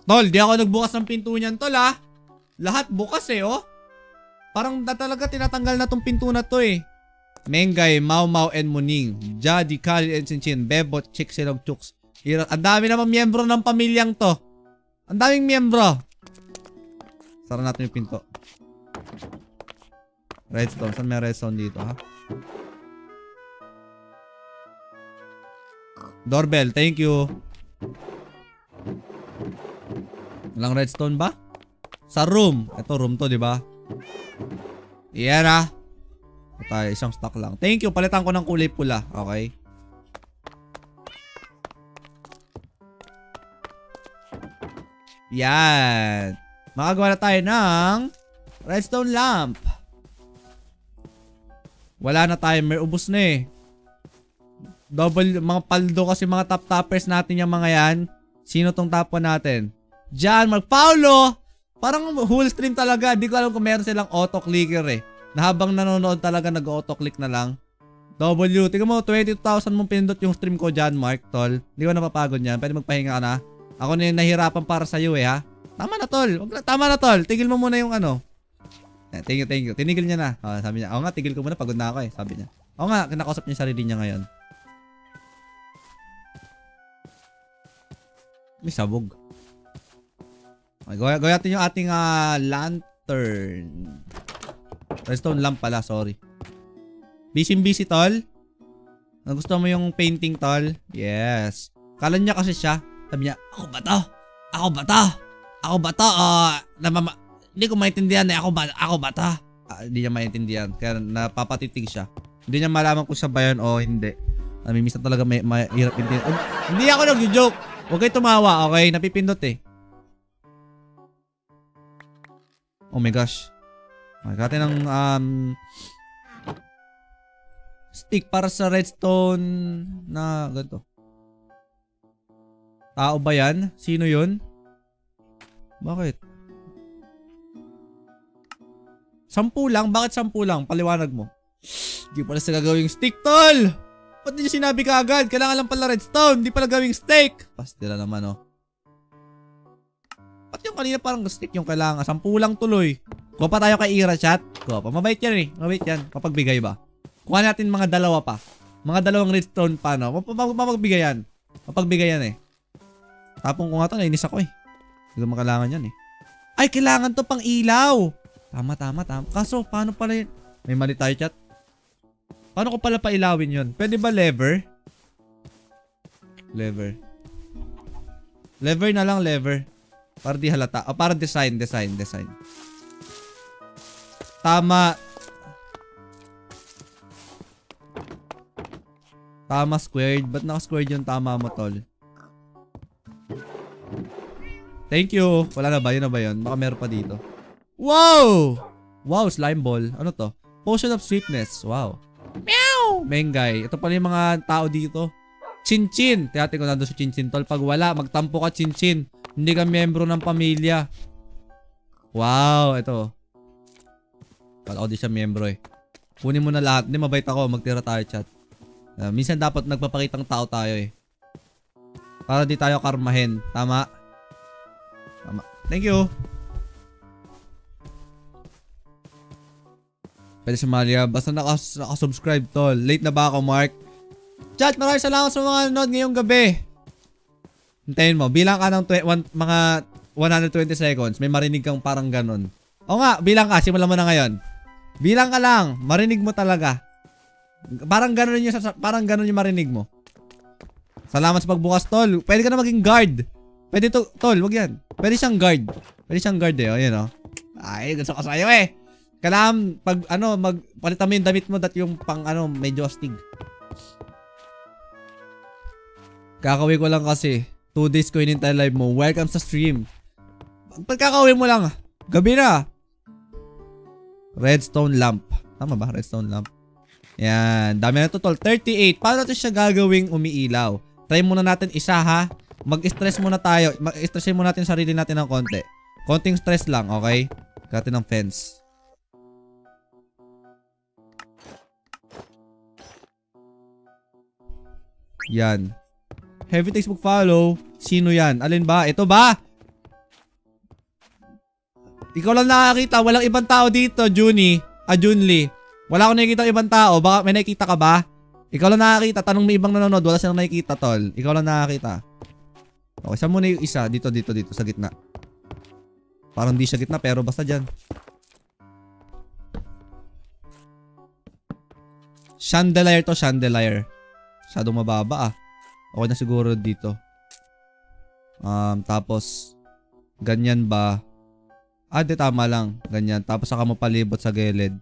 Tol, di ako nagbukas ng pinto niyan, tol ha. Lahat bukas eh, oh. Parang talaga tinatanggal na tong pinto na to eh. Mengay, Mau Mau and Muning, Jadi, Khalil and Chinchin, Bebot, Chik, Silog, Chuks. Ang dami naman miyembro ng pamilyang to. Ang daming miyembro. Sara natin yung pinto. Redstone. Saan may redstone dito, ha? Doorbell. Thank you. Walang redstone ba? Sa room. Ito, room to, di ba? Iyan, ha? Tayo, isang stock lang. Thank you. Palitan ko ng kulay pula. Okay. Yan. Makagawa na tayo ng redstone lamp. Wala na timer. Ubus na eh. Double, mga paldo kasi mga top-toppers natin yung mga yan. Sino tong top 1 natin? John Mark Paulo! Parang whole stream talaga. Di ko alam kung meron silang auto-clicker eh. Na habang nanonood talaga nag-auto-click na lang. W. Tingnan mo, 22,000 mong pinindot yung stream ko, John Mark, tol. Di ko napapagod yan. Pwede magpahinga ka na. Ako na yung nahirapan para sa'yo eh, ha? Tama na, tol. Tama na, tol. Tigil mo muna yung ano. Thank you. Tinigil niya na. Sabi niya, ako nga, tigil ko muna. Pagod na ako eh. Sabi niya. Ako nga, kinakausap niya sarili niya ngayon. May sabog. Okay, gawin natin yung ating lantern. Redstone lamp pala, sorry. Busy tol. Gusto mo yung painting tol? Yes. Kala niya kasi siya. Sabi niya, ako ba to? Ako ba to? Ako ba to? Hindi ko maintindihan eh. Ako ba to? Hindi niya maintindihan. Kaya napapatitig siya. Hindi niya malaman kung siya ba yun o hindi. Minsan talaga mahirap intindihan. Hindi ako nag-joke. Huwag kayo tumawa, okay? Napipindot eh. Oh my gosh. Magkati ng stick para sa redstone na ganito. Tao ba yan? Sino yun? Bakit? 10 lang? Bakit 10 lang? Paliwanag mo. Hindi pala sa gagawing stick, tol! Ba't hindi sinabi ka agad? Kailangan lang pala redstone. Hindi pala gawing stick. Pastila naman, oh. Ba't yung kanina parang stick yung kailangan? 10 lang tuloy. Kuha pa tayo kay Ira, chat. Kuha pa. Mabait yan eh. Mabait yan. Papagbigay ba? Kuha natin mga dalawa pa. Mga dalawang redstone pa, no? Mapagbigay yan. Mapagbigay yan eh. Tapong ko nga to. Nainis ako eh. Hindi ko makailangan yan eh. Ay, kailangan to pang ilaw. Tama. Kaso, paano pala yun? May mali tayo, chat. Paano ko pala pailawin yun? Pwede ba lever? Lever na lang, lever. Para di halata. O, para design. Tama. Tama squared. Ba't naka-squared yung tama mo, tol? Thank you. Wala na ba? Yun na ba yun? Baka meron pa dito. Wow! Wow, slime ball. Ano to? Potion of sweetness. Wow. Meow! Mengay. Ito pala yung mga tao dito. Chinchin. Tiyatin ko nandun si Chinchin, tol. Pag wala, magtampo ka, Chinchin. Hindi ka membro ng pamilya. Wow, ito. Pala ako di siya membro eh. Kunin mo na lahat. Hindi, mabait ako. Magtira tayo, chat. Minsan dapat nagpapakitang tao tayo eh. Para di tayo karmahin. Tama? Tama. Thank you. Pwede sumalia. Basta nakasubscribe, tol. Late na ba ako, Mark? Chat, maraming salamat sa mga nanonood ngayong gabi. Hintayin mo. Bilang ka ng mga 120 seconds. May marinig kang parang ganun. O nga, bilang ka. Simulan mo na ngayon. Bilang ka lang. Marinig mo talaga. Parang ganun yung marinig mo. Salamat sa pagbukas, tol. Pwede ka na maging guard. Pwede to, tol. Wag yan. Pwede siyang guard. Pwede siyang guard eh. O, yun o. Ay, gusto ko sa'yo eh. Kailangan pag palitan mo yung damit mo dat yung pang medyo astig. Kakawin ko lang kasi 2 days ko hinintay live mo. Welcome sa stream. Pagkakawin mo lang, gabi na. Redstone lamp. Tama ba? Redstone lamp. Yan, dami na to, tol. 38. Paano natin siya gagawing umiilaw? Try muna natin isa, ha. Mag-stress muna tayo. Mag-stressin muna natin sarili natin ng konti. Konting stress lang, okay? Kati ng fence. Yan. Heavy text mag-follow. Sino yan? Alin ba? Ito ba? Ikaw lang nakakita. Walang ibang tao dito, Junlie. Junlie. Wala akong nakikita ibang tao. Baka may nakikita ka ba? Ikaw lang nakakita. Tanong may ibang nanonood. Wala silang nakikita, tol. Ikaw lang nakakita. Okay, saan muna yung isa? Dito, sa gitna. Parang di siya gitna, pero basta dyan. Chandelier to, chandelier. Masyadong mababa ah. Okay na siguro dito. Tapos ganyan ba? Di tama lang. Ganyan. Tapos saka mo palibot sa gilid.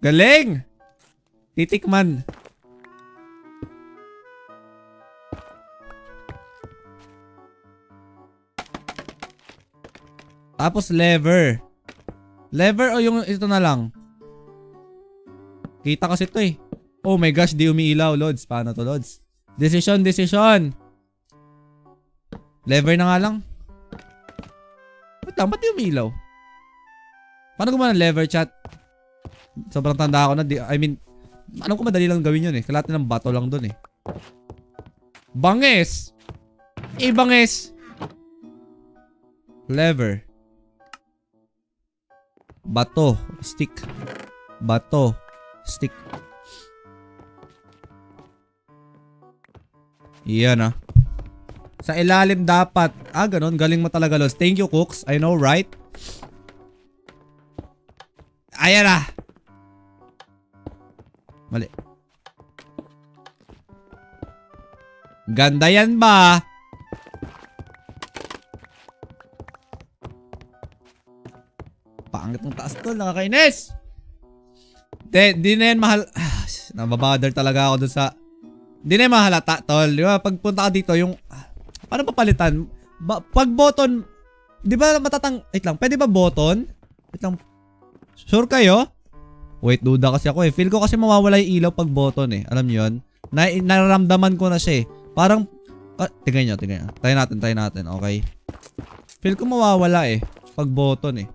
Galing! Titikman. Tapos lever. Lever o yung ito na lang? Kita kasi ito eh. Oh my gosh, di umiilaw, Lods. Paano to, Lods? Decision. Lever na nga lang. Ba't di umiilaw? Paano gumana lever, chat? Sobrang tanda ako na. Alam ko madali lang gawin yun eh. Kalahati ng bato lang dun eh. Bangis! Bangis! Lever. Bato. Stick. Bato. Stick. Iyan ah. Sa ilalim dapat. Ganon. Galing mo talaga, Lods. Thank you, Cooks. I know, right? Ayan na. Mali. Ganda yan ba? Pangit ng taas tol, nakakainis. Di na yan mahal. Nababother talaga ako dun sa... Di na yan mahalata tol. Di ba? Pagpunta ka dito yung... Paano papalitan? Pag button... Di ba matatang... Wait lang, pwede ba button? Wait lang. Sure kayo? Wait, duda kasi ako eh. Feel ko kasi mawawala yung ilaw pag button eh. Alam nyo yun? Nararamdaman ko na siya eh. Parang... tingnan nyo. Try natin. Okay. Feel ko mawawala eh. Pag button eh.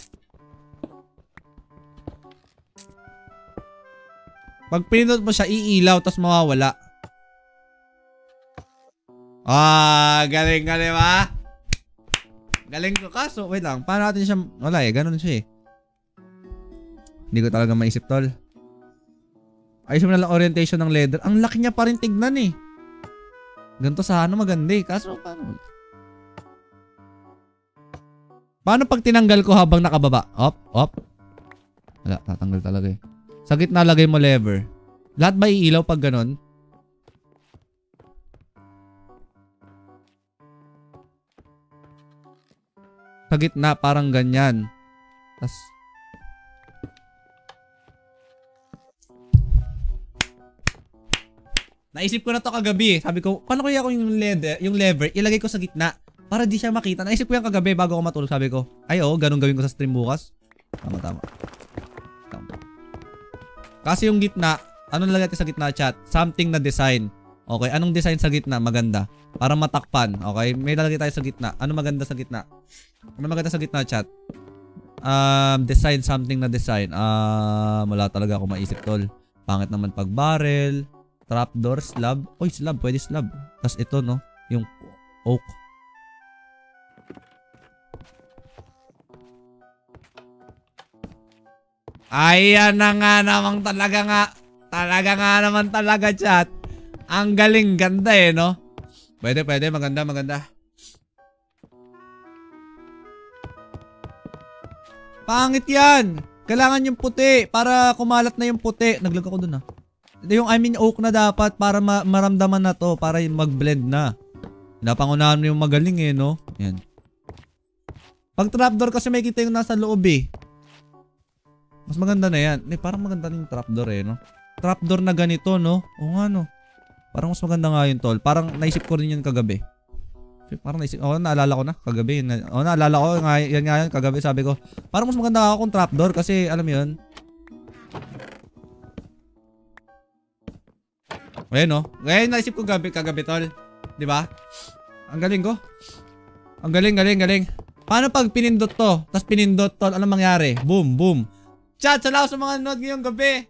Pag pinindot mo siya, iilaw, tapos mawawala. Galing ka, diba? Galing ko kaso. Wait lang, paano natin siya... Wala eh, ganun siya eh. Hindi ko talaga maisip, tol. Ayos mo na lang orientation ng leather. Ang laki niya pa rin tignan eh. Ganito sana maganda eh. Kaso paano? Paano pag tinanggal ko habang nakababa? Op. Wala, tatanggal talaga eh. Sa gitna lagay mo lever. Lahat ba iilaw pag ganon? Sa gitna parang ganyan. Tas naisip ko na to kagabi. Sabi ko, paano kaya ako yung lever, ilagay ko sa gitna para di siya makita. Naisip ko yan kagabi bago ako matulog. Sabi ko, ay oo, ganun gawin ko sa stream bukas. Tama. Kasi yung gitna, ano nalagay natin sa gitna chat? Something na design. Okay, anong design sa gitna? Maganda. Para matakpan. Okay, may lalagay tayo sa gitna. Ano maganda sa gitna? Ano maganda sa gitna chat? Design, something na design. Wala talaga ako maisip tol. Pangit naman pag barrel. Trapdoor, slab. Oy, slab. Pwede slab. Tapos ito no, yung oak. Ayan na nga namang talaga nga. Talaga nga naman talaga chat. Ang galing, ganda eh no. Pwede, maganda. Pangit yan. Kailangan yung puti para kumalat na yung puti. Naglag ako dun ah. Yung oak na dapat para maramdaman na to. Para mag-blend na. Pinapangunahan mo yung magaling eh no. Yan. Pag trapdoor kasi may kita yung nasa loob eh. Mas maganda na yan. Parang maganda na yung trapdoor eh, no? Trapdoor na ganito, no? Oo nga, no? Parang mas maganda nga yun, tol. Parang naisip ko rin yun kagabi. Parang naisip... naalala ko na. Kagabi. Naalala ko. Yan nga yun. Kagabi sabi ko. Parang mas maganda ako kung trapdoor kasi, alam yun. Ayan, no? Ngayon naisip ko kagabi, tol. Diba? Ang galing ko. Ang galing. Paano pag pinindot to? Tapos pinindot to, anong mangyari? Boom. Chat, salamat sa mga nanood ngayong gabi.